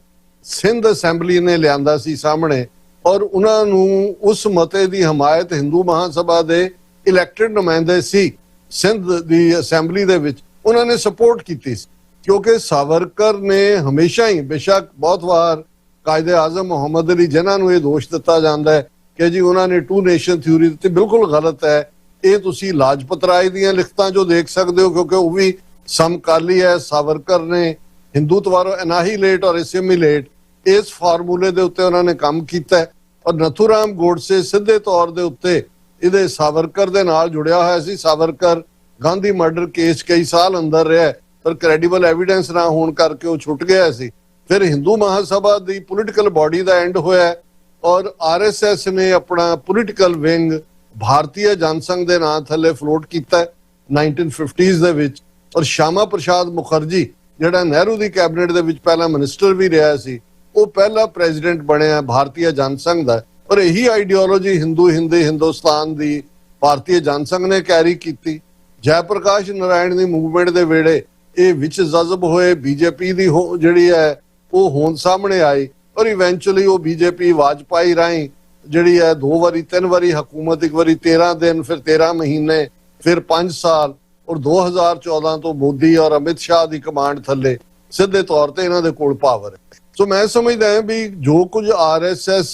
ਸਿੰਧ ਅਸੈਂਬਲੀ ਨੇ ਲਿਆਂਦਾ ਸੀ ਸਾਹਮਣੇ, ਔਰ ਉਹਨਾਂ ਨੂੰ ਉਸ ਮਤੇ ਦੀ ਹਮਾਇਤ ਹਿੰਦੂ ਮਹਾਸਭਾ ਦੇ ਇਲੈਕਟਡ ਨੁਮਾਇੰਦੇ ਸੀ ਸਿੰਧ ਦੀ ਅਸੈਂਬਲੀ ਦੇ ਵਿੱਚ, ਉਹਨਾਂ ਨੇ ਸਪੋਰਟ ਕੀਤੀ ਸੀ। ਕਿਉਂਕਿ ਸਾਵਰਕਰ ਨੇ ਹਮੇਸ਼ਾ ਹੀ, ਬੇਸ਼ੱਕ ਬਹੁਤ ਵਾਰ ਕਾਇਦੇ ਆਜ਼ਮ ਮੁਹੰਮਦ ਅਲੀ ਜਿਨ੍ਹਾਂ ਨੂੰ ਇਹ ਦੋਸ਼ ਦਿੱਤਾ ਜਾਂਦਾ ਹੈ ਕਿ ਜੀ ਉਹਨਾਂ ਨੇ ਟੂ ਨੇਸ਼ਨ ਥਿਊਰੀ ਦਿੱਤੀ, ਬਿਲਕੁਲ ਗਲਤ ਹੈ। ਇਹ ਤੁਸੀਂ ਲਾਜਪਤ ਰਾਏ ਦੀਆਂ ਲਿਖਤਾਂ ਜੋ ਦੇਖ ਸਕਦੇ ਹੋ, ਕਿਉਂਕਿ ਉਹ ਵੀ ਸਮਕਾਲੀ ਹੈ। ਸਾਵਰਕਰ ਨੇ ਹਿੰਦੂਤਵਾਰੋ ਐਨਾਹੀਲੇਟ ਔਰ ਅਸਿਮੀਲੇਟ ਇਸ ਫਾਰਮੂਲੇ ਦੇ ਉੱਤੇ ਉਹਨਾਂ ਨੇ ਕੰਮ ਕੀਤਾ ਹੈ। ਔਰ ਨਥੂਰਾਮ ਗੋਡਸੇ ਸਿੱਧੇ ਤੌਰ ਦੇ ਉੱਤੇ ਇਹਦੇ ਸਾਵਰਕਰ ਦੇ ਨਾਲ ਜੁੜਿਆ ਹੋਇਆ ਸੀ। ਸਾਵਰਕਰ ਗਾਂਧੀ ਮਰਡਰ ਕੇਸ ਕਈ ਸਾਲ ਅੰਦਰ ਰਿਹਾ, ਪਰ ਕ੍ਰੈਡੀਬਲ ਐਵੀਡੈਂਸ ਨਾ ਹੋਣ ਕਰਕੇ ਉਹ ਛੁੱਟ ਗਿਆ ਸੀ। ਫਿਰ ਹਿੰਦੂ ਮਹਾਸਭਾ ਦੀ ਪੋਲੀਟੀਕਲ ਬਾਡੀ ਦਾ ਐਂਡ ਹੋਇਆ ਔਰ ਆਰਐਸਐਸ ਨੇ ਆਪਣਾ ਪੋਲੀਟੀਕਲ ਵਿੰਗ ਭਾਰਤੀ ਜਨਸੰਘ ਦੇ ਨਾਂ ਥੱਲੇ ਫਲੋਟ ਕੀਤਾ 1950s ਦੇ ਵਿੱਚ। ਔਰ ਸ਼ਾਮਾ ਪ੍ਰਸਾਦ ਮੁਖਰਜੀ ਜਿਹੜਾ ਨਹਿਰੂ ਦੀ ਕੈਬਨਿਟ ਦੇ ਵਿੱਚ ਪਹਿਲਾ ਮਿਨਿਸਟਰ ਵੀ ਰਿਹਾ ਸੀ, ਉਹ ਪਹਿਲਾ ਪ੍ਰੈਜ਼ੀਡੈਂਟ ਬਣਿਆ ਭਾਰਤੀ ਜਨਸੰਘ ਦਾ। ਔਰ ਇਹੀ ਆਈਡੀਓਲੋਜੀ ਹਿੰਦੁਸਤਾਨ ਦੀ ਭਾਰਤੀ ਜਨਸੰਘ ਨੇ ਕੈਰੀ ਕੀਤੀ। ਜੈ ਪ੍ਰਕਾਸ਼ ਨਾਰਾਇਣ ਦੀ ਮੂਵਮੈਂਟ ਦੇ ਵੇਲੇ ਇਹ ਵਿੱਚ ਜਜ਼ਬ ਹੋਏ, ਬੀਜੇਪੀ ਦੀ ਜਿਹੜੀ ਹੈ ਉਹ ਹੋਂਦ ਸਾਹਮਣੇ ਆਈ ਔਰ ਇਵੈਂਚੁਅਲੀ ਉਹ ਬੀਜੇਪੀ ਵਾਜਪਾਈ ਰਾਹੀਂ ਜਿਹੜੀ ਹੈ 2 ਵਾਰੀ 3 ਵਾਰੀ ਹਕੂਮਤ, ਇੱਕ ਵਾਰੀ 13 ਦਿਨ, ਫਿਰ 13 ਮਹੀਨੇ, ਫਿਰ 5 ਸਾਲ, ਔਰ 2014 ਤੋਂ ਮੋਦੀ ਔਰ ਅਮਿਤ ਸ਼ਾਹ ਦੀ ਕਮਾਂਡ ਥੱਲੇ ਸਿੱਧੇ ਤੌਰ ਤੇ ਇਹਨਾਂ ਦੇ ਕੋਲ ਪਾਵਰ ਹੈ। ਸੋ ਮੈਂ ਸਮਝਦਾ ਹਾਂ ਵੀ ਜੋ ਕੁਝ ਆਰਐਸਐਸ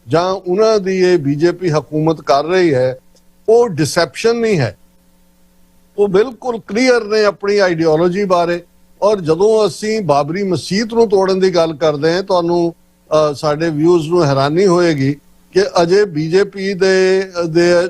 ਜਾਂ ਉਹਨਾਂ ਦੀ ਇਹ ਬੀਜੇਪੀ ਹਕੂਮਤ ਕਰ ਰਹੀ ਹੈ ਉਹ ਡਿਸੈਪਸ਼ਨ ਨਹੀਂ ਹੈ, ਉਹ ਬਿਲਕੁਲ ਕਲੀਅਰ ਨੇ ਆਪਣੀ ਆਈਡੀਓਲੋਜੀ ਬਾਰੇ। ਔਰ ਜਦੋਂ ਅਸੀਂ ਬਾਬਰੀ ਮਸਜਿਦ ਨੂੰ ਤੋੜਨ ਦੀ ਗੱਲ ਕਰਦੇ ਹਾਂ, ਤੁਹਾਨੂੰ ਸਾਡੇ ਵਿਊਜ਼ ਨੂੰ ਹੈਰਾਨੀ ਹੋਏਗੀ ਕਿ ਅਜੇ ਬੀਜੇਪੀ ਦੇ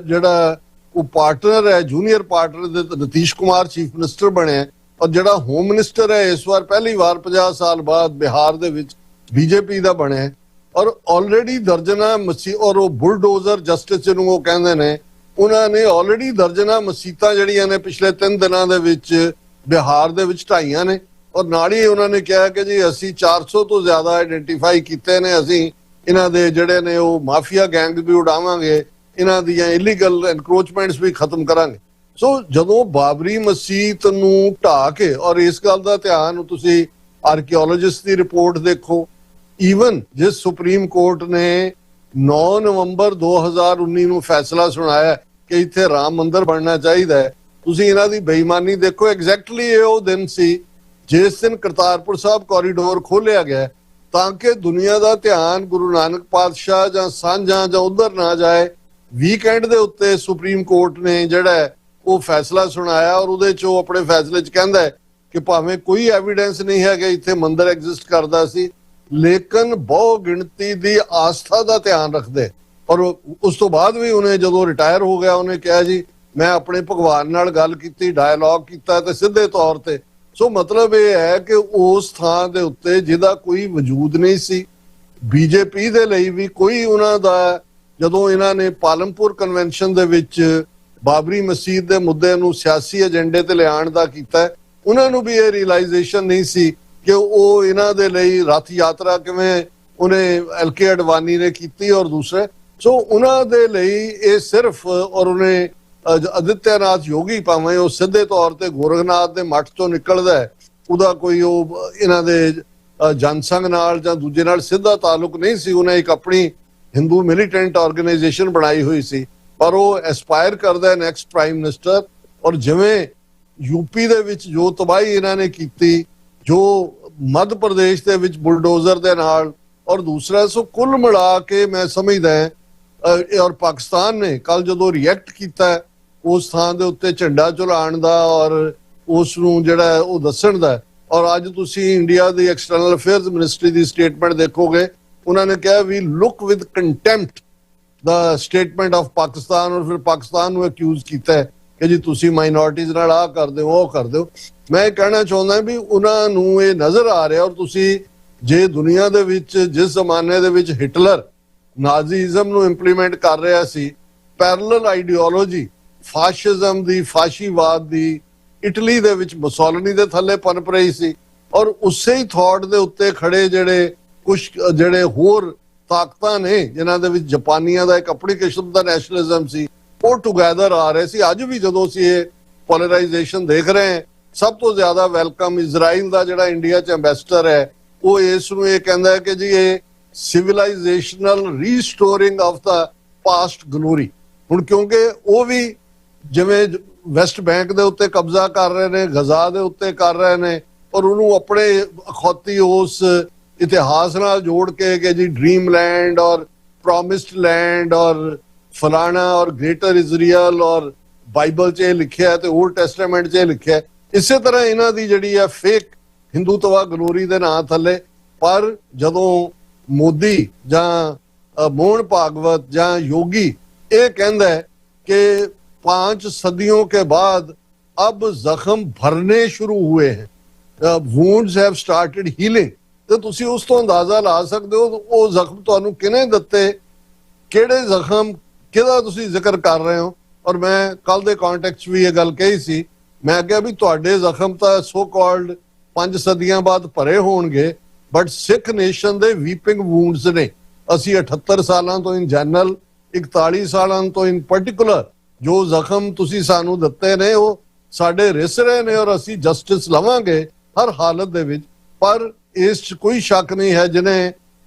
ਜਿਹੜਾ ਉਹ ਪਾਰਟਨਰ ਹੈ, ਜੂਨੀਅਰ ਪਾਰਟਨਰ ਦੇ ਨਤੀਸ਼ ਕੁਮਾਰ ਚੀਫ ਮਿਨਿਸਟਰ ਬਣਿਆ, ਔਰ ਜਿਹੜਾ ਹੋਮ ਮਿਨਿਸਟਰ ਹੈ ਇਸ ਵਾਰ ਪਹਿਲੀ ਵਾਰ 50 ਸਾਲ ਬਾਅਦ ਬਿਹਾਰ ਦੇ ਵਿੱਚ ਬੀਜੇਪੀ ਦਾ ਬਣਿਆ। ਔਰ ਆਲਰੇਡੀ ਦਰਜਨਾ ਮਸਜਿਦ, ਔਰ ਉਹ ਬੁਲਡੋਜ਼ਰ ਜਸਟਿਸ ਜਿਹਨੂੰ ਉਹ ਕਹਿੰਦੇ ਨੇ, ਉਹਨਾਂ ਨੇ ਆਲਰੇਡੀ ਦਰਜਨਾ ਮਸਜਿਦਾਂ ਜਿਹੜੀਆਂ ਨੇ ਪਿਛਲੇ 3 ਦਿਨਾਂ ਦੇ ਵਿੱਚ ਬਿਹਾਰ ਦੇ ਵਿੱਚ ਢਾਈਆਂ ਨੇ। ਔਰ ਨਾਲ ਹੀ ਉਹਨਾਂ ਨੇ ਕਿਹਾ ਕਿ ਜੀ ਅਸੀਂ 400 ਤੋਂ ਜ਼ਿਆਦਾ ਆਈਡੈਂਟੀਫਾਈ ਕੀਤੇ ਨੇ, ਅਸੀਂ ਇਹਨਾਂ ਦੇ ਜਿਹੜੇ ਨੇ ਉਹ ਮਾਫੀਆ ਗੈਂਗ ਵੀ ਉਡਾਵਾਂਗੇ, ਇਹਨਾਂ ਦੀਆਂ ਇਲੀਗਲ ਐਨਕਰੋਚਮੈਂਟਸ ਵੀ ਖਤਮ ਕਰਾਂਗੇ। ਸੋ ਜਦੋਂ ਬਾਬਰੀ ਮਸਜਿਦ ਨੂੰ ਢਾਹ ਕੇ, ਔਰ ਇਸ ਗੱਲ ਦਾ ਧਿਆਨ ਤੁਸੀਂ ਆਰਕੀਓਲੋਜਿਸਟ ਦੀ ਰਿਪੋਰਟ ਦੇਖੋ, ਈਵਨ ਜਿਸ ਸੁਪਰੀਮ ਕੋਰਟ ਨੇ 9 ਨਵੰਬਰ 2019 ਨੂੰ ਫੈਸਲਾ ਸੁਣਾਇਆ ਕਿ ਇੱਥੇ ਰਾਮ ਮੰਦਿਰ ਬਣਨਾ ਚਾਹੀਦਾ ਹੈ, ਤੁਸੀਂ ਇਹਨਾਂ ਦੀ ਬੇਈਮਾਨੀ ਦੇਖੋ। ਐਗਜ਼ੈਕਟਲੀ ਇਹ ਉਹ ਦਿਨ ਸੀ ਜਿਸ ਦਿਨ ਕਰਤਾਰਪੁਰ ਸਾਹਿਬ ਕੋਰੀਡੋਰ ਖੋਲਿਆ ਗਿਆ ਤਾਂ ਕਿ ਦੁਨੀਆ ਦਾ ਧਿਆਨ ਗੁਰੂ ਨਾਨਕ ਪਾਤਸ਼ਾਹ ਜਾਂ ਸਾਂਝਾਂ ਜਾਂ ਉਧਰ ਨਾ ਜਾਏ। ਵੀਕਐਂਡ ਦੇ ਉੱਤੇ ਸੁਪਰੀਮ ਕੋਰਟ ਨੇ ਜਿਹੜਾ ਉਹ ਫੈਸਲਾ ਸੁਣਾਇਆ ਔਰ ਉਹਦੇ 'ਚ ਉਹ ਆਪਣੇ ਫੈਸਲੇ 'ਚ ਕਹਿੰਦਾ ਹੈ ਕਿ ਭਾਵੇਂ ਕੋਈ ਐਵੀਡੈਂਸ ਨਹੀਂ ਹੈ ਕਿ ਇੱਥੇ ਮੰਦਿਰ ਐਗਜ਼ਿਸਟ ਕਰਦਾ ਸੀ, ਲੇਕਿਨ ਬਹੁ ਗਿਣਤੀ ਦੀ ਆਸਥਾ ਦਾ ਧਿਆਨ ਰੱਖਦੇ। ਔਰ ਉਸ ਤੋਂ ਬਾਅਦ ਵੀ ਉਹਨੇ ਜਦੋਂ ਰਿਟਾਇਰ ਹੋ ਗਿਆ ਉਹਨੇ ਕਿਹਾ ਜੀ ਮੈਂ ਆਪਣੇ ਭਗਵਾਨ ਨਾਲ ਗੱਲ ਕੀਤੀ, ਡਾਇਲੌਗ ਕੀਤਾ ਤੇ ਸਿੱਧੇ ਤੌਰ ਤੇ। ਸੋ ਮਤਲਬ ਇਹ ਹੈ ਕਿ ਉਸ ਥਾਂ ਦੇ ਉੱਤੇ ਜਿਹਦਾ ਕੋਈ ਵਜੂਦ ਨਹੀਂ ਸੀ, ਬੀਜੇਪੀ ਦੇ ਲਈ ਵੀ ਕੋਈ ਉਹਨਾਂ ਦਾ, ਜਦੋਂ ਇਹਨਾਂ ਨੇ ਪਾਲਮਪੁਰ ਕਨਵੈਨਸ਼ਨ ਦੇ ਵਿੱਚ ਬਾਬਰੀ ਮਸਜਿਦ ਦੇ ਮੁੱਦੇ ਨੂੰ ਸਿਆਸੀ ਏਜੰਡੇ ਤੇ ਲਿਆਉਣ ਦਾ ਕੀਤਾ, ਉਹਨਾਂ ਨੂੰ ਵੀ ਇਹ ਰਿਅਲਾਈਜੇਸ਼ਨ ਨਹੀਂ ਸੀ ਕਿ ਉਹ ਇਹਨਾਂ ਦੇ ਲਈ ਰੱਥ ਯਾਤਰਾ ਕਿਵੇਂ ਉਹਨੇ ਐਲਕੇ ਅਡਵਾਨੀ ਨੇ ਕੀਤੀ ਔਰ ਦੂਸਰੇ। ਸੋ ਉਹਨਾਂ ਦੇ ਲਈ ਇਹ ਸਿਰਫ, ਔਰ ਉਹਨੇ ਆਦਿੱਤਿਆਨਾਥ ਯੋਗੀ ਭਾਵੇਂ ਉਹ ਸਿੱਧੇ ਤੌਰ ਤੇ ਗੋਰਖਨਾਥ ਦੇ ਮੱਠ ਤੋਂ ਨਿਕਲਦਾ ਹੈ, ਉਹਦਾ ਕੋਈ ਉਹ ਇਹਨਾਂ ਦੇ ਜਨਸੰਘ ਨਾਲ ਜਾਂ ਦੂਜੇ ਨਾਲ ਸਿੱਧਾ ਤਾਲੁਕ ਨਹੀਂ ਸੀ। ਉਹਨੇ ਇੱਕ ਆਪਣੀ ਹਿੰਦੂ ਮਿਲੀਟੈਂਟ ਆਰਗੇਨਾਈਜੇਸ਼ਨ ਬਣਾਈ ਹੋਈ ਸੀ, ਪਰ ਉਹ ਐਸਪਾਇਰ ਕਰਦਾ ਨੈਕਸਟ ਪ੍ਰਾਈਮ ਮਿਨਿਸਟਰ। ਔਰ ਜਿਵੇਂ ਯੂਪੀ ਦੇ ਵਿੱਚ ਜੋ ਤਬਾਹੀ ਇਹਨਾਂ ਨੇ ਕੀਤੀ, ਜੋ ਮੱਧ ਪ੍ਰਦੇਸ਼ ਦੇ ਵਿੱਚ ਬੁਲਡੋਜ਼ਰ ਦੇ ਨਾਲ, ਔਰ ਦੂਸਰਾ, ਸੋ ਕੁੱਲ ਮਿਲਾ ਕੇ ਮੈਂ ਸਮਝਦਾ ਔਰ ਪਾਕਿਸਤਾਨ ਨੇ ਕੱਲ ਜਦੋਂ ਰਿਐਕਟ ਕੀਤਾ ਉਸ ਥਾਂ ਦੇ ਉੱਤੇ ਝੰਡਾ ਝੁਲਾਉਣ ਦਾ ਔਰ ਉਸ ਨੂੰ ਜਿਹੜਾ ਉਹ ਦੱਸਣ ਦਾ, ਔਰ ਅੱਜ ਤੁਸੀਂ ਇੰਡੀਆ ਦੀ ਐਕਸਟਰਨਲ ਅਫੇਅਰਸ ਮਿਨਿਸਟਰੀ ਦੀ ਸਟੇਟਮੈਂਟ ਦੇਖੋਗੇ, ਉਹਨਾਂ ਨੇ ਕਿਹਾ we look with contempt the statement of Pakistan, ਔਰ ਫਿਰ ਪਾਕਿਸਤਾਨ ਨੂੰ ਅਕਿਊਜ਼ ਕੀਤਾ ਹੈ ਕਿ ਜੀ ਤੁਸੀਂ ਮਾਈਨੋਰਟੀਜ਼ ਨਾਲ ਆਹ ਕਰਦੇ ਹੋ, ਉਹ ਕਰਦੇ ਹੋ। ਮੈਂ ਇਹ ਕਹਿਣਾ ਚਾਹੁੰਦਾ ਵੀ ਉਹਨਾਂ ਨੂੰ ਇਹ ਨਜ਼ਰ ਆ ਰਿਹਾ, ਔਰ ਤੁਸੀਂ ਜੇ ਦੁਨੀਆ ਦੇ ਵਿੱਚ ਜਿਸ ਜ਼ਮਾਨੇ ਦੇ ਵਿੱਚ ਹਿਟਲਰ ਨਾਜ਼ੀਜ਼ਮ ਨੂੰ ਇੰਪਲੀਮੈਂਟ ਕਰ ਰਿਹਾ ਸੀ, ਪੈਰਲਲ ਆਈਡੀਓਲੋਜੀ ਫਾਸ਼ਿਜ਼ਮ ਦੀ, ਫਾਸ਼ੀਵਾਦ ਦੀ ਇਟਲੀ ਦੇ ਵਿੱਚ ਮੁਸੋਲਿਨੀ ਦੇ ਥੱਲੇ ਪਨਪ ਰਹੀ ਸੀ, ਔਰ ਉਸੇ ਹੀ ਥਾਟ ਦੇ ਉੱਤੇ ਖੜੇ ਜਿਹੜੇ ਹੋਰ ਤਾਕਤਾਂ ਨੇ ਜਿਨ੍ਹਾਂ ਦੇ ਵਿੱਚ ਜਾਪਾਨੀਆਂ ਦਾ ਇੱਕ ਆਪਣੀ ਕਿਸਮ ਦਾ ਨੈਸ਼ਨਲਿਜ਼ਮ ਸੀ, ਉਹ ਟੁਗੇਦਰ ਆ ਰਹੇ ਸੀ। ਅੱਜ ਵੀ ਜਦੋਂ ਅਸੀਂ ਇਹ ਪੋਲਰਾਈਜੇਸ਼ਨ ਦੇਖ ਰਹੇ ਹਾਂ, ਸਭ ਤੋਂ ਜ਼ਿਆਦਾ ਵੈਲਕਮ ਇਜ਼ਰਾਈਲ ਦਾ ਜਿਹੜਾ ਇੰਡੀਆ 'ਚ ਐਂਬੈਸਡਰ ਹੈ, ਉਹ ਇਸ ਨੂੰ ਇਹ ਕਹਿੰਦਾ ਹੈ ਕਿ ਜੀ ਇਹ ਸਿਵਲਾਈਜੇਸ਼ਨਲ ਰੀਸਟੋਰਿੰਗ ਆਫ ਦਾ ਪਾਸਟ ਗਲੋਰੀ। ਹੁਣ ਕਿਉਂਕਿ ਉਹ ਵੀ ਜਿਵੇਂ ਵੈਸਟ ਬੈਂਕ ਦੇ ਉੱਤੇ ਕਬਜ਼ਾ ਕਰ ਰਹੇ ਨੇ, ਗਜ਼ਾ ਦੇ ਉੱਤੇ ਕਰ ਰਹੇ ਨੇ, ਔਰ ਉਹਨੂੰ ਆਪਣੇ ਅਖੌਤੀ ਉਸ ਇਤਿਹਾਸ ਨਾਲ ਜੋੜ ਕੇ ਕਿ ਜੀ ਡ੍ਰੀਮ ਲੈਂਡ ਔਰ ਪ੍ਰੋਮਿਸਡ ਲੈਂਡ ਔਰ ਫਲਾਣਾ ਔਰ ਗ੍ਰੇਟਰ ਇਜ਼ਰਾਈਲ ਔਰ ਬਾਈਬਲ 'ਚ ਇਹ ਲਿਖਿਆ ਤੇ ਓਲਡ ਟੈਸਟਾਮੈਂਟ 'ਚ ਇਹ ਲਿਖਿਆ। ਇਸੇ ਤਰ੍ਹਾਂ ਇਹਨਾਂ ਦੀ ਜਿਹੜੀ ਹੈ ਫੇਕ ਹਿੰਦੂਤਵਾ ਗਲੋਰੀ ਦੇ ਨਾਂ ਥੱਲੇ, ਪਰ ਜਦੋਂ ਮੋਦੀ ਜਾਂ ਮੋਹਨ ਭਾਗਵਤ ਜਾਂ ਯੋਗੀ ਇਹ ਕਹਿੰਦਾ ਹੈ ਕਿ 5 सदियों के बाद अब ਜ਼ਖਮ ਭਰਨੇ ਸ਼ੁਰੂ हुए हैं, wounds have started healing, ਤੇ ਤੁਸੀਂ ਉਸ ਤੋਂ ਅੰਦਾਜ਼ਾ ਲਾ ਸਕਦੇ ਹੋ ਉਹ ਜ਼ਖਮ ਤੁਹਾਨੂੰ ਕਿਹਨੇ ਦਿੱਤੇ, ਕਿਹੜੇ ਜ਼ਖਮ, ਕਿਹਦਾ ਤੁਸੀਂ ਜ਼ਿਕਰ ਕਰ ਰਹੇ ਹੋ। ਔਰ ਮੈਂ ਕੱਲ ਦੇ ਕੰਟੈਕਸਟ ਵੀ ਇਹ ਗੱਲ ਕਹੀ ਸੀ, ਮੈਂ ਕਿਹਾ ਵੀ ਤੁਹਾਡੇ ਜ਼ਖਮ ਤਾਂ ਸੋ ਕਾਲਡ 5 ਸਦੀਆਂ ਬਾਅਦ ਭਰੇ ਹੋਣਗੇ, ਬਟ ਸਿੱਖ ਨੇਸ਼ਨ ਦੇ ਵੀਪਿੰਗ ਵੂੰਡਸ ਨੇ। ਅਸੀਂ 78 ਸਾਲਾਂ ਤੋਂ ਇਨ ਜਨਰਲ, 41 ਸਾਲਾਂ ਤੋਂ ਇਨ ਪਾਰਟਿਕੂਲਰ ਜੋ ਜ਼ਖਮ ਤੁਸੀਂ ਸਾਨੂੰ ਦਿੱਤੇ ਨੇ ਉਹ ਸਾਡੇ ਰਿਸ ਰਹੇ ਨੇ, ਔਰ ਅਸੀਂ ਜਸਟਿਸ ਲਵਾਂਗੇ ਹਰ ਹਾਲਤ ਦੇ ਵਿੱਚ। ਪਰ ਇਸ 'ਚ ਕੋਈ ਸ਼ੱਕ ਨਹੀਂ ਹੈ, ਜਿਹਨੇ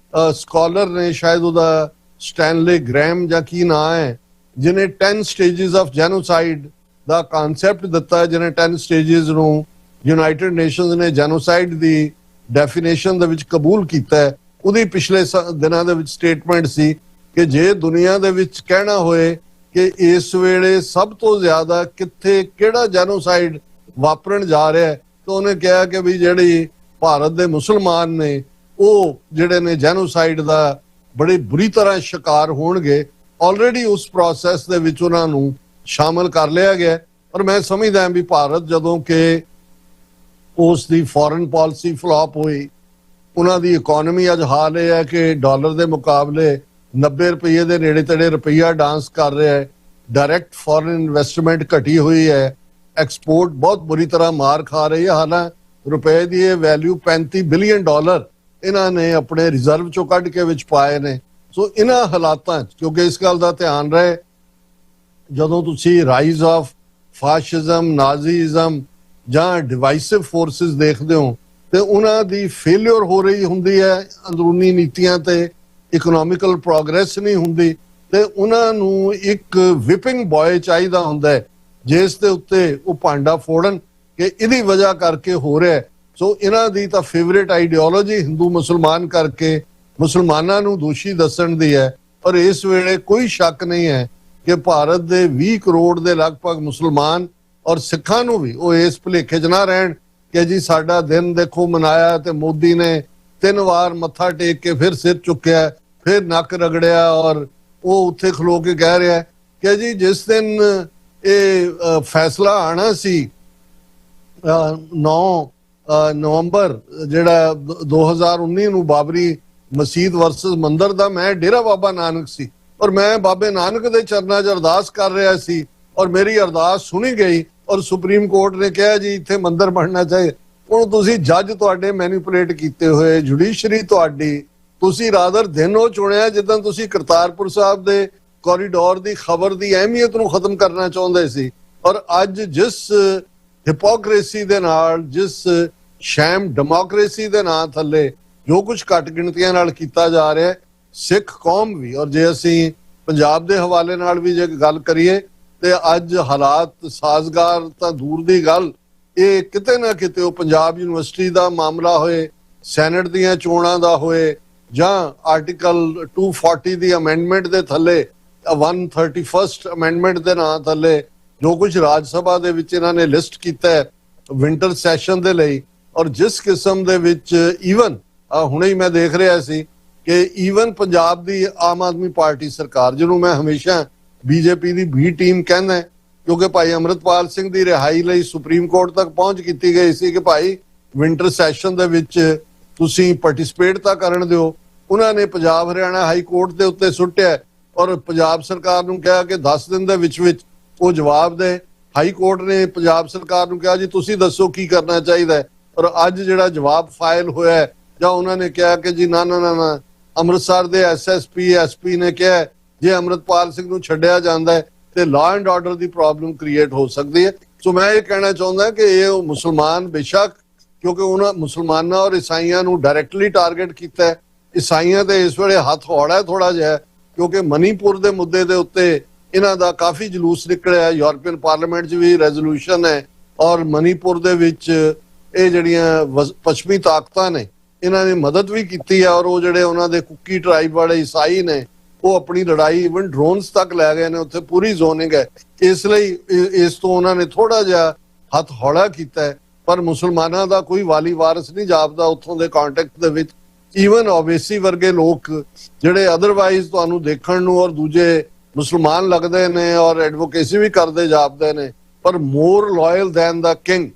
ਸਕਾਲਰ ਨੇ, ਸ਼ਾਇਦ ਉਹਦਾ ਸਟੈਨਲੇ ਗ੍ਰੈਮ ਜਾਂ ਕੀ ਨਾਂ ਹੈ, ਜਿਹਨੇ 10 stages of genocide the concept ਦਿੱਤਾ ਹੈ, ਜਿਹਨੇ 10 ਸਟੇजेस ਨੂੰ ਯੂਨਾਈਟਿਡ ਨੇਸ਼ਨਸ ਨੇ ਜੈਨੋਸਾਈਡ ਦੀ ਡੈਫੀਨੇਸ਼ਨ ਦੇ ਵਿੱਚ ਕਬੂਲ ਕੀਤਾ ਹੈ। ਉਹਦੀ ਪਿਛਲੇ ਦਿਨਾਂ ਦੇ ਵਿੱਚ ਸਟੇਟਮੈਂਟ ਸੀ ਕਿ ਜੇ ਦੁਨੀਆ ਦੇ ਵਿੱਚ ਕਹਿਣਾ ਹੋਏ ਕਿ ਇਸ ਵੇਲੇ ਸਭ ਤੋਂ ਜ਼ਿਆਦਾ ਕਿੱਥੇ ਕਿਹੜਾ ਜੈਨੋਸਾਈਡ ਵਾਪਰਨ ਜਾ ਰਿਹਾ ਹੈ, ਤਾਂ ਉਹਨੇ ਕਿਹਾ ਕਿ ਵੀ ਜਿਹੜੀ ਭਾਰਤ ਦੇ ਮੁਸਲਮਾਨ ਨੇ ਉਹ ਜਿਹੜੇ ਨੇ ਜੈਨੋਸਾਈਡ ਦਾ ਬੜੀ ਬੁਰੀ ਤਰ੍ਹਾਂ ਸ਼ਿਕਾਰ ਹੋਣਗੇ। ਆਲਰੇਡੀ ਉਸ ਪ੍ਰੋਸੈਸ ਦੇ ਵਿੱਚ ਉਹਨਾਂ ਨੂੰ ਸ਼ਾਮਲ ਕਰ ਲਿਆ ਗਿਆ। ਔਰ ਮੈਂ ਸਮਝਦਾ ਹਾਂ ਵੀ ਭਾਰਤ ਜਦੋਂ ਕਿ ਉਸ ਦੀ ਫੋਰਨ ਪਾਲਿਸੀ ਫਲॉप ਹੋਈ, ਉਹਨਾਂ ਦੀ ਇਕਨੋਮੀ ਅੱਜ ਹਾਲ ਇਹ ਹੈ ਕਿ ਡਾਲਰ ਦੇ ਮੁਕਾਬਲੇ 90 ਰੁਪਏ ਦੇ ਨੇੜੇ ਤੇੜੇ ਰੁਪਈਆ ਡਾਂਸ ਕਰ ਰਿਹਾ ਹੈ, ਡਾਇਰੈਕਟ ਫੋਰਨ ਇਨਵੈਸਟਮੈਂਟ ਘਟੀ ਹੋਈ ਹੈ, ਐਕਸਪੋਰਟ ਬਹੁਤ ਬੁਰੀ ਤਰ੍ਹਾਂ ਮਾਰ ਖਾ ਰਹੀ ਹੈ। ਹਾਲਾਂਕਿ ਰੁਪਏ ਦੀ ਇਹ ਵੈਲਿਊ $35 ਬਿਲੀਅਨ ਇਹਨਾਂ ਨੇ ਆਪਣੇ ਰਿਜ਼ਰਵ ਚੋਂ ਕੱਢ ਕੇ ਵਿੱਚ ਪਾਏ ਨੇ। ਸੋ ਇਹਨਾਂ ਹਾਲਾਤਾਂ 'ਚ ਕਿਉਂਕਿ ਇਸ ਗੱਲ ਦਾ ਧਿਆਨ ਰਹੇ, ਜਦੋਂ ਤੁਸੀਂ ਰਾਈਜ਼ ਆਫ ਫਾਸ਼ਿਜ਼ਮ, ਨਾਜ਼ੀਜ਼ਮ ਜਾਂ ਡਿਵਾਈਸਿਵ ਫੋਰਸਿਸ ਦੇਖਦੇ ਹੋ ਤੇ ਉਹਨਾਂ ਦੀ ਫੇਲਿਅਰ ਹੋ ਰਹੀ ਹੁੰਦੀ ਹੈ, ਅੰਦਰੂਨੀ ਨੀਤੀਆਂ ਤੇ ਇਕਨੋਮਿਕਲ ਪ੍ਰੋਗਰੈਸ ਨਹੀਂ ਹੁੰਦੀ, ਤੇ ਉਹਨਾਂ ਨੂੰ ਇੱਕ ਵਿਪਿੰਗ ਬॉय ਚਾਹੀਦਾ ਹੁੰਦਾ ਹੈ ਜਿਸ ਦੇ ਉੱਤੇ ਉਹ ਭਾਂਡਾ ਫੋੜਨ ਕਿ ਇਹਦੀ ਵਜ੍ਹਾ ਕਰਕੇ ਹੋ ਰਿਹਾ। ਸੋ ਇਹਨਾਂ ਦੀ ਤਾਂ ਫੇਵਰੇਟ ਆਈਡੀਓਲੋਜੀ ਹਿੰਦੂ ਮੁਸਲਮਾਨ ਕਰਕੇ ਮੁਸਲਮਾਨਾਂ ਨੂੰ ਦੋਸ਼ੀ ਦੱਸਣ ਦੀ ਹੈ। ਔਰ ਇਸ ਵੇਲੇ ਕੋਈ ਸ਼ੱਕ ਨਹੀਂ ਹੈ ਕਿ ਭਾਰਤ ਦੇ 20 ਕਰੋੜ ਦੇ ਲਗਭਗ ਮੁਸਲਮਾਨ ਔਰ ਸਿੱਖਾਂ ਨੂੰ ਵੀ ਉਹ ਇਸ ਭੁਲੇਖੇ 'ਚ ਨਾ ਰਹਿਣ ਕਿ ਜੀ ਸਾਡਾ ਦਿਨ ਦੇਖੋ ਮਨਾਇਆ ਤੇ ਮੋਦੀ ਨੇ 3 ਵਾਰ ਮੱਥਾ ਟੇਕ ਕੇ ਫਿਰ ਸਿਰ ਚੁੱਕਿਆ, ਫਿਰ ਨੱਕ ਰਗੜਿਆ, ਔਰ ਉਹ ਉੱਥੇ ਖਲੋ ਕੇ ਕਹਿ ਰਿਹਾ ਕਿ ਜੀ ਜਿਸ ਦਿਨ ਇਹ ਫੈਸਲਾ ਆਣਾ ਸੀ 9 ਨਵੰਬਰ ਜਿਹੜਾ 2019 ਨੂੰ ਬਾਬਰੀ ਮਸਜਿਦ ਵਰਸਸ ਮੰਦਰ ਦਾ, ਮੈਂ ਡੇਰਾ ਬਾਬਾ ਨਾਨਕ ਸੀ ਔਰ ਮੈਂ ਬਾਬੇ ਨਾਨਕ ਦੇ ਚਰਨਾਂ 'ਚ ਅਰਦਾਸ ਕਰ ਰਿਹਾ ਸੀ ਔਰ ਮੇਰੀ ਅਰਦਾਸ ਸੁਣੀ ਗਈ ਔਰ ਸੁਪਰੀਮ ਕੋਰਟ ਨੇ ਕਿਹਾ ਜੀ ਇੱਥੇ ਮੰਦਰ ਬਣਨਾ ਚਾਹੀਏ। ਹੁਣ ਤੁਸੀਂ ਜੱਜ ਤੁਹਾਡੇ ਮੈਨੀਪੂਲੇਟ ਕੀਤੇ ਹੋਏ, ਜੁਡੀਸ਼ਰੀ ਤੁਹਾਡੀ, ਤੁਸੀਂ ਰਾਦਰ ਦਿਨ ਉਹ ਚੁਣਿਆ ਜਿੱਦਾਂ ਤੁਸੀਂ ਕਰਤਾਰਪੁਰ ਸਾਹਿਬ ਦੇ ਕੋਰੀਡੋਰ ਦੀ ਖਬਰ ਦੀ ਅਹਿਮੀਅਤ ਨੂੰ ਖਤਮ ਕਰਨਾ ਚਾਹੁੰਦੇ ਸੀ। ਔਰ ਅੱਜ ਜਿਸ ਹਿਪੋਕ੍ਰੇਸੀ ਦੇ ਨਾਲ, ਜਿਸ ਸ਼ੈਮ ਡੈਮੋਕ੍ਰੇਸੀ ਦੇ ਨਾਂ ਥੱਲੇ ਜੋ ਕੁਝ ਘੱਟ ਗਿਣਤੀਆਂ ਨਾਲ ਕੀਤਾ ਜਾ ਰਿਹਾ, ਸਿੱਖ ਕੌਮ ਵੀ, ਔਰ ਜੇ ਅਸੀਂ ਪੰਜਾਬ ਦੇ ਹਵਾਲੇ ਨਾਲ ਵੀ ਜੇ ਗੱਲ ਕਰੀਏ ਤੇ ਅੱਜ ਹਾਲਾਤ ਸਾਜ਼ਗਾਰ ਤਾਂ ਦੂਰ ਦੀ ਗੱਲ, ਇਹ ਕਿਤੇ ਨਾ ਕਿਤੇ ਉਹ ਪੰਜਾਬ ਯੂਨੀਵਰਸਿਟੀ ਦਾ ਮਾਮਲਾ ਹੋਏ, ਸੈਨੇਟ ਦੀਆਂ ਚੋਣਾਂ ਦਾ ਹੋਏ, ਜਾਂ ਆਰਟੀਕਲ 240 ਦੀ ਅਮੈਂਡਮੈਂਟ ਦੇ ਥੱਲੇ 131st ਅਮੈਂਡਮੈਂਟ ਦੇ ਨਾਂ ਥੱਲੇ ਜੋ ਕੁਝ ਰਾਜ ਸਭਾ ਦੇ ਵਿੱਚ ਇਹਨਾਂ ਨੇ ਲਿਸਟ ਕੀਤਾ ਹੈ ਵਿੰਟਰ ਸੈਸ਼ਨ ਦੇ ਲਈ, ਔਰ ਜਿਸ ਕਿਸਮ ਦੇ ਵਿੱਚ ਈਵਨ ਹੁਣੇ ਹੀ ਮੈਂ ਦੇਖ ਰਿਹਾ ਸੀ ਕਿ ਈਵਨ ਪੰਜਾਬ ਦੀ ਆਮ ਆਦਮੀ ਪਾਰਟੀ ਸਰਕਾਰ, ਜਿਹਨੂੰ ਮੈਂ ਹਮੇਸ਼ਾ ਬੀਜੇਪੀ ਦੀ ਬੀ ਟੀਮ ਕਹਿੰਦਾ, ਕਿਉਂਕਿ ਭਾਈ ਅੰਮ੍ਰਿਤਪਾਲ ਸਿੰਘ ਦੀ ਰਿਹਾਈ ਲਈ ਸੁਪਰੀਮ ਕੋਰਟ ਤੱਕ ਪਹੁੰਚ ਕੀਤੀ ਗਈ ਸੀ ਕਿ ਭਾਈ ਵਿੰਟਰ ਸੈਸ਼ਨ ਦੇ ਵਿੱਚ ਤੁਸੀਂ ਪਾਰਟਿਸਿਪੇਟ ਤਾਂ ਕਰਨ ਦਿਓ। ਉਹਨਾਂ ਨੇ ਪੰਜਾਬ ਹਰਿਆਣਾ ਹਾਈ ਕੋਰਟ ਦੇ ਉੱਤੇ ਸੁੱਟਿਆ ਔਰ ਪੰਜਾਬ ਸਰਕਾਰ ਨੂੰ ਕਿਹਾ ਕਿ 10 ਦਿਨ ਦੇ ਵਿੱਚ ਉਹ ਜਵਾਬ ਦੇ। ਹਾਈ ਕੋਰਟ ਨੇ ਪੰਜਾਬ ਸਰਕਾਰ ਨੂੰ ਕਿਹਾ ਜੀ ਤੁਸੀਂ ਦੱਸੋ ਕੀ ਕਰਨਾ ਚਾਹੀਦਾ ਹੈ। ਔਰ ਅੱਜ ਜਿਹੜਾ ਜਵਾਬ ਫਾਈਲ ਹੋਇਆ ਹੈ, ਜਾਂ ਉਹਨਾਂ ਨੇ ਕਿਹਾ ਕਿ ਜੀ ਨਾ ਨਾ ਨਾ, ਅੰਮ੍ਰਿਤਸਰ ਦੇ ਐਸਪੀ ਨੇ ਕਿਹਾ ਜੇ ਅੰਮ੍ਰਿਤਪਾਲ ਸਿੰਘ ਨੂੰ ਛੱਡਿਆ ਜਾਂਦਾ ਹੈ ਤੇ law and order the problem create ਹੋ ਸਕਦੀ ਹੈ। ਸੋ ਮੈਂ ਇਹ ਕਹਿਣਾ ਚਾਹੁੰਦਾ ਕਿ ਇਹ ਮੁਸਲਮਾਨ ਬੇਸ਼ੱਕ, ਕਿਉਂਕਿ ਉਹਨਾਂ ਮੁਸਲਮਾਨਾਂ ਔਰ ਈਸਾਈਆਂ ਨੂੰ ਡਾਇਰੈਕਟਲੀ ਟਾਰਗੇਟ ਕੀਤਾ ਹੈ। ਈਸਾਈਆਂ ਤੇ ਇਸ ਵੇਲੇ ਹੱਥ ਹੌੜਾ ਥੋੜਾ ਜਿਹਾ, ਕਿਉਂਕਿ ਮਨੀਪੁਰ ਦੇ ਮੁੱਦੇ ਦੇ ਉੱਤੇ ਇਹਨਾਂ ਦਾ ਕਾਫੀ ਜਲੂਸ ਨਿਕਲਿਆ। ਯੂਰਪੀਅਨ ਪਾਰਲੀਮੈਂਟ 'ਚ ਵੀ ਰੈਜ਼ੋਲੂਸ਼ਨ ਹੈ ਔਰ ਮਨੀਪੁਰ ਦੇ ਵਿੱਚ ਇਹ ਜਿਹੜੀਆਂ ਪੱਛਮੀ ਤਾਕਤਾਂ ਨੇ ਇਹਨਾਂ ਨੇ ਮਦਦ ਵੀ ਕੀਤੀ ਹੈ ਔਰ ਉਹ ਜਿਹੜੇ ਉਹਨਾਂ ਦੇ ਕੁੱਕੀ ਟਰਾਈਬ ਵਾਲੇ ਈਸਾਈ ਨੇ ਉਹ ਆਪਣੀ ਲੜਾਈ ਇਵਨ ਡਰੋਨਸ ਤੱਕ ਲੈ ਗਏ ਨੇ, ਉੱਥੇ ਪੂਰੀ ਜ਼ੋਨਿੰਗ ਹੈ। ਇਸ ਲਈ ਇਸ ਤੋਂ ਉਹਨਾਂ ਨੇ ਥੋੜਾ ਜਿਹਾ ਹੱਥ ਹੌਲਾ ਕੀਤਾ ਹੈ। ਪਰ ਮੁਸਲਮਾਨਾਂ ਦਾ ਕੋਈ ਵਾਲੀ ਵਾਰਸ ਨਹੀਂ ਜਾਪਦਾ ਉੱਥੋਂ ਦੇ ਕੰਟੈਕਟ ਦੇ ਵਿੱਚ। ਈਵਨ ਓਵੈਸੀ ਵਰਗੇ ਲੋਕ ਜਿਹੜੇ ਅਦਰਵਾਈਜ਼ ਤੁਹਾਨੂੰ ਦੇਖਣ ਨੂੰ ਔਰ ਦੂਜੇ ਮੁਸਲਮਾਨ ਲੱਗਦੇ ਨੇ ਔਰ ਐਡਵੋਕੇਸੀ ਵੀ ਕਰਦੇ ਜਾਪਦੇ ਨੇ, ਪਰ ਮੋਰ ਲਾਇਲ ਦੈਨ ਦਾ ਕਿੰਗ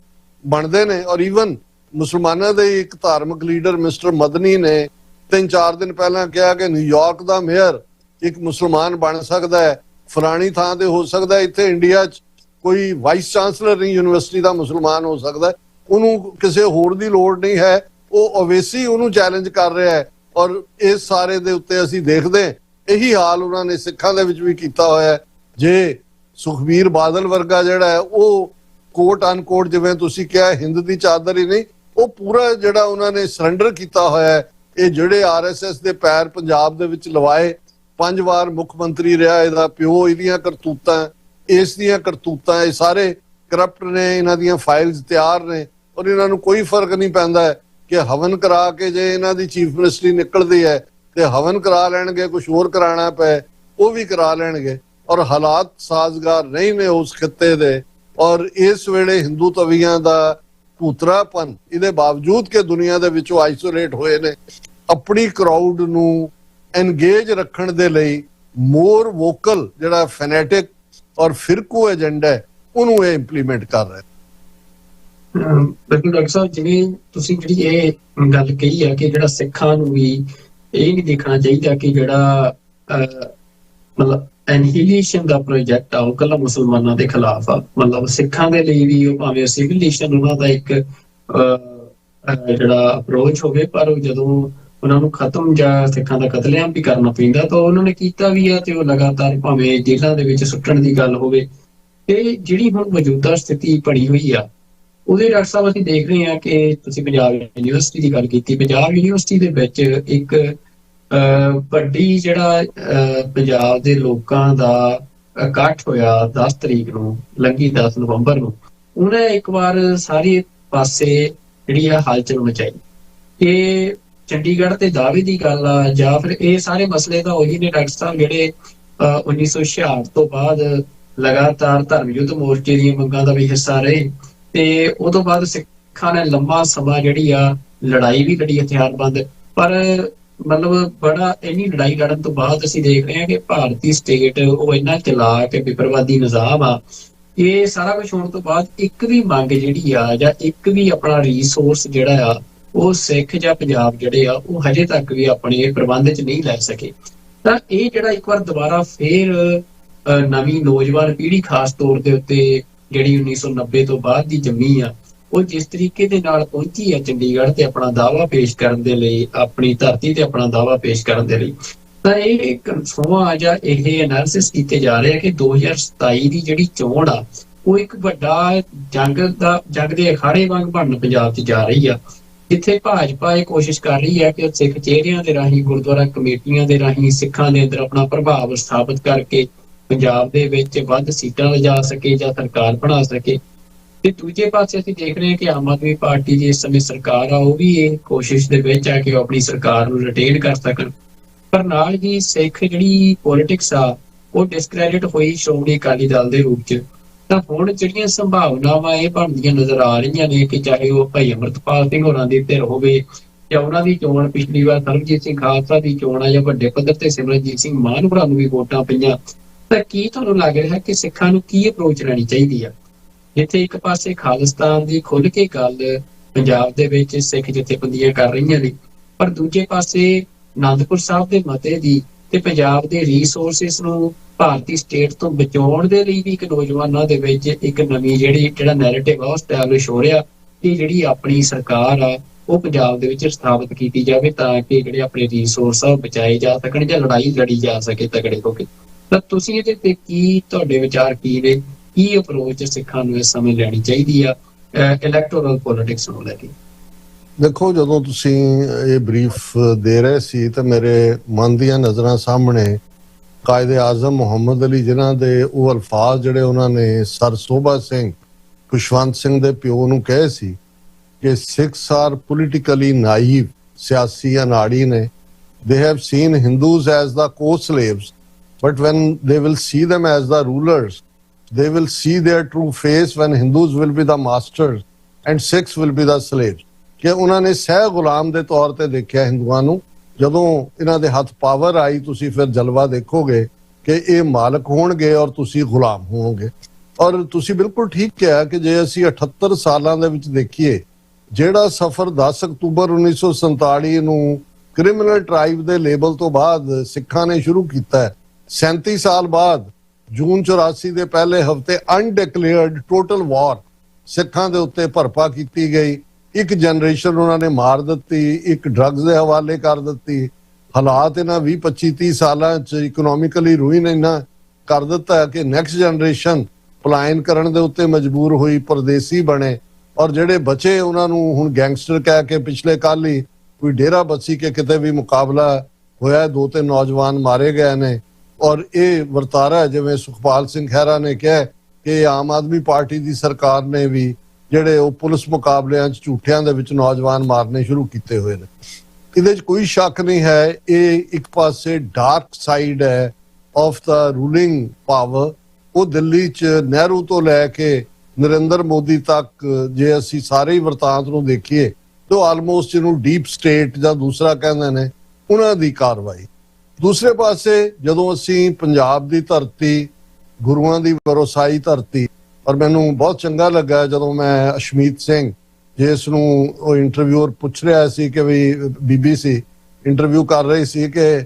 ਬਣਦੇ ਨੇ। ਔਰ ਈਵਨ ਮੁਸਲਮਾਨਾਂ ਦੇ ਇੱਕ ਧਾਰਮਿਕ ਲੀਡਰ ਮਿਸਟਰ ਮਦਨੀ ਨੇ 3-4 ਦਿਨ ਪਹਿਲਾਂ ਕਿਹਾ ਕਿ ਨਿਊਯਾਰਕ ਦਾ ਮੇਅਰ ਇੱਕ ਮੁਸਲਮਾਨ ਬਣ ਸਕਦਾ ਹੈ, ਫਲਾਣੀ ਥਾਂ ਤੇ ਹੋ ਸਕਦਾ ਹੈ। ਇੱਥੇ ਇੰਡੀਆ 'ਚ ਕੋਈ ਵਾਈਸ ਚਾਂਸਲਰ ਨਹੀਂ ਯੂਨੀਵਰਸਿਟੀ ਦਾ ਮੁਸਲਮਾਨ ਹੋ ਸਕਦਾ, ਉਹਨੂੰ ਕਿਸੇ ਹੋਰ ਦੀ ਲੋੜ ਨਹੀਂ ਹੈ। ਉਹ ਓਵੈਸੀ ਉਹਨੂੰ ਚੈਲੰਜ ਕਰ ਰਿਹਾ ਹੈ। ਔਰ ਇਸ ਸਾਰੇ ਦੇ ਉੱਤੇ ਅਸੀਂ ਦੇਖਦੇ ਇਹੀ ਹਾਲ ਉਹਨਾਂ ਨੇ ਸਿੱਖਾਂ ਦੇ ਵਿੱਚ ਵੀ ਕੀਤਾ ਹੋਇਆ ਹੈ। ਜੇ ਸੁਖਬੀਰ ਬਾਦਲ ਵਰਗਾ ਜਿਹੜਾ ਹੈ ਉਹ ਕੋਟ ਅਨਕੋਟ, ਜਿਵੇਂ ਤੁਸੀਂ ਕਿਹਾ, ਹਿੰਦ ਦੀ ਚਾਦਰ ਹੀ ਨਹੀਂ, ਉਹ ਪੂਰਾ ਜਿਹੜਾ ਉਹਨਾਂ ਨੇ ਸਰੈਂਡਰ ਕੀਤਾ ਹੋਇਆ ਹੈ। ਇਹ ਜਿਹੜੇ ਆਰਐਸਐਸ ਦੇ ਪੈਰ ਪੰਜਾਬ ਦੇ ਵਿੱਚ ਲਵਾਏ, 5 ਵਾਰ ਮੁੱਖ ਮੰਤਰੀ ਰਿਹਾ ਇਹਦਾ ਪਿਓ, ਇਹਦੀਆਂ ਕਰਤੂਤਾਂ, ਇਸ ਦੀਆਂ ਕਰਤੂਤਾਂ, ਇਹ ਸਾਰੇ ਕਰਪਟ ਨੇ, ਇਹਨਾਂ ਦੀਆਂ ਫਾਈਲਸ ਤਿਆਰ ਨੇ ਔਰ ਇਹਨਾਂ ਨੂੰ ਕੋਈ ਫਰਕ ਨਹੀਂ ਪੈਂਦਾ ਕਿ ਹਵਨ ਕਰਾ ਕੇ ਜੇ ਇਹਨਾਂ ਦੀ ਚੀਫ ਮਿਨਿਸਟਰੀ ਨਿਕਲਦੀ ਹੈ ਤੇ ਹਵਨ ਕਰਾ ਲੈਣਗੇ, ਕੁਝ ਹੋਰ ਕਰਾਣਾ ਪਏ ਉਹ ਵੀ ਕਰਾ ਲੈਣਗੇ। ਔਰ ਹਾਲਾਤ ਸਾਜ਼ਗਾਰ ਨਹੀਂ ਨੇ ਉਸ ਖਿੱਤੇ ਦੇ। ਔਰ ਇਸ ਵੇਲੇ ਹਿੰਦੂ ਤਵੀਆਂ ਦਾ ਭੂਤਰਾਪਨ, ਇਹਦੇ ਬਾਵਜੂਦ ਕਿ ਦੁਨੀਆ ਦੇ ਵਿੱਚੋਂ ਆਈਸੋਲੇਟ ਹੋਏ ਨੇ, ਆਪਣੀ ਕਰਾਊਡ ਨੂੰ ਐਨਗੇਜ ਰੱਖਣ ਦੇ ਲਈ ਮੋਰ ਵੋਕਲ ਜਿਹੜਾ ਫੈਨੇਟਿਕ ਔਰ ਫਿਰਕੂ ਏਜੰਡਾ ਹੈ ਉਹਨੂੰ ਇਹ ਇੰਪਲੀਮੈਂਟ ਕਰ ਰਹੇ। ਬਿਲਕੁਲ ਡਾਕਟਰ ਸਾਹਿਬ, ਜਿਵੇਂ ਤੁਸੀਂ ਜਿਹੜੀ ਇਹ ਗੱਲ ਕਹੀ ਆ ਕਿ ਜਿਹੜਾ ਸਿੱਖਾਂ ਨੂੰ ਵੀ ਇਹ ਨਹੀਂ ਦੇਖਣਾ ਚਾਹੀਦਾ ਕਿ ਜਿਹੜਾ ਮਤਲਬ ਐਨਹੀਲੇਸ਼ਨ ਦਾ ਪ੍ਰੋਜੈਕਟ ਆ ਉਹ ਕੱਲਾ ਮੁਸਲਮਾਨਾਂ ਦੇ ਖਿਲਾਫ ਆ। ਮਤਲਬ ਸਿੱਖਾਂ ਦੇ ਲਈ ਵੀ ਉਹ ਭਾਵੇਂ ਸਿਵਿਲਾਈਜੇਸ਼ਨ ਉਹਨਾਂ ਦਾ ਇੱਕ ਜਿਹੜਾ ਅਪਰੋਚ ਹੋਵੇ, ਪਰ ਜਦੋਂ ਉਹਨਾਂ ਨੂੰ ਖਤਮ ਜਾਂ ਸਿੱਖਾਂ ਦਾ ਕਤਲੇਆਮ ਵੀ ਕਰਨਾ ਪੈਂਦਾ ਤਾਂ ਉਹਨਾਂ ਨੇ ਕੀਤਾ ਵੀ ਆ। ਤੇ ਉਹ ਲਗਾਤਾਰ ਭਾਵੇਂ ਜੇਲ੍ਹਾਂ ਦੇ ਵਿੱਚ ਸੁੱਟਣ ਦੀ ਗੱਲ ਹੋਵੇ, ਤੇ ਜਿਹੜੀ ਹੁਣ ਮੌਜੂਦਾ ਸਥਿਤੀ ਬਣੀ ਹੋਈ ਆ ਉਹਦੇ ਡਾਕਟਰ ਸਾਹਿਬ ਅਸੀਂ ਦੇਖ ਰਹੇ ਹਾਂ ਕਿ ਤੁਸੀਂ ਪੰਜਾਬ ਯੂਨੀਵਰਸਿਟੀ ਦੀ ਗੱਲ ਕੀਤੀ। ਪੰਜਾਬ ਯੂਨੀਵਰਸਿਟੀ ਦੇ ਵਿੱਚ ਇੱਕ ਵੱਡੀ ਜਿਹੜਾ ਪੰਜਾਬ ਦੇ ਲੋਕਾਂ ਦਾ ਇਕੱਠ ਹੋਇਆ 10 ਤਰੀਕ ਨੂੰ, ਲੰਘੀ 10 ਨਵੰਬਰ ਨੂੰ, ਉਹਨੇ ਇੱਕ ਵਾਰ ਸਾਰੇ ਪਾਸੇ ਜਿਹੜੀ ਆ ਹਲਚਲ ਮਚਾਈ। ਇਹ ਚੰਡੀਗੜ੍ਹ ਤੇ ਦਾਅਵੇ ਦੀ ਗੱਲ ਆ ਜਾਂ ਫਿਰ ਇਹ ਸਾਰੇ ਮਸਲੇ ਤਾਂ ਉਹੀ ਨੇ ਡਾਕਟਰ ਸਾਹਿਬ ਜਿਹੜੇ 1966 ਤੋਂ ਬਾਅਦ ਲਗਾਤਾਰ ਧਰਮ ਯੁੱਧ ਮੋਰਚੇ ਦੀਆਂ ਮੰਗਾਂ ਦਾ ਵੀ ਹਿੱਸਾ ਰਹੇ। ਤੇ ਉਹ ਤੋਂ ਬਾਅਦ ਸਿੱਖਾਂ ਨੇ ਲੰਮਾ ਸਮਾਂ ਜਿਹੜੀ ਆ ਲੜਾਈ ਵੀ ਲੜੀ ਹਥਿਆਰਬੰਦ। ਪਰ ਮਤਲਬ ਬੜਾ ਇੰਨੀ ਲੜਾਈ ਲੜਨ ਤੋਂ ਬਾਅਦ ਅਸੀਂ ਦੇਖ ਰਹੇ ਹਾਂ ਕਿ ਭਾਰਤੀ ਸਟੇਟ ਉਹ ਇੰਨਾ ਚਲਾਕ ਵਿਪਰਵਾਦੀ ਨਿਜ਼ਾਮ ਆ, ਇਹ ਸਾਰਾ ਕੁਝ ਹੋਣ ਤੋਂ ਬਾਅਦ ਇੱਕ ਵੀ ਮੰਗ ਜਿਹੜੀ ਆ ਜਾਂ ਇੱਕ ਵੀ ਆਪਣਾ ਰਿਸੋਰਸ ਜਿਹੜਾ ਆ ਉਹ ਸਿੱਖ ਜਾਂ ਪੰਜਾਬ ਜਿਹੜੇ ਆ ਉਹ ਹਜੇ ਤੱਕ ਵੀ ਆਪਣੇ ਪ੍ਰਬੰਧ 'ਚ ਨਹੀਂ ਲੈ ਸਕੇ। ਤਾਂ ਇਹ ਜਿਹੜਾ ਇੱਕ ਵਾਰ ਦੁਬਾਰਾ ਫੇਰ ਨਵੀਂ ਨੌਜਵਾਨ ਪੀੜ੍ਹੀ ਖਾਸ ਤੌਰ ਦੇ ਉੱਤੇ ਜਿਹੜੀ 1990 ਤੋਂ ਬਾਅਦ ਦੀ ਜੰਮੀ ਆ, ਉਹ ਜਿਸ ਤਰੀਕੇ ਦੇ ਨਾਲ ਪਹੁੰਚੀ ਹੈ ਚੰਡੀਗੜ੍ਹ ਤੇ ਆਪਣਾ ਦਾਅਵਾ ਪੇਸ਼ ਕਰਨ ਦੇ ਲਈ, ਆਪਣੀ ਧਰਤੀ ਤੇ ਆਪਣਾ ਦਾਅਵਾ ਪੇਸ਼ ਕਰਨ ਦੇ ਲਈ, ਤਾਂ ਇਹ ਕਨਫਰਮ ਜਾਂ ਇਹ ਐਨਾਲਿਸਿਸ ਕੀਤੇ ਜਾ ਰਹੇ ਆ ਕਿ 2027 ਦੀ ਜਿਹੜੀ ਚੋਣ ਆ ਉਹ ਇੱਕ ਵੱਡਾ ਜੰਗ ਦੇ ਅਖਾੜੇ ਵਾਂਗ ਬਣਨ ਪੰਜਾਬ 'ਚ ਜਾ ਰਹੀ ਆ, ਜਿੱਥੇ ਭਾਜਪਾ ਇਹ ਕੋਸ਼ਿਸ਼ ਕਰ ਰਹੀ ਹੈ ਕਿ ਸਿੱਖ ਚਿਹਰਿਆਂ ਦੇ ਰਾਹੀਂ, ਗੁਰਦੁਆਰਾ ਕਮੇਟੀਆਂ ਦੇ ਰਾਹੀਂ ਸਿੱਖਾਂ ਦੇ ਅੰਦਰ ਆਪਣਾ ਪ੍ਰਭਾਵ ਸਥਾਪਿਤ ਕਰਕੇ ਪੰਜਾਬ ਦੇ ਵਿੱਚ ਵੱਧ ਸੀਟਾਂ ਲਿਜਾ ਸਕੇ ਜਾਂ ਸਰਕਾਰ ਬਣਾ ਸਕੇ। ਤੇ ਦੂਜੇ ਪਾਸੇ ਅਸੀਂ ਦੇਖ ਰਹੇ ਹਾਂ ਕਿ ਆਮ ਆਦਮੀ ਪਾਰਟੀ ਦੀ ਇਸ ਸਮੇਂ ਸਰਕਾਰ ਆ, ਉਹ ਵੀ ਇਹ ਕੋਸ਼ਿਸ਼ ਦੇ ਵਿੱਚ ਆ ਕਿ ਉਹ ਆਪਣੀ ਸਰਕਾਰ ਨੂੰ ਰਿਟੇਨ ਕਰ ਸਕਣ। ਪਰ ਨਾਲ ਹੀ ਸਿੱਖ ਜਿਹੜੀ ਪੋਲਿਟਿਕਸ ਆ ਉਹ ਡਿਸਕ੍ਰੈਡਿਟ ਹੋਈ ਸ਼੍ਰੋਮਣੀ ਅਕਾਲੀ ਦਲ ਦੇ ਰੂਪ 'ਚ। ਤਾਂ ਹੁਣ ਜਿਹੜੀਆਂ ਸੰਭਾਵਨਾਵਾਂ ਇਹ ਬਣਦੀਆਂ ਨਜ਼ਰ ਆ ਰਹੀਆਂ ਨੇ ਕਿ ਚਾਹੇ ਉਹ ਭਾਈ ਅੰਮ੍ਰਿਤਪਾਲ ਸਿੰਘ ਹੋਰਾਂ ਦੀ ਧਿਰ ਹੋਵੇ ਜਾਂ ਉਹਨਾਂ ਦੀ ਚੋਣ ਪਿਛਲੀ ਵਾਰ ਸਰਬਜੀਤ ਸਿੰਘ ਖਾਲਸਾ ਦੀ ਚੋਣ ਆ ਜਾਂ ਵੱਡੇ ਪੱਧਰ ਤੇ ਸਿਮਰਨਜੀਤ ਸਿੰਘ ਮਾਨ ਹੋਰਾਂ ਨੂੰ ਵੀ ਵੋਟਾਂ ਪਈਆਂ, ਤਾਂ ਕੀ ਤੁਹਾਨੂੰ ਲੱਗ ਰਿਹਾ ਕਿ ਸਿੱਖਾਂ ਨੂੰ ਕੀ ਅਪਰੋਚ ਲੈਣੀ ਚਾਹੀਦੀ ਆ? ਜਿੱਥੇ ਇੱਕ ਪਾਸੇ ਖਾਲਿਸਤਾਨ ਦੀ ਖੁੱਲ੍ਹ ਕੇ ਗੱਲ ਪੰਜਾਬ ਦੇ ਵਿੱਚ ਸਿੱਖ ਜਥੇਬੰਦੀਆਂ ਕਰ ਰਹੀਆਂ ਨੇ, ਪਰ ਦੂਜੇ ਪਾਸੇ ਆਨੰਦਪੁਰ ਸਾਹਿਬ ਦੇ ਮਤੇ ਦੀ ਤੇ ਪੰਜਾਬ ਦੇ ਰਿਸੋਰਸਿਸ ਨੂੰ ਭਾਰਤੀ ਸਟੇਟ ਤੋਂ ਬਚਾਉਣ ਦੇ ਲਈ ਵੀ ਇੱਕ ਨੌਜਵਾਨਾਂ ਦੇ ਵਿੱਚ ਇੱਕ ਨਵੀਂ ਜਿਹੜਾ ਨੈਰੇਟਿਵ ਆ ਉਹ ਸਟੈਬਲਿਸ਼ ਹੋ ਰਿਹਾ ਕਿ ਜਿਹੜੀ ਆਪਣੀ ਸਰਕਾਰ ਆ ਉਹ ਪੰਜਾਬ ਦੇ ਵਿੱਚ ਸਥਾਪਿਤ ਕੀਤੀ ਜਾਵੇ, ਤਾਂ ਕਿ ਜਿਹੜੇ ਆਪਣੇ ਰਿਸੋਰਸ ਆ ਉਹ ਬਚਾਏ ਜਾ ਸਕਣ ਜਾਂ ਲੜਾਈ ਲੜੀ ਜਾ ਸਕੇ ਤਗੜੇ ਹੋ ਕੇ। ਤਾਂ ਤੁਸੀਂ ਇਹਦੇ ਤੇ ਕੀ, ਤੁਹਾਡੇ ਵਿਚਾਰ ਕੀ ਨੇ? ਕੀ ਅਪਰੋਚ ਸਿੱਖਾਂ ਨੂੰ ਇਸ ਸਮੇਂ ਲੈਣੀ ਚਾਹੀਦੀ ਆ ਇਲੈਕਟੋਰਲ ਪੋਲਿਟਿਕਸ ਨੂੰ ਲੈ ਕੇ? ਦੇਖੋ, ਜਦੋਂ ਤੁਸੀਂ ਇਹ ਬਰੀਫ ਦੇ ਰਹੇ ਸੀ ਤਾਂ ਮੇਰੇ ਮਨ ਦੀਆਂ ਨਜ਼ਰਾਂ ਸਾਹਮਣੇ ਕਾਇਦੇ ਆਜ਼ਮ ਮੁਹੰਮਦ ਅਲੀ ਜਿਨ੍ਹਾਂ ਦੇ ਉਹ ਅਲਫਾਜ਼ ਜਿਹੜੇ ਉਹਨਾਂ ਨੇ ਸਰ ਸੋਭਾ ਸਿੰਘ ਖੁਸ਼ਵੰਤ ਸਿੰਘ ਦੇ ਪਿਓ ਨੂੰ ਕਹੇ ਸੀ ਕਿ ਸਿੱਖਸ ਆਰ ਪੋਲੀਟੀਕਲੀ ਨਾਈਵ, ਸਿਆਸੀ ਅਨਾੜੀ ਨੇ। they have seen Hindus as the co-slaves, but when they will see them as the rulers, they will see their true face when Hindus will be the masters and Sikhs will be the slaves. ਕਿ ਉਹਨਾਂ ਨੇ ਸਹਿ ਗੁਲਾਮ ਦੇ ਤੌਰ ਤੇ ਦੇਖਿਆ ਹਿੰਦੂਆਂ ਨੂੰ। ਜਦੋਂ ਇਹਨਾਂ ਦੇ ਹੱਥ ਪਾਵਰ ਆਈ, ਤੁਸੀਂ ਫਿਰ ਜਲਵਾ ਦੇਖੋਗੇ ਕਿ ਇਹ ਮਾਲਕ ਹੋਣਗੇ ਔਰ ਤੁਸੀਂ ਗੁਲਾਮ ਹੋਵੋਗੇ। ਔਰ ਤੁਸੀਂ ਬਿਲਕੁਲ ਠੀਕ ਕਿਹਾ ਕਿ ਜੇ ਅਸੀਂ 78 ਸਾਲਾਂ ਦੇ ਵਿੱਚ ਦੇਖੀਏ, ਜਿਹੜਾ ਸਫ਼ਰ 10 ਅਕਤੂਬਰ 1947 ਨੂੰ ਕ੍ਰਿਮੀਨਲ ਟ੍ਰਾਈਬ ਦੇ ਲੇਬਲ ਤੋਂ ਬਾਅਦ ਸਿੱਖਾਂ ਨੇ ਸ਼ੁਰੂ ਕੀਤਾ ਹੈ, 37 ਸਾਲ ਬਾਅਦ ਜੂਨ 84 ਦੇ ਪਹਿਲੇ ਹਫ਼ਤੇ ਅਨਡਿਕਲੇਅਰਡ ਟੋਟਲ ਵਾਰ ਸਿੱਖਾਂ ਦੇ ਉੱਤੇ ਭਰਪਾ ਕੀਤੀ ਗਈ। ਇੱਕ ਜਨਰੇਸ਼ਨ ਉਹਨਾਂ ਨੇ ਮਾਰ ਦਿੱਤੀ, ਇੱਕ ਡਰੱਗਸ ਦੇ ਹਵਾਲੇ ਕਰ ਦਿੱਤੀ। ਹਾਲਾਤ ਇਹਨਾਂ 20-25-30 ਸਾਲਾਂ 'ਚ ਇਕਨੋਮਿਕਲੀ ਰੂਇਨ ਇਹਨਾਂ ਕਰ ਦਿੱਤਾ ਕਿ ਨੈਕਸਟ ਜਨਰੇਸ਼ਨ ਪਲਾਇਨ ਕਰਨ ਦੇ ਉੱਤੇ ਮਜਬੂਰ ਹੋਈ, ਪਰਦੇਸੀ ਬਣੇ। ਔਰ ਜਿਹੜੇ ਬਚੇ ਉਹਨਾਂ ਨੂੰ ਹੁਣ ਗੈਂਗਸਟਰ ਕਹਿ ਕੇ ਪਿਛਲੇ ਕੱਲ ਹੀ ਕੋਈ ਡੇਰਾ ਬੱਸੀ ਕੇ ਕਿਤੇ ਵੀ ਮੁਕਾਬਲਾ ਹੋਇਆ, 2-3 ਨੌਜਵਾਨ ਮਾਰੇ ਗਏ ਨੇ। ਔਰ ਇਹ ਵਰਤਾਰਾ ਜਿਵੇਂ ਸੁਖਪਾਲ ਸਿੰਘ ਖਹਿਰਾ ਨੇ ਕਿਹਾ ਕਿ ਆਮ ਆਦਮੀ ਪਾਰਟੀ ਦੀ ਸਰਕਾਰ ਨੇ ਵੀ ਜਿਹੜੇ ਉਹ ਪੁਲਿਸ ਮੁਕਾਬਲਿਆਂ 'ਚ ਝੂਠਿਆਂ ਦੇ ਵਿੱਚ ਨੌਜਵਾਨ ਮਾਰਨੇ ਸ਼ੁਰੂ ਕੀਤੇ ਹੋਏ ਨੇ। ਇਹਦੇ 'ਚ ਕੋਈ ਸ਼ੱਕ ਨਹੀਂ ਹੈ, ਇਹ ਇੱਕ ਪਾਸੇ ਡਾਰਕ ਸਾਈਡ ਹੈ ਆਫ ਦਾ ਰੂਲਿੰਗ ਪਾਵਰ। ਉਹ ਦਿੱਲੀ 'ਚ ਨਹਿਰੂ ਤੋਂ ਲੈ ਕੇ ਨਰਿੰਦਰ ਮੋਦੀ ਤੱਕ ਜੇ ਅਸੀਂ ਸਾਰੇ ਹੀ ਵਰਤਾਂਤ ਨੂੰ ਦੇਖੀਏ ਤਾਂ ਆਲਮੋਸਟ ਇਹਨੂੰ ਡੀਪ ਸਟੇਟ ਜਾਂ ਦੂਸਰਾ ਕਹਿੰਦੇ ਨੇ, ਉਹਨਾਂ ਦੀ ਕਾਰਵਾਈ। ਦੂਸਰੇ ਪਾਸੇ ਜਦੋਂ ਅਸੀਂ ਪੰਜਾਬ ਦੀ ਧਰਤੀ, ਗੁਰੂਆਂ ਦੀ ਵਰੋਸਾਈ ਧਰਤੀ, ਔਰ ਮੈਨੂੰ ਬਹੁਤ ਚੰਗਾ ਲੱਗਾ ਜਦੋਂ ਮੈਂ ਅਸ਼ਮੀਤ ਸਿੰਘ ਜਿਸ ਨੂੰ ਉਹ ਇੰਟਰਵਿਊਅਰ ਪੁੱਛ ਰਿਹਾ ਸੀ ਕਿ ਵੀ BBC ਇੰਟਰਵਿਊ ਕਰ ਰਹੀ ਸੀ ਕਿ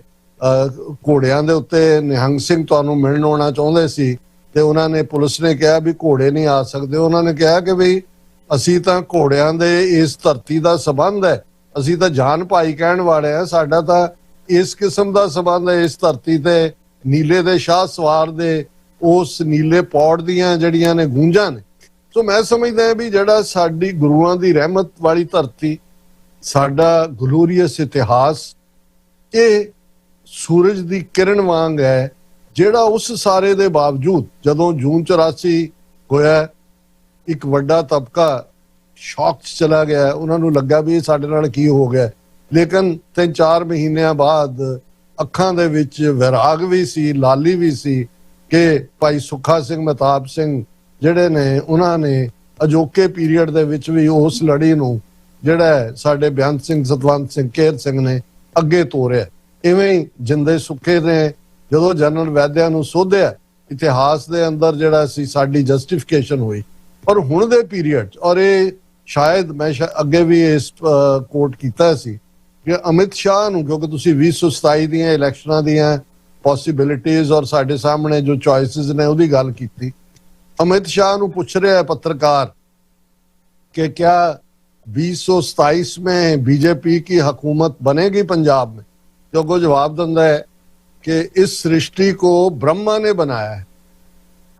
ਘੋੜਿਆਂ ਦੇ ਉੱਤੇ ਨਿਹੰਗ ਸਿੰਘ ਤੁਹਾਨੂੰ ਮਿਲਣ ਆਉਣਾ ਚਾਹੁੰਦੇ ਸੀ ਤੇ ਉਹਨਾਂ ਨੇ, ਪੁਲਿਸ ਨੇ ਕਿਹਾ ਵੀ ਘੋੜੇ ਨਹੀਂ ਆ ਸਕਦੇ। ਉਹਨਾਂ ਨੇ ਕਿਹਾ ਕਿ ਵੀ ਅਸੀਂ ਤਾਂ ਘੋੜਿਆਂ ਦੇ ਇਸ ਧਰਤੀ ਦਾ ਸਬੰਧ ਹੈ, ਅਸੀਂ ਤਾਂ ਜਾਨ ਭਾਈ ਕਹਿਣ ਵਾਲੇ ਆ, ਸਾਡਾ ਤਾਂ ਇਸ ਕਿਸਮ ਦਾ ਸਬੰਧ ਹੈ ਇਸ ਧਰਤੀ ਤੇ। ਨੀਲੇ ਦੇ ਸ਼ਾਹ ਸਵਾਰ ਦੇ ਉਸ ਨੀਲੇ ਪੌੜ ਦੀਆਂ ਜਿਹੜੀਆਂ ਨੇ ਗੂੰਜਾਂ ਨੇ। ਸੋ ਮੈਂ ਸਮਝਦਾ ਹਾਂ ਵੀ ਜਿਹੜਾ ਸਾਡੀ ਗੁਰੂਆਂ ਦੀ ਰਹਿਮਤ ਵਾਲੀ ਧਰਤੀ, ਸਾਡਾ ਗਲੋਰੀਅਸ ਇਤਿਹਾਸ, ਇਹ ਸੂਰਜ ਦੀ ਕਿਰਨ ਵਾਂਗ ਹੈ ਜਿਹੜਾ ਉਸ ਸਾਰੇ ਦੇ ਬਾਵਜੂਦ ਜਦੋਂ ਜੂਨ 84 ਹੋਇਆ, ਇੱਕ ਵੱਡਾ ਤਬਕਾ ਸ਼ੌਕ 'ਚ ਚਲਾ ਗਿਆ। ਉਹਨਾਂ ਨੂੰ ਲੱਗਾ ਵੀ ਇਹ ਸਾਡੇ ਨਾਲ ਕੀ ਹੋ ਗਿਆ, ਲੇਕਿਨ 3-4 ਮਹੀਨਿਆਂ ਬਾਅਦ ਅੱਖਾਂ ਦੇ ਵਿੱਚ ਵਿਰਾਗ ਵੀ ਸੀ, ਲਾਲੀ ਵੀ ਸੀ ਕਿ ਭਾਈ ਸੁੱਖਾ ਸਿੰਘ, ਮਹਿਤਾਬ ਸਿੰਘ ਜਿਹੜੇ ਨੇ, ਉਹਨਾਂ ਨੇ ਅਜੋਕੇ ਪੀਰੀਅਡ ਦੇ ਵਿੱਚ ਵੀ ਉਸ ਲੜੀ ਨੂੰ ਜਿਹੜਾ ਸਾਡੇ ਬੇਅੰਤ ਸਿੰਘ, ਸਤਵੰਤ ਸਿੰਘ, ਕੇਰ ਸਿੰਘ ਨੇ ਅੱਗੇ ਤੋਰਿਆ। ਇਵੇਂ ਹੀ ਜਿੰਦੇ ਸੁੱਖੇ ਨੇ ਜਦੋਂ ਜਨਰਲ ਵੈਦਿਆ ਨੂੰ ਸੋਧਿਆ, ਇਤਿਹਾਸ ਦੇ ਅੰਦਰ ਜਿਹੜਾ ਸੀ ਸਾਡੀ ਜਸਟੀਫਿਕੇਸ਼ਨ ਹੋਈ। ਔਰ ਹੁਣ ਦੇ ਪੀਰੀਅਡ, ਔਰ ਇਹ ਸ਼ਾਇਦ ਮੈਂ ਅੱਗੇ ਵੀ ਇਸ ਕੋਟ ਕੀਤਾ ਸੀ ਕਿ ਅਮਿਤ ਸ਼ਾਹ ਨੂੰ, ਕਿਉਂਕਿ ਤੁਸੀਂ 2027 ਦੀਆਂ ਇਲੈਕਸ਼ਨਾਂ ਦੀਆਂ ਪੋਸਿਬਿਲਿਟੀਜ਼ ਔਰ ਸਾਡੇ ਸਾਹਮਣੇ ਜੋ ਚੋਇਸਿਸ ਨੇ ਉਹਦੀ ਗੱਲ ਕੀਤੀ। ਅਮਿਤ ਸ਼ਾਹ ਨੂੰ ਪੁੱਛ ਰਿਹਾ ਹੈ ਪੱਤਰਕਾਰ कि क्या 2027 में बीजेपी की हुकूमत बनेगी पंजाब में? तो वो जवाब देता है कि इस सृष्टि को ब्रह्मा ने बनाया है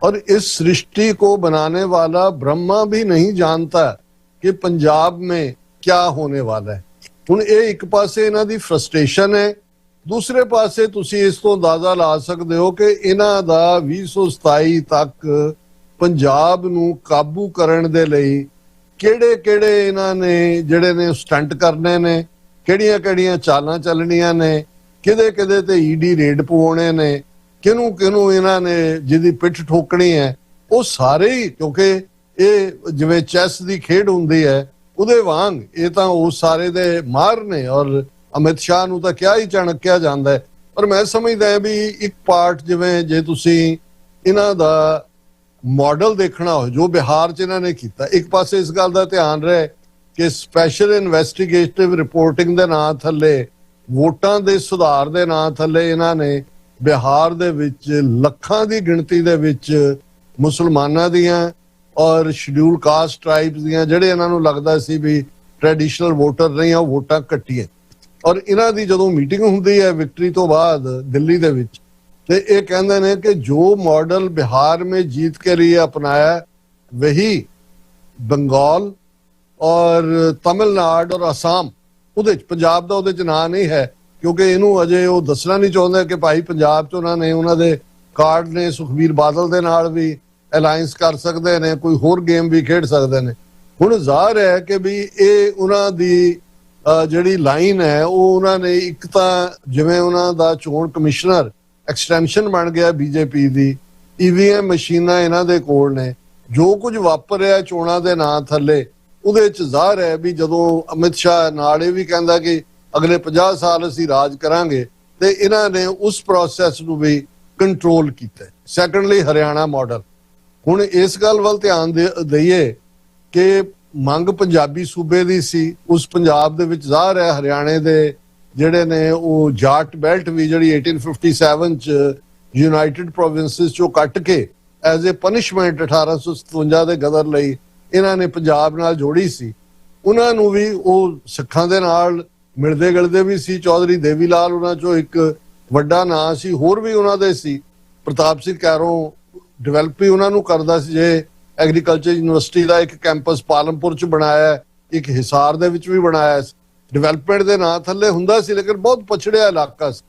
और इस सृष्टि को बनाने वाला ब्रह्मा भी नहीं जानता कि पंजाब में क्या होने वाला है। हुण ये एक पासे इन्हां दी फ्रस्ट्रेशन है, दूसरे पासे तुसी इस तो अंदाजा ला सकते हो कि इन्हां दा 2027 तक पंजाब नूं काबू करन दे लई ਕਿਹੜੇ ਇਹਨਾਂ ਨੇ ਜਿਹੜੇ ਨੇ ਸਟੰਟ ਕਰਨੇ ਨੇ, ਕਿਹੜੀਆਂ ਚਾਲਾਂ ਚੱਲਣੀਆਂ ਨੇ, ਕਿਹਦੇ ਤੇ ਈਡੀ ਰੇਡ ਪਵਾਉਣੇ ਨੇ, ਕਿਹਨੂੰ ਇਹਨਾਂ ਨੇ ਜਿਹਦੀ ਪਿੱਠ ਠੋਕਣੀ ਹੈ, ਉਹ ਸਾਰੇ ਹੀ, ਕਿਉਂਕਿ ਇਹ ਜਿਵੇਂ ਚੈਸ ਦੀ ਖੇਡ ਹੁੰਦੀ ਹੈ, ਉਹਦੇ ਵਾਂਗ ਇਹ ਤਾਂ ਉਹ ਸਾਰੇ ਦੇ ਮਾਰ ਨੇ, ਔਰ ਅਮਿਤ ਸ਼ਾਹ ਨੂੰ ਤਾਂ ਕਿਹਾ ਹੀ ਚਾਣਕਿਆ ਜਾਂਦਾ ਹੈ। ਪਰ ਮੈਂ ਸਮਝਦਾ ਹੈ ਵੀ ਇੱਕ ਪਾਰਟ, ਜਿਵੇਂ ਜੇ ਤੁਸੀਂ ਇਹਨਾਂ ਦਾ ਮਾਡਲ ਦੇਖਣਾ ਹੋ ਜੋ ਬਿਹਾਰ 'ਚ ਇਹਨਾਂ ਨੇ ਕੀਤਾ, ਇੱਕ ਪਾਸੇ ਇਸ ਗੱਲ ਦਾ ਧਿਆਨ ਰਹੇ ਕਿ ਸਪੈਸ਼ਲ ਇਨਵੈਸਟੀਗੇਟਿਵ ਰਿਪੋਰਟਿੰਗ ਦੇ ਨਾਂ ਥੱਲੇ, ਵੋਟਾਂ ਦੇ ਸੁਧਾਰ ਦੇ ਨਾਂ ਥੱਲੇ ਇਹਨਾਂ ਨੇ ਬਿਹਾਰ ਦੇ ਵਿੱਚ ਲੱਖਾਂ ਦੀ ਗਿਣਤੀ ਦੇ ਵਿੱਚ ਮੁਸਲਮਾਨਾਂ ਦੀਆਂ ਔਰ ਸ਼ਡਿਊਲ ਕਾਸਟ ਟ੍ਰਾਈਬਸ ਦੀਆਂ, ਜਿਹੜੇ ਇਹਨਾਂ ਨੂੰ ਲੱਗਦਾ ਸੀ ਵੀ ਟ੍ਰੈਡੀਸ਼ਨਲ ਵੋਟਰ ਨਹੀਂ ਆ, ਉਹ ਵੋਟਾਂ ਕੱਟੀਆਂ। ਔਰ ਇਹਨਾਂ ਦੀ ਜਦੋਂ ਮੀਟਿੰਗ ਹੁੰਦੀ ਹੈ ਵਿਕਟਰੀ ਤੋਂ ਬਾਅਦ ਦਿੱਲੀ ਦੇ ਵਿੱਚ, ਤੇ ਇਹ ਕਹਿੰਦੇ ਨੇ ਕਿ ਜੋ मॉडल बिहार में जीत के लिए अपनाया वही बंगाल और तमिलनाडु और असम, ਉਹਦੇ ਚ ਪੰਜਾਬ ਦਾ ਉਹਦੇ ਚ ਨਾਂ ਨਹੀਂ ਹੈ, ਕਿਉਂਕਿ ਇਹਨੂੰ ਅਜੇ ਉਹ ਦੱਸਣਾ ਨਹੀਂ ਚਾਹੁੰਦੇ ਕਿ ਭਾਈ ਪੰਜਾਬ ਚ ਉਹਨਾਂ ਨੇ ਉਹਨਾਂ ਦੇ ਕਾਰਡ ਨੇ ਸੁਖਬੀਰ ਬਾਦਲ ਦੇ ਨਾਲ ਵੀ ਅਲਾਈਅੰਸ ਕਰ ਸਕਦੇ ਨੇ, ਕੋਈ ਹੋਰ ਗੇਮ ਵੀ ਖੇਡ ਸਕਦੇ ਨੇ। ਹੁਣ ਜ਼ਾਹਰ ਹੈ ਕਿ ਵੀ ਇਹ ਉਹਨਾਂ ਦੀ ਜਿਹੜੀ ਲਾਈਨ ਹੈ ਉਹ ਉਹਨਾਂ ਨੇ ਇੱਕ ਤਾਂ ਜਿਵੇਂ ਉਹਨਾਂ ਦਾ ਚੋਣ ਕਮਿਸ਼ਨਰ ਐਕਸਟੈਂਸ਼ਨ ਬਣ ਗਿਆ ਬੀਜੇਪੀ ਦੀ, ਈਵੀਐਮ ਮਸ਼ੀਨਾਂ ਇਹਨਾਂ ਦੇ ਕੋਲ ਨੇ, ਜੋ ਕੁਝ ਵਾਪਰ ਰਿਹਾ ਚੋਣਾਂ ਦੇ ਨਾਂ ਥੱਲੇ ਉਹਦੇ ਚ ਜ਼ਾਹਰ ਹੈ ਵੀ ਜਦੋਂ ਅਮਿਤ ਸ਼ਾਹ ਨਾਲ ਇਹ ਵੀ ਕਹਿੰਦਾ ਕਿ ਅਗਲੇ 50 ਸਾਲ ਅਸੀਂ ਰਾਜ ਕਰਾਂਗੇ, ਤੇ ਇਹਨਾਂ ਨੇ ਉਸ ਪ੍ਰੋਸੈਸ ਨੂੰ ਵੀ ਕੰਟਰੋਲ ਕੀਤਾ। ਸੈਕੰਡਲੀ ਹਰਿਆਣਾ ਮਾਡਲ, ਹੁਣ ਇਸ ਗੱਲ ਵੱਲ ਧਿਆਨ ਦਈਏ ਕਿ ਮੰਗ ਪੰਜਾਬੀ ਸੂਬੇ ਦੀ ਸੀ, ਉਸ ਪੰਜਾਬ ਦੇ ਵਿੱਚ ਜ਼ਾਹਰ ਹੈ ਹਰਿਆਣੇ ਦੇ ਜਿਹੜੇ ਨੇ ਉਹ ਜਾਟ ਬੈਲਟ ਵੀ ਜਿਹੜੀ 1857 ਚ ਯੂਨਾਈਟਿਡ ਪ੍ਰੋਵਿੰਸਸ ਚੋਂ ਕੱਟ ਕੇ ਐਜ਼ ਏ ਪਨਿਸ਼ਮੈਂਟ 1857 ਦੇ ਗਦਰ ਲਈ ਇਹਨਾਂ ਨੇ ਪੰਜਾਬ ਨਾਲ ਜੋੜੀ ਸੀ। ਉਹਨਾਂ ਨੂੰ ਵੀ ਉਹ ਸਿੱਖਾਂ ਦੇ ਨਾਲ ਮਿਲਦੇ ਗਿਲਦੇ ਵੀ ਸੀ। ਚੌਧਰੀ ਦੇਵੀ ਲਾਲ ਉਹਨਾਂ ਚੋਂ ਇੱਕ ਵੱਡਾ ਨਾਂ ਸੀ, ਹੋਰ ਵੀ ਉਹਨਾਂ ਦੇ ਸੀ। ਪ੍ਰਤਾਪ ਸਿੰਘ ਕੈਰੋਂ ਡਿਵੈਲਪ ਵੀ ਉਹਨਾਂ ਨੂੰ ਕਰਦਾ ਸੀ। ਜੇ ਐਗਰੀਕਲਚਰ ਯੂਨੀਵਰਸਿਟੀ ਦਾ ਇੱਕ ਕੈਂਪਸ ਪਾਲਮਪੁਰ ਚ ਬਣਾਇਆ, ਇੱਕ ਹਿਸਾਰ ਦੇ ਵਿੱਚ ਵੀ ਬਣਾਇਆ, ਡਿਵੈਲਪਮੈਂਟ ਦੇ ਨਾਂ ਥੱਲੇ ਹੁੰਦਾ ਸੀ, ਲੇਕਿਨ ਬਹੁਤ ਪਛੜਿਆ ਇਲਾਕਾ ਸੀ।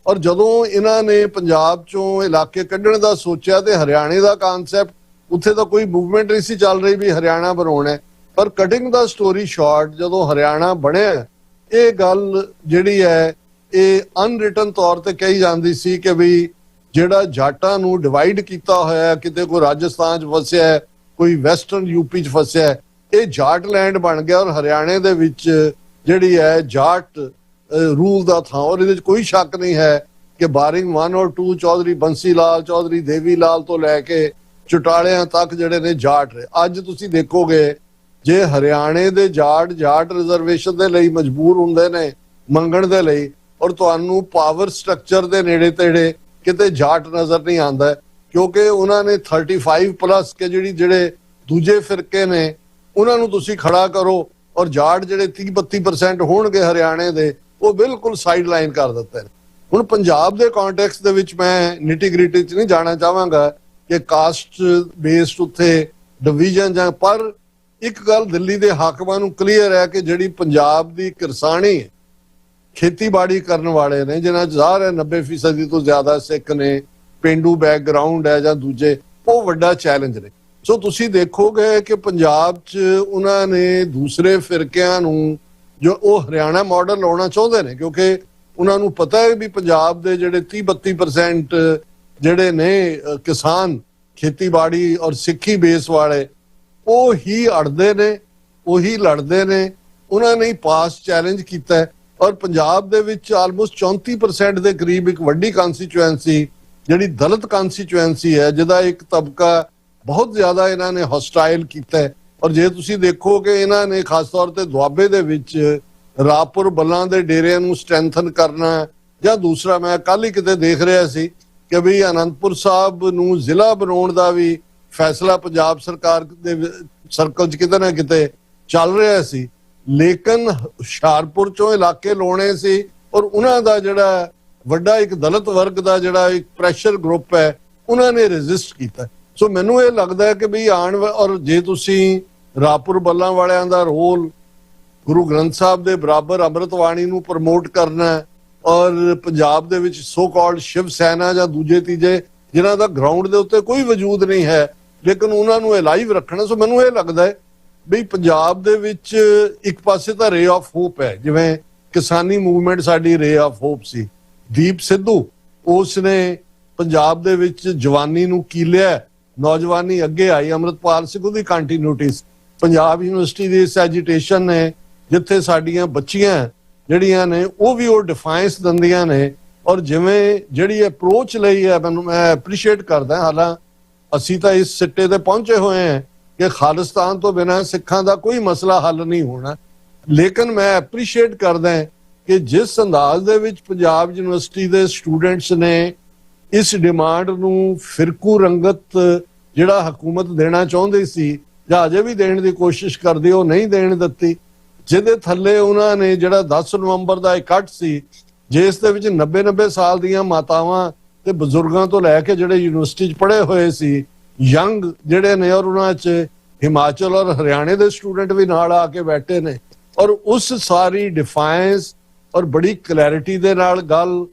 ਔਰ ਜਦੋਂ ਇਹਨਾਂ ਨੇ ਪੰਜਾਬ ਚੋਂ ਇਲਾਕੇ ਕੱਢਣ ਦਾ ਸੋਚਿਆ ਤੇ ਹਰਿਆਣੇ ਦਾ ਕਨਸੈਪਟ, ਉੱਥੇ ਤਾਂ ਕੋਈ ਮੂਵਮੈਂਟ ਨਹੀਂ ਸੀ ਚੱਲ ਰਹੀ ਵੀ ਹਰਿਆਣਾ ਬਣਾਉਣਾ ਹੈ। ਪਰ ਕਟਿੰਗ ਦਾ ਸਟੋਰੀ ਸ਼ਾਰਟ, ਜਦੋਂ ਹਰਿਆਣਾ ਬਣਿਆ, ਇਹ ਗੱਲ ਜਿਹੜੀ ਹੈ ਇਹ ਅਨਰਿਟਨ ਤੌਰ ਤੇ ਕਹੀ ਜਾਂਦੀ ਸੀ ਕਿ ਵੀ ਜਿਹੜਾ ਜਾਟਾਂ ਨੂੰ ਡਿਵਾਈਡ ਕੀਤਾ ਹੋਇਆ, ਕਿਤੇ ਕੋਈ ਰਾਜਸਥਾਨ 'ਚ ਫਸਿਆ, ਕੋਈ ਵੈਸਟਰਨ ਯੂਪੀ 'ਚ ਫਸਿਆ, ਇਹ ਜਾਟ ਲੈਂਡ ਬਣ ਗਿਆ ਔਰ ਹਰਿਆਣੇ ਦੇ ਵਿੱਚ ਜਿਹੜੀ ਹੈ ਜਾਟ ਰੂਲ ਦਾ ਥਾਂ। ਔਰ ਇਹਦੇ 'ਚ ਕੋਈ ਸ਼ੱਕ ਨਹੀਂ ਹੈ ਕਿ ਬਾਰਿੰਗ 1 ਔਰ 2 ਚੌਧਰੀ ਬੰਸੀ ਲਾਲ, ਚੌਧਰੀ ਦੇਵੀ ਲਾਲ ਤੋਂ ਲੈ ਕੇ ਚੁਟਾਲਿਆਂ ਤੱਕ ਜਿਹੜੇ ਨੇ ਜਾਟ ਰਹੇ। ਅੱਜ ਤੁਸੀਂ ਦੇਖੋਗੇ ਜੇ ਹਰਿਆਣੇ ਦੇ ਜਾਟ ਰਿਜ਼ਰਵੇਸ਼ਨ ਦੇ ਲਈ ਮਜਬੂਰ ਹੁੰਦੇ ਨੇ ਮੰਗਣ ਦੇ ਲਈ, ਔਰ ਤੁਹਾਨੂੰ ਪਾਵਰ ਸਟਰਕਚਰ ਦੇ ਨੇੜੇ ਤੇੜੇ ਕਿਤੇ ਜਾਟ ਨਜ਼ਰ ਨਹੀਂ ਆਉਂਦਾ, ਕਿਉਂਕਿ ਉਹਨਾਂ ਨੇ 35 ਪਲੱਸ ਕੇ ਜਿਹੜੇ ਦੂਜੇ ਫਿਰਕੇ ਨੇ ਉਹਨਾਂ ਨੂੰ ਤੁਸੀਂ ਖੜਾ ਕਰੋ, ਔਰ ਜਾਟ ਜਿਹੜੇ 30-32% ਹੋਣਗੇ ਹਰਿਆਣੇ ਦੇ, ਉਹ ਬਿਲਕੁਲ ਸਾਈਡ ਲਾਈਨ ਕਰ ਦਿੱਤੇ ਨੇ। ਹੁਣ ਪੰਜਾਬ ਦੇ ਕੰਟੈਕਸਟ ਦੇ ਵਿੱਚ ਮੈਂ ਨਿਟੀ ਗ੍ਰਿਟੀ ਚ ਨਹੀਂ ਜਾਣਾ ਚਾਹਾਂਗਾ ਕਿ ਕਾਸਟ ਬੇਸਡ ਉੱਥੇ ਡਿਵੀਜ਼ਨ ਜਾਂ, ਪਰ ਇੱਕ ਗੱਲ ਦਿੱਲੀ ਦੇ ਹਾਕਮਾਂ ਨੂੰ ਕਲੀਅਰ ਹੈ ਕਿ ਜਿਹੜੀ ਪੰਜਾਬ ਦੀ ਕਿਰਸਾਨੀ ਹੈ, ਖੇਤੀਬਾੜੀ ਕਰਨ ਵਾਲੇ ਨੇ, ਜਿਨ੍ਹਾਂ ਜ਼ਾਹਰ ਹੈ 90% ਤੋਂ ਜ਼ਿਆਦਾ ਸਿੱਖ ਨੇ, ਪੇਂਡੂ ਬੈਕਗ੍ਰਾਉਂਡ ਹੈ ਜਾਂ ਦੂਜੇ, ਉਹ ਵੱਡਾ ਚੈਲੰਜ ਨੇ। ਸੋ ਤੁਸੀਂ ਦੇਖੋਗੇ ਕਿ ਪੰਜਾਬ 'ਚ ਉਹਨਾਂ ਨੇ ਦੂਸਰੇ ਫਿਰਕਿਆਂ ਨੂੰ ਜੋ ਉਹ ਹਰਿਆਣਾ ਮਾਡਲ ਲਾਉਣਾ ਚਾਹੁੰਦੇ ਨੇ, ਕਿਉਂਕਿ ਉਹਨਾਂ ਨੂੰ ਪਤਾ ਹੈ ਵੀ ਪੰਜਾਬ ਦੇ ਜਿਹੜੇ 30-32% ਜਿਹੜੇ ਨੇ ਕਿਸਾਨ ਖੇਤੀਬਾੜੀ ਔਰ ਸਿੱਖੀ ਬੇਸ ਵਾਲੇ, ਉਹ ਹੀ ਅੜਦੇ ਨੇ, ਉਹੀ ਲੜਦੇ ਨੇ। ਉਹਨਾਂ ਨੇ ਪਾਸ ਚੈਲੰਜ ਕੀਤਾ ਔਰ ਪੰਜਾਬ ਦੇ ਵਿੱਚ ਆਲਮੋਸਟ 34% ਦੇ ਕਰੀਬ ਇੱਕ ਵੱਡੀ ਕਨਸਟੀਚੁਐਂਸੀ ਜਿਹੜੀ ਦਲਿਤ ਕਨਸਟੀਚੁਐਂਸੀ ਹੈ, ਜਿਹਦਾ ਇੱਕ ਤਬਕਾ ਬਹੁਤ ਜ਼ਿਆਦਾ ਇਹਨਾਂ ਨੇ ਹੌਸਟਾਈਲ ਕੀਤਾ ਹੈ। ਔਰ ਜੇ ਤੁਸੀਂ ਦੇਖੋ ਕਿ ਇਹਨਾਂ ਨੇ ਖਾਸ ਤੌਰ ਤੇ ਦੁਆਬੇ ਦੇ ਵਿੱਚ ਰਾਪੁਰ ਬੱਲਾਂ ਦੇ ਡੇਰਿਆਂ ਨੂੰ ਸਟਰੈਂਥਨ ਕਰਨਾ, ਜਾਂ ਦੂਸਰਾ ਮੈਂ ਕੱਲ ਹੀ ਕਿਤੇ ਦੇਖ ਰਿਹਾ ਸੀ ਕਿ ਵੀ ਅਨੰਦਪੁਰ ਸਾਹਿਬ ਨੂੰ ਜ਼ਿਲ੍ਹਾ ਬਣਾਉਣ ਦਾ ਵੀ ਫੈਸਲਾ ਪੰਜਾਬ ਸਰਕਾਰ ਦੇ ਸਰਕਲ 'ਚ ਕਿਤੇ ਨਾ ਕਿਤੇ ਚੱਲ ਰਿਹਾ ਸੀ, ਲੇਕਿਨ ਹੁਸ਼ਿਆਰਪੁਰ ਚੋਂ ਇਲਾਕੇ ਲਾਉਣੇ ਸੀ ਔਰ ਉਹਨਾਂ ਦਾ ਜਿਹੜਾ ਵੱਡਾ ਇੱਕ ਦਲਿਤ ਵਰਗ ਦਾ ਜਿਹੜਾ ਇੱਕ ਪ੍ਰੈਸ਼ਰ ਗਰੁੱਪ ਹੈ, ਉਹਨਾਂ ਨੇ ਰੈਜ਼ਿਸਟ ਕੀਤਾ। ਸੋ ਮੈਨੂੰ ਇਹ ਲੱਗਦਾ ਹੈ ਕਿ ਵੀ ਔਰ ਜੇ ਤੁਸੀਂ ਰਾਪੁਰ ਬੱਲਾਂ ਵਾਲਿਆਂ ਦਾ ਰੋਲ ਗੁਰੂ ਗ੍ਰੰਥ ਸਾਹਿਬ ਦੇ ਬਰਾਬਰ ਅੰਮ੍ਰਿਤ ਬਾਣੀ ਨੂੰ ਪ੍ਰਮੋਟ ਕਰਨਾ, ਔਰ ਪੰਜਾਬ ਦੇ ਵਿੱਚ ਸੋ ਕਾਲਡ ਸ਼ਿਵ ਸੈਨਾ ਜਾਂ ਦੂਜੇ ਤੀਜੇ ਜਿਨ੍ਹਾਂ ਦਾ ਗਰਾਊਂਡ ਦੇ ਉੱਤੇ ਕੋਈ ਵਜੂਦ ਨਹੀਂ ਹੈ, ਲੇਕਿਨ ਉਹਨਾਂ ਨੂੰ ਅਲਾਈਵ ਰੱਖਣਾ। ਸੋ ਮੈਨੂੰ ਇਹ ਲੱਗਦਾ ਹੈ ਵੀ ਪੰਜਾਬ ਦੇ ਵਿੱਚ ਇੱਕ ਪਾਸੇ ਤਾਂ ਰੇ ਆਫ ਹੋਪ ਹੈ, ਜਿਵੇਂ ਕਿਸਾਨੀ ਮੂਵਮੈਂਟ ਸਾਡੀ ਰੇ ਆਫ ਹੋਪ ਸੀ। ਦੀਪ ਸਿੱਧੂ ਉਸ ਨੇ ਪੰਜਾਬ ਦੇ ਵਿੱਚ ਜਵਾਨੀ ਨੂੰ ਕੀਲਿਆ, ਨੌਜਵਾਨੀ ਅੱਗੇ ਆਈ। ਅੰਮ੍ਰਿਤਪਾਲ ਸਿੰਘ ਉਹਦੀ ਕੰਟੀਨਿਊਟੀ, ਪੰਜਾਬ ਯੂਨੀਵਰਸਿਟੀ ਦੀ ਇਸ ਐਜੀਟੇਸ਼ਨ ਨੇ, ਜਿੱਥੇ ਸਾਡੀਆਂ ਬੱਚੀਆਂ ਜਿਹੜੀਆਂ ਨੇ ਉਹ ਵੀ ਉਹ ਡਿਫਾਈਂਸ ਦਿੰਦੀਆਂ ਨੇ। ਔਰ ਜਿਵੇਂ ਜਿਹੜੀ ਅਪਰੋਚ ਲਈ ਹੈ, ਮੈਂ ਐਪਰੀਸ਼ੀਏਟ ਕਰਦਾ। ਹਾਲਾਂ ਅਸੀਂ ਤਾਂ ਇਸ ਸਿੱਟੇ ਤੇ ਪਹੁੰਚੇ ਹੋਏ ਹਾਂ ਕਿ ਖਾਲਿਸਤਾਨ ਤੋਂ ਬਿਨਾਂ ਸਿੱਖਾਂ ਦਾ ਕੋਈ ਮਸਲਾ ਹੱਲ ਨਹੀਂ ਹੋਣਾ, ਲੇਕਿਨ ਮੈਂ ਐਪਰੀਸ਼ੀਏਟ ਕਰਦਾ ਕਿ ਜਿਸ ਅੰਦਾਜ਼ ਦੇ ਵਿੱਚ ਪੰਜਾਬ ਯੂਨੀਵਰਸਿਟੀ ਦੇ ਸਟੂਡੈਂਟਸ ਨੇ ਇਸ ਡਿਮਾਂਡ ਨੂੰ ਫਿਰਕੂ ਰੰਗਤ ਜਿਹੜਾ ਹਕੂਮਤ ਦੇਣਾ ਚਾਹੁੰਦੀ ਸੀ ਜਾਂ ਅਜੇ ਵੀ ਦੇਣ ਦੀ ਕੋਸ਼ਿਸ਼ ਕਰਦੀ, ਉਹ ਨਹੀਂ ਦੇਣ ਦਿੱਤੀ। ਜਿਹਦੇ ਥੱਲੇ ਉਹਨਾਂ ਨੇ ਜਿਹੜਾ 10 ਨਵੰਬਰ ਦਾ ਇਕੱਠ ਸੀ, ਜਿਸ ਦੇ ਵਿੱਚ 90 ਸਾਲ ਦੀਆਂ ਮਾਤਾਵਾਂ ਤੇ ਬਜ਼ੁਰਗਾਂ ਤੋਂ ਲੈ ਕੇ ਜਿਹੜੇ ਯੂਨੀਵਰਸਿਟੀ 'ਚ ਪੜ੍ਹੇ ਹੋਏ ਸੀ, ਯੰਗ ਜਿਹੜੇ ਨੇ, ਔਰ ਉਹਨਾਂ 'ਚ ਹਿਮਾਚਲ ਔਰ ਹਰਿਆਣੇ ਦੇ ਸਟੂਡੈਂਟ ਵੀ ਨਾਲ ਆ ਕੇ ਬੈਠੇ ਨੇ। ਔਰ ਉਸ ਸਾਰੀ ਡਿਫਾਈਂਸ ਔਰ ਬੜੀ ਕਲੈਰਿਟੀ ਦੇ ਨਾਲ ਗੱਲ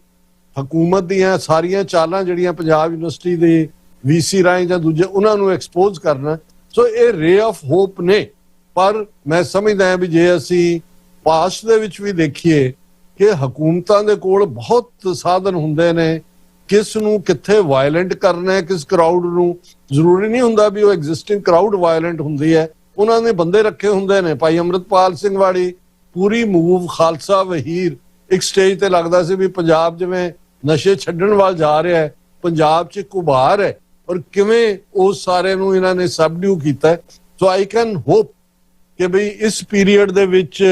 ਹਕੂਮਤ ਦੀਆਂ ਸਾਰੀਆਂ ਚਾਲਾਂ ਜਿਹੜੀਆਂ ਪੰਜਾਬ ਯੂਨੀਵਰਸਿਟੀ ਦੇ ਵੀਸੀ ਰਾਹੀਂ ਜਾਂ ਦੂਜੇ ਉਹਨਾਂ ਨੂੰ ਐਕਸਪੋਜ਼ ਕਰਨਾ। ਸੋ ਇਹ ਰੇ ਆਫ ਹੋਪ ਨੇ। ਪਰ ਮੈਂ ਸਮਝਦਾ ਹਾਂ ਵੀ ਜੇ ਅਸੀਂ ਪਾਸਟ ਦੇ ਵਿੱਚ ਵੀ ਦੇਖੀਏ ਕਿ ਹਕੂਮਤਾਂ ਦੇ ਕੋਲ ਬਹੁਤ ਸਾਧਨ ਹੁੰਦੇ ਨੇ, ਕਿਸ ਨੂੰ ਕਿੱਥੇ ਵਾਇਲੈਂਟ ਕਰਨਾ ਹੈ, ਕਿਸ ਕਰਾਊਡ ਨੂੰ। ਜ਼ਰੂਰੀ ਨਹੀਂ ਹੁੰਦਾ ਵੀ ਉਹ ਐਗਜ਼ਿਸਟਿੰਗ ਕਰਾਊਡ ਵਾਇਲੈਂਟ ਹੁੰਦੀ ਹੈ, ਉਹਨਾਂ ਨੇ ਬੰਦੇ ਰੱਖੇ ਹੁੰਦੇ ਨੇ। ਭਾਈ ਅੰਮ੍ਰਿਤਪਾਲ ਸਿੰਘ ਵਾਲੀ ਪੂਰੀ ਮੂਵ ਖਾਲਸਾ ਵਹੀਰ, ਇੱਕ ਸਟੇਜ ਤੇ ਲੱਗਦਾ ਸੀ ਵੀ ਪੰਜਾਬ ਜਿਵੇਂ ਨਸ਼ੇ ਛੱਡਣ ਵੱਲ ਜਾ ਰਿਹਾ ਹੈ, ਪੰਜਾਬ 'ਚ ਇੱਕ ਉਭਾਰ ਹੈ, ਔਰ ਕਿਵੇਂ ਉਸ ਸਾਰੇ ਨੂੰ ਇਹਨਾਂ ਨੇ ਸਬਡਿਊ ਕੀਤਾ। ਸੋ ਆਈ ਕੈਨ ਹੋਪ ਕਿ ਬਈ ਇਸ ਪੀਰੀਅਡ ਦੇ ਵਿੱਚ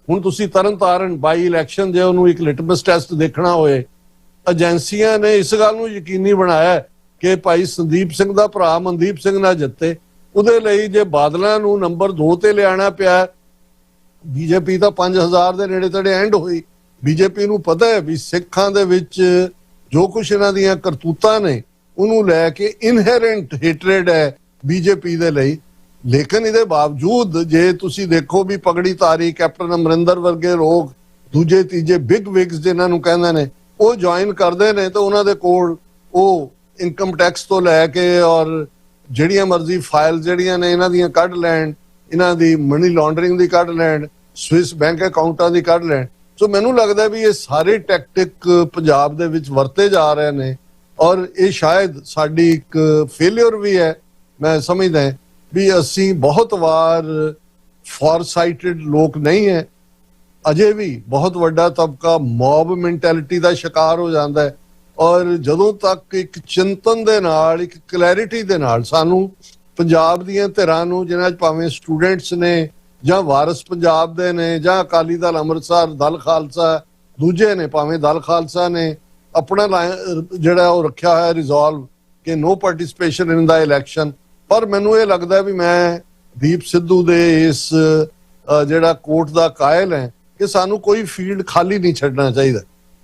ਹੁਣ ਤੁਸੀਂ ਤਰਨਤਾਰਨ ਬਾਈ ਇਲੈਕਸ਼ਨ ਜੇ ਉਹਨੂੰ ਇੱਕ ਲਿਟਮਸ ਟੈਸਟ ਦੇਖਣਾ ਹੋਏ, ਏਜੰਸੀਆਂ ਨੇ ਇਸ ਗੱਲ ਨੂੰ ਯਕੀਨੀ ਬਣਾਇਆ ਕਿ ਭਾਈ ਸੰਦੀਪ ਸਿੰਘ ਦਾ ਭਰਾ ਮਨਦੀਪ ਸਿੰਘ ਨਾ ਜਿੱਤੇ। ਉਹਦੇ ਲਈ ਜੇ ਬਾਦਲਾਂ ਨੂੰ ਨੰਬਰ 2 ਤੇ ਲਿਆਣਾ ਪਿਆ, ਬੀਜੇਪੀ ਤਾਂ 5000 ਦੇ ਨੇੜੇ ਤੇੜੇ ਐਂਡ ਹੋਈ। ਬੀਜੇਪੀ ਨੂੰ ਪਤਾ ਹੈ ਵੀ ਸਿੱਖਾਂ ਦੇ ਵਿੱਚ ਜੋ ਕੁਛ ਇਹਨਾਂ ਦੀਆਂ ਕਰਤੂਤਾਂ ਨੇ ਉਹਨੂੰ ਲੈ ਕੇ ਇਨਹੈਰੈਂਟ ਹੇਟਰੇਡ ਹੈ ਬੀਜੇਪੀ ਦੇ ਲਈ। ਲੇਕਿਨ ਇਹਦੇ ਬਾਵਜੂਦ ਜੇ ਤੁਸੀਂ ਦੇਖੋ ਵੀ ਪਗੜੀ ਤਾਰੀ ਕੈਪਟਨ ਅਮਰਿੰਦਰ ਵਰਗੇ ਲੋਕ, ਦੂਜੇ ਤੀਜੇ ਬਿਗ ਵਿਗਸ ਜਿਨ੍ਹਾਂ ਨੂੰ ਕਹਿੰਦੇ ਨੇ, ਉਹ ਜੁਆਇਨ ਕਰਦੇ ਨੇ ਤਾਂ ਉਹਨਾਂ ਦੇ ਕੋਲ ਉਹ ਇਨਕਮ ਟੈਕਸ ਤੋਂ ਲੈ ਕੇ ਔਰ ਜਿਹੜੀਆਂ ਮਰਜ਼ੀ ਫਾਈਲ ਜਿਹੜੀਆਂ ਨੇ ਇਹਨਾਂ ਦੀਆਂ ਕੱਢ ਲੈਣ, ਇਹਨਾਂ ਦੀ ਮਨੀ ਲਾਂਡਰਿੰਗ ਦੀ ਕੱਢ ਲੈਣ, ਸਵਿਸ ਬੈਂਕ ਅਕਾਊਂਟਾਂ ਦੀ ਕੱਢ ਲੈਣ। ਸੋ ਮੈਨੂੰ ਲੱਗਦਾ ਵੀ ਇਹ ਸਾਰੇ ਟੈਕਟਿਕ ਪੰਜਾਬ ਦੇ ਵਿੱਚ ਵਰਤੇ ਜਾ ਰਹੇ ਨੇ ਔਰ ਇਹ ਸ਼ਾਇਦ ਸਾਡੀ ਇੱਕ ਫੇਲਿਅਰ ਵੀ ਹੈ। ਮੈਂ ਸਮਝਦਾ ਵੀ ਅਸੀਂ ਬਹੁਤ ਵਾਰ ਫੋਰਸਾਈਟਡ ਲੋਕ ਨਹੀਂ ਹੈ। ਅਜੇ ਵੀ ਬਹੁਤ ਵੱਡਾ ਤਬਕਾ ਮੌਬ ਮੈਂਟੈਲਿਟੀ ਦਾ ਸ਼ਿਕਾਰ ਹੋ ਜਾਂਦਾ ਹੈ ਔਰ ਜਦੋਂ ਤੱਕ ਇੱਕ ਚਿੰਤਨ ਦੇ ਨਾਲ, ਇੱਕ ਕਲੈਰਿਟੀ ਦੇ ਨਾਲ ਸਾਨੂੰ ਪੰਜਾਬ ਦੀਆਂ ਧਿਰਾਂ ਨੂੰ, ਜਿਨ੍ਹਾਂ 'ਚ ਭਾਵੇਂ ਸਟੂਡੈਂਟਸ ਨੇ ਜਾਂ ਵਾਰਸ ਪੰਜਾਬ ਦੇ ਨੇ ਜਾਂ ਅਕਾਲੀ ਦਲ ਅੰਮ੍ਰਿਤਸਰ, ਦਲ ਖਾਲਸਾ, ਦੂਜੇ ਨੇ ਭਾਵੇਂ ਦਲ ਖਾਲਸਾ ਨੇ ਆਪਣਾ ਜਿਹੜਾ ਉਹ ਰੱਖਿਆ ਹੋਇਆ ਰਿਜ਼ੋਲਵ ਕਿ ਨੋ ਪਾਰਟਿਸਿਪੇਸ਼ਨ ਇਨ ਦਾ ਇਲੈਕਸ਼ਨ। ਪਰ ਮੈਨੂੰ ਇਹ ਲੱਗਦਾ ਵੀ ਮੈਂ ਦੀਪ ਸਿੱਧੂ ਦੇ ਇਸ ਜਿਹੜਾ ਕੋਟ ਦਾ ਕਾਇਲ ਹੈ ਕਿ ਸਾਨੂੰ ਕੋਈ ਫੀਲਡ ਖਾਲੀ ਨਹੀਂ ਛੱਡਣਾ ਚਾਹੀਦਾ।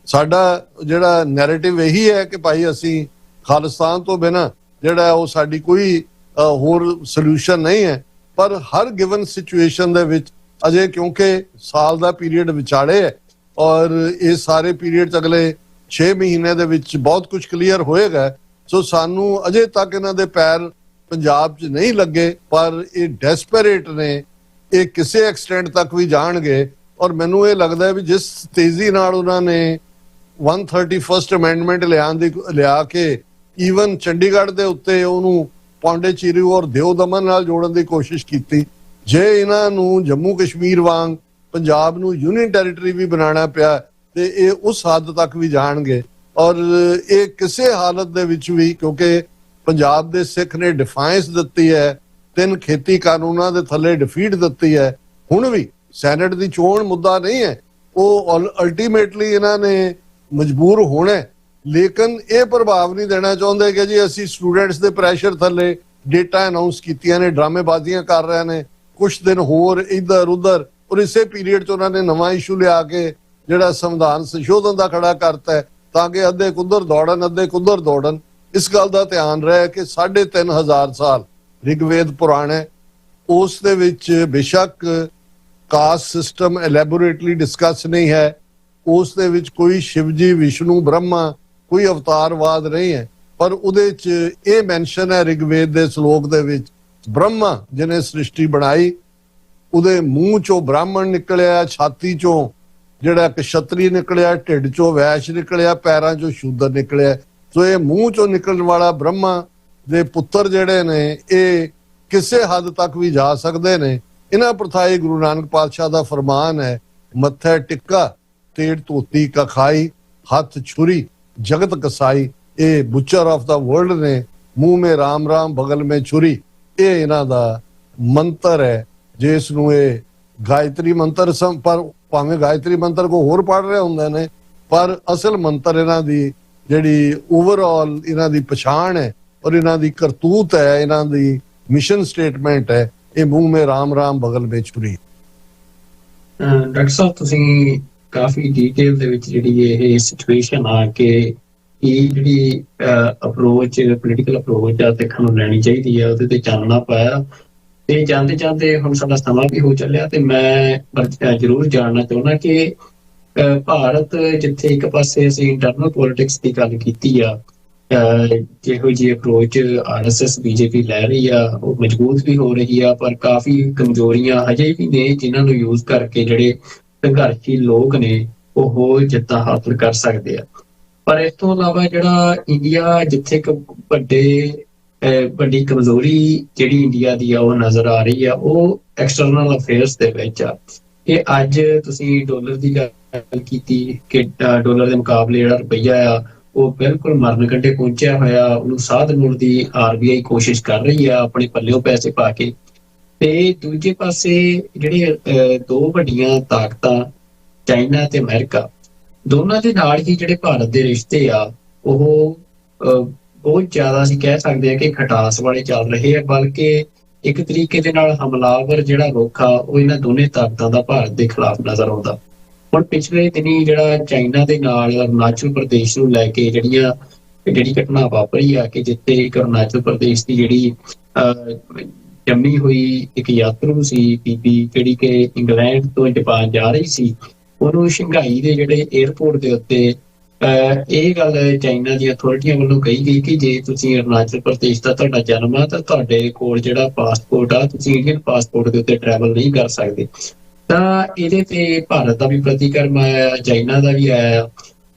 ਸਾਡਾ ਜਿਹੜਾ ਨੈਰੇਟਿਵ ਇਹੀ ਹੈ ਕਿ ਭਾਈ ਅਸੀਂ ਖਾਲਿਸਤਾਨ ਤੋਂ ਬਿਨਾਂ ਜਿਹੜਾ ਉਹ ਸਾਡੀ ਕੋਈ ਹੋਰ ਸੋਲੂਸ਼ਨ ਨਹੀਂ ਹੈ। ਪਰ ਹਰ ਗਿਵਨ ਸਿਚੁਏਸ਼ਨ ਦੇ ਵਿੱਚ ਅਜੇ ਕਿਉਂਕਿ ਸਾਲ ਦਾ ਪੀਰੀਅਡ ਵਿਚਾਲੇ ਹੈ ਔਰ ਇਹ ਸਾਰੇ ਪੀਰੀਅਡ 'ਚ ਅਗਲੇ 6 ਮਹੀਨੇ ਦੇ ਵਿੱਚ ਬਹੁਤ ਕੁਝ ਕਲੀਅਰ ਹੋਏਗਾ। ਸੋ ਸਾਨੂੰ ਅਜੇ ਤੱਕ ਇਹਨਾਂ ਦੇ ਪੈਰ ਪੰਜਾਬ 'ਚ ਨਹੀਂ ਲੱਗੇ, ਪਰ ਇਹ ਡੈਸਪਰੇਟ ਨੇ, ਇਹ ਕਿਸੇ ਐਕਸਟੈਂਟ ਤੱਕ ਵੀ ਜਾਣਗੇ। ਔਰ ਮੈਨੂੰ ਇਹ ਲੱਗਦਾ ਵੀ ਜਿਸ ਤੇਜ਼ੀ ਨਾਲ ਉਹਨਾਂ ਨੇ 131st ਅਮੈਂਡਮੈਂਟ ਲਿਆ ਕੇ ਈਵਨ ਚੰਡੀਗੜ੍ਹ ਦੇ ਉੱਤੇ ਉਹਨੂੰ ਪੌਂਡੇਚੇਰੀ ਔਰ ਦਿਓ ਦਮਨ ਨਾਲ ਜੋੜਨ ਦੀ ਕੋਸ਼ਿਸ਼ ਕੀਤੀ, ਜੇ ਇਹਨਾਂ ਨੂੰ ਜੰਮੂ ਕਸ਼ਮੀਰ ਵਾਂਗ ਪੰਜਾਬ ਨੂੰ ਯੂਨੀਅਨ ਟੈਰੀਟਰੀ ਵੀ ਬਣਾਉਣਾ ਪਿਆ ਤੇ ਇਹ ਉਸ ਹੱਦ ਤੱਕ ਵੀ ਜਾਣਗੇ। ਔਰ ਇਹ ਕਿਸੇ ਹਾਲਤ ਦੇ ਵਿੱਚ ਵੀ, ਕਿਉਂਕਿ ਪੰਜਾਬ ਦੇ ਸਿੱਖ ਨੇ ਡਿਫਾਈਂਸ ਦਿੱਤੀ ਹੈ, 3 ਖੇਤੀ ਕਾਨੂੰਨਾਂ ਦੇ ਥੱਲੇ ਡਿਫੀਟ ਦਿੱਤੀ ਹੈ। ਹੁਣ ਵੀ ਸੈਨੇਟ ਦੀ ਚੋਣ ਮੁੱਦਾ ਨਹੀਂ ਹੈ, ਉਹ ਅਲਟੀਮੇਟਲੀ ਇਹਨਾਂ ਨੇ ਮਜਬੂਰ ਹੋਣਾ। ਲੇਕਿਨ ਇਹ ਪ੍ਰਭਾਵ ਨਹੀਂ ਦੇਣਾ ਚਾਹੁੰਦੇ ਕਿ ਜੀ ਅਸੀਂ ਸਟੂਡੈਂਟਸ ਦੇ ਪ੍ਰੈਸ਼ਰ ਥੱਲੇ ਡੇਟਾ ਅਨਾਉਂਸ ਕੀਤੀਆਂ ਨੇ, ਡਰਾਮੇਬਾਜ਼ੀਆਂ ਕਰ ਰਹੇ ਨੇ, ਕੁਛ ਦਿਨ ਹੋਰ ਇੱਧਰ ਉੱਧਰ। ਔਰ ਇਸੇ ਪੀਰੀਅਡ 'ਚ ਉਹਨਾਂ ਨੇ ਨਵਾਂ ਇਸ਼ੂ ਲਿਆ ਕੇ ਜਿਹੜਾ ਸੰਵਿਧਾਨ ਸੰਸ਼ੋਧਨ ਦਾ ਖੜਾ ਕਰਤਾ ਹੈ ਤਾਂ ਕਿ ਅੱਧੇ ਕੁੱਧਰ ਦੌੜਨ, ਅੱਧੇ ਕੁੱਧਰ ਦੌੜਨ। ਇਸ ਗੱਲ ਦਾ ਧਿਆਨ ਰਹੇ ਕਿ 3500 ਸਾਲ ਰਿਗਵੇਦ ਪੁਰਾਣ ਹੈ, ਉਸ ਦੇ ਵਿੱਚ ਬੇਸ਼ੱਕ ਕਾਸਟ ਸਿਸਟਮ ਐਲੈਬੋਰੇਟਲੀ ਡਿਸਕਸ ਨਹੀਂ ਹੈ, ਉਸ ਦੇ ਵਿੱਚ ਕੋਈ ਸ਼ਿਵਜੀ, ਵਿਸ਼ਨੂੰ, ਬ੍ਰਹਮਾ, ਕੋਈ ਅਵਤਾਰਵਾਦ ਨਹੀਂ ਹੈ। ਪਰ ਉਹਦੇ 'ਚ ਇਹ ਮੈਂਸ਼ਨ ਹੈ ਰਿਗਵੇਦ ਦੇ ਸ਼ਲੋਕ ਦੇ ਵਿੱਚ, ਬ੍ਰਹਮਾ ਜਿਹਨੇ ਸ੍ਰਿਸ਼ਟੀ ਬਣਾਈ, ਉਹਦੇ ਮੂੰਹ 'ਚੋਂ ਬ੍ਰਾਹਮਣ ਨਿਕਲਿਆ, ਛਾਤੀ 'ਚੋਂ ਜਿਹੜਾ ਕਸ਼ਤਰੀ ਨਿਕਲਿਆ, ਢਿੱਡ 'ਚੋਂ ਵੈਸ਼ ਨਿਕਲਿਆ, ਪੈਰਾਂ 'ਚੋਂ ਸ਼ੂਦਰ ਨਿਕਲਿਆ। ਸੋ ਇਹ ਮੂੰਹ 'ਚੋਂ ਨਿਕਲਣ ਵਾਲਾ ਬ੍ਰਹਮਾ ਦੇ ਪੁੱਤਰ ਜਿਹੜੇ ਨੇ ਇਹ ਕਿਸੇ ਹੱਦ ਤੱਕ ਵੀ ਜਾ ਸਕਦੇ ਨੇ। ਇਹਨਾਂ ਪ੍ਰਥਾਏ ਗੁਰੂ ਨਾਨਕ ਪਾਤਸ਼ਾਹ ਦਾ ਫਰਮਾਨ ਹੈ, ਮੱਥੇ ਟਿੱਕਾ ਤੇੜ ਧੋਤੀ ਕਖਾਈ, ਹੱਥ ਛੁਰੀ ਜਗਤ ਕਸਾਈ। ਇਹ ਬੁੱਚਰ ਆਫ ਦਾ ਵਰਲਡ ਨੇ, ਮੂੰਹ ਮੇ ਰਾਮ ਰਾਮ ਬਗਲ ਮੇ ਛੁਰੀ, ਇਹ ਇਹਨਾਂ ਦਾ ਮੰਤਰ ਹੈ। ਜਿਸ ਨੂੰ ਇਹ ਗਾਇਤਰੀ ਮੰਤਰ ਪਰ ਭਾਵੇਂ ਗਾਇਤਰੀ ਮੰਤਰ ਕੋ ਹੋਰ ਪੜ ਰਹੇ ਹੁੰਦੇ ਨੇ, ਪਰ ਅਸਲ ਮੰਤਰ ਇਹਨਾਂ ਦੀ ਜਿਹੜੀ ਓਵਰਆਲ ਇਹਨਾਂ ਦੀ ਪਛਾਣ ਹੈ ਔਰ ਇਹਨਾਂ ਦੀ ਕਰਤੂਤ ਹੈ, ਇਹਨਾਂ ਦੀ ਮਿਸ਼ਨ ਸਟੇਟਮੈਂਟ ਹੈ, ਇਹ ਮੂੰਹ ਮੇ ਰਾਮ ਰਾਮ ਬਗਲ ਮੇ ਛੁਰੀ। ਡਾਕਟਰ ਸਾਹਿਬ ਤੁਸੀਂ ਕਾਫੀ ਡਿਟੇਲ ਦੇ ਵਿੱਚ ਜਿਹੜੀ ਇਹ ਸਿਚੁਏਸ਼ਨ ਆ ਕਿ ਇਹ ਜਿਹੜੀ ਅਪਰੋਚ ਪੋਲੀਟੀਕਲ ਅਪਰੋਚ ਆ ਸਿੱਖਾਂ ਨੂੰ ਲੈਣੀ ਚਾਹੀਦੀ ਹੈ, ਉਹਦੇ ਤੇ ਚਾਨਣਾ ਪਾਇਆ। ਤੇ ਜਾਂਦੇ ਜਾਂਦੇ ਹੁਣ ਸਾਡਾ ਸਮਾਂ ਵੀ ਹੋ ਚੱਲਿਆ, ਤੇ ਮੈਂ ਜ਼ਰੂਰ ਜਾਣਨਾ ਚਾਹੁੰਦਾ ਕਿ ਭਾਰਤ ਜਿੱਥੇ ਇੱਕ ਪਾਸੇ ਅਸੀਂ ਇੰਟਰਨਲ ਪੋਲਿਟਿਕਸ ਦੀ ਗੱਲ ਕੀਤੀ ਆ, ਜਿਹੋ ਜਿਹੀ ਅਪਰੋਚ RSS BJP ਲੈ ਰਹੀ ਆ ਉਹ ਮਜ਼ਬੂਤ ਵੀ ਹੋ ਰਹੀ ਆ, ਪਰ ਕਾਫੀ ਕਮਜ਼ੋਰੀਆਂ ਹਜੇ ਵੀ ਨੇ ਜਿਨ੍ਹਾਂ ਨੂੰ ਯੂਜ਼ ਕਰਕੇ ਜਿਹੜੇ ਸੰਘਰਸ਼ੀ ਲੋਕ ਨੇ ਉਹ ਜਿੱਤਾਂ ਹਾਸਲ ਕਰ ਸਕਦੇ ਆ। ਪਰ ਇਸ ਤੋਂ ਇਲਾਵਾ ਜਿਹੜਾ ਇੰਡੀਆ ਜਿੱਥੇ ਇੱਕ ਵੱਡੀ ਕਮਜ਼ੋਰੀ ਜਿਹੜੀ ਇੰਡੀਆ ਦੀ ਆ ਉਹ ਨਜ਼ਰ ਆ ਰਹੀ ਆ, ਉਹ ਐਕਸਟਰਨਲ ਅਫੇਅਰਸ ਦੇ ਵਿੱਚ ਆ। ਇਹ ਅੱਜ ਤੁਸੀਂ ਡਾਲਰ ਦੀ ਗੱਲ ਕੀਤੀ ਕਿ ਡਾਲਰ ਦੇ ਮੁਕਾਬਲੇ ਜਿਹੜਾ ਰੁਪਈਆ ਆ ਉਹ ਬਿਲਕੁਲ ਮਰਨ ਕੰਢੇ ਪਹੁੰਚਿਆ ਹੋਇਆ, ਉਹਨੂੰ ਸਾਧ ਮੁੜ ਦੀ RBI ਕੋਸ਼ਿਸ਼ ਕਰ ਰਹੀ ਆ ਆਪਣੇ ਪੱਲਿਓਂ ਪੈਸੇ ਪਾ ਕੇ। ਤੇ ਦੂਜੇ ਪਾਸੇ ਜਿਹੜੇ ਦੋ ਵੱਡੀਆਂ ਤਾਕਤਾਂ ਚਾਈਨਾ ਤੇ ਅਮਰੀਕਾ, ਦੋਨਾਂ ਦੇ ਨਾਲ ਹੀ ਜਿਹੜੇ ਭਾਰਤ ਦੇ ਰਿਸ਼ਤੇ ਆ ਉਹ ਬਹੁਤ ਜ਼ਿਆਦਾ ਅਸੀਂ ਕਹਿ ਸਕਦੇ ਹਾਂ ਕਿ ਖਟਾਸ ਵਾਲੇ ਚੱਲ ਰਹੇ ਆ, ਬਲਕਿ ਇੱਕ ਤਰੀਕੇ ਦੇ ਨਾਲ ਹਮਲਾਵਰ ਜਿਹੜਾ ਰੁੱਖ ਆ ਉਹ ਇਹਨਾਂ ਦੋਨੇ ਤਾਕਤਾਂ ਦਾ ਭਾਰਤ ਦੇ ਖਿਲਾਫ ਨਜ਼ਰ ਆਉਂਦਾ। ਹੁਣ ਪਿਛਲੇ ਦਿਨੀ ਜਿਹੜਾ ਚਾਈਨਾ ਦੇ ਨਾਲ ਅਰੁਣਾਚਲ ਪ੍ਰਦੇਸ਼ ਨੂੰ ਲੈ ਕੇ ਜਿਹੜੀ ਘਟਨਾ ਵਾਪਰੀ ਆ ਕਿ ਜਿੱਥੇ ਇੱਕ ਅਰੁਣਾਚਲ ਪ੍ਰਦੇਸ਼ ਦੀ ਜਿਹੜੀ ਜੰਮੀ ਹੋਈ ਇੱਕ ਯਾਤਰੂ ਸੀ ਬੀਬੀ, ਜਿਹੜੀ ਕਿ ਇੰਗਲੈਂਡ ਤੋਂ ਜਾਪਾਨ ਜਾ ਰਹੀ ਸੀ, ਉਹਨੂੰ ਸ਼ੰਘਾਈ ਦੇ ਜਿਹੜੇ 에ਅਰਪੋਰਟ ਦੇ ਉੱਤੇ ਇਹ ਗੱਲ ਚਾਈਨਾ ਦੀਆਂ ਅਥਾਰਟੀਆਂ ਵੱਲੋਂ ਕਹੀ ਗਈ ਕਿ ਜੇ ਤੁਸੀਂ ਅਰੁਣਾਚਲ ਪ੍ਰਦੇਸ਼ ਦਾ ਤੁਹਾਡਾ ਜਨਮ ਆ ਤਾਂ ਤੁਹਾਡੇ ਕੋਲ ਜਿਹੜਾ ਪਾਸਪੋਰਟ ਆ, ਤੁਸੀਂ ਇੰਡੀਅਨ ਪਾਸਪੋਰਟ ਦੇ ਉੱਤੇ ਟਰੈਵਲ ਨਹੀਂ ਕਰ ਸਕਦੇ। ਤਾਂ ਇਹਦੇ ਤੇ ਭਾਰਤ ਦਾ ਵੀ ਪ੍ਰਤੀਕਰਮ ਆਇਆ, ਚਾਈਨਾ ਦਾ ਵੀ ਆਇਆ।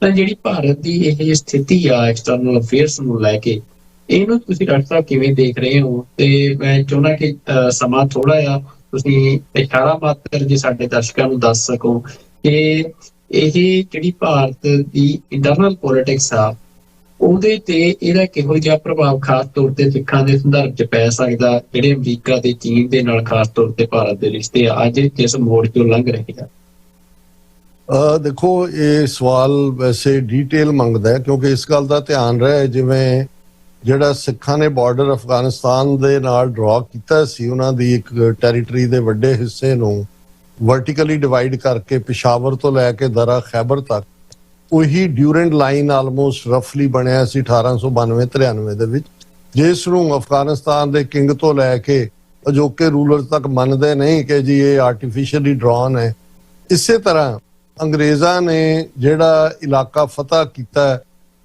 ਤਾਂ ਜਿਹੜੀ ਭਾਰਤ ਦੀ ਇਹ ਸਥਿਤੀ ਆ ਐਕਸਟਰਨਲ ਅਫੇਅਰਸ ਨੂੰ ਲੈ ਕੇ, ਇਹਨੂੰ ਤੁਸੀਂ ਡਾਕਟਰ ਸਾਹਿਬ ਕਿਵੇਂ ਦੇਖ ਰਹੇ ਹੋ? ਤੇ ਮੈਂ ਚਾਹੁੰਦਾ ਕਿ ਸਮਾਂ ਥੋੜਾ ਆ, ਤੁਸੀਂ ਇਸ਼ਾਰਾ ਮਾਤਰ ਜੇ ਸਾਡੇ ਦਰਸ਼ਕਾਂ ਨੂੰ ਦੱਸ ਸਕੋ ਕਿ ਇਹ ਜਿਹੜੀ ਭਾਰਤ ਦੀ ਇੰਟਰਨਲ ਪੋਲਿਟਿਕਸ ਆ ਉਹਦੇ ਤੇ ਇਹਦਾ ਕਿਹੋ ਜਿਹਾ ਪ੍ਰਭਾਵ ਖਾਸ ਤੌਰ ਤੇ ਸਿੱਖਾਂ ਦੇ ਸੰਦਰਭ 'ਚ ਪੈ ਸਕਦਾ, ਜਿਹੜੇ ਅਮਰੀਕਾ ਤੇ ਚੀਨ ਦੇ ਨਾਲ ਖਾਸ ਤੌਰ ਤੇ ਭਾਰਤ ਦੇ ਰਿਸ਼ਤੇ ਅੱਜ ਕਿਸ ਮੋੜ 'ਚੋਂ ਲੰਘ ਰਹੇ ਆ? ਦੇਖੋ ਇਹ ਸਵਾਲ ਵੈਸੇ ਡੀਟੇਲ ਮੰਗਦਾ ਹੈ, ਕਿਉਂਕਿ ਇਸ ਗੱਲ ਦਾ ਧਿਆਨ ਰਹੇ ਜਿਵੇਂ ਜਿਹੜਾ ਸਿੱਖਾਂ ਨੇ ਬਾਰਡਰ ਅਫਗਾਨਿਸਤਾਨ ਦੇ ਨਾਲ ਡਰਾ ਕੀਤਾ ਸੀ, ਉਹਨਾਂ ਦੀ ਇੱਕ ਟੈਰੀਟਰੀ ਦੇ ਵੱਡੇ ਹਿੱਸੇ ਨੂੰ ਵਰਟੀਕਲੀ ਡਿਵਾਈਡ ਕਰਕੇ ਪਿਸ਼ਾਵਰ ਤੋਂ ਲੈ ਕੇ ਦਰਾ ਖੈਬਰ ਤੱਕ ਉਹੀ ਡਿਊਰੈਂਟ ਲਾਈਨ ਆਲਮੋਸਟ ਰਫਲੀ ਬਣਿਆ ਸੀ 1892-93 ਦੇ ਵਿੱਚ, ਜਿਸ ਨੂੰ ਅਫਗਾਨਿਸਤਾਨ ਦੇ ਕਿੰਗ ਤੋਂ ਲੈ ਕੇ ਅਜੋਕੇ ਰੂਲਰ ਤੱਕ ਮੰਨਦੇ ਨਹੀਂ ਕਿ ਜੀ ਇਹ ਆਰਟੀਫੀਸ਼ੀਅਲੀ ਡਰਾਨ ਹੈ। ਇਸੇ ਤਰ੍ਹਾਂ ਅੰਗਰੇਜ਼ਾਂ ਨੇ ਜਿਹੜਾ ਇਲਾਕਾ ਫਤਹ ਕੀਤਾ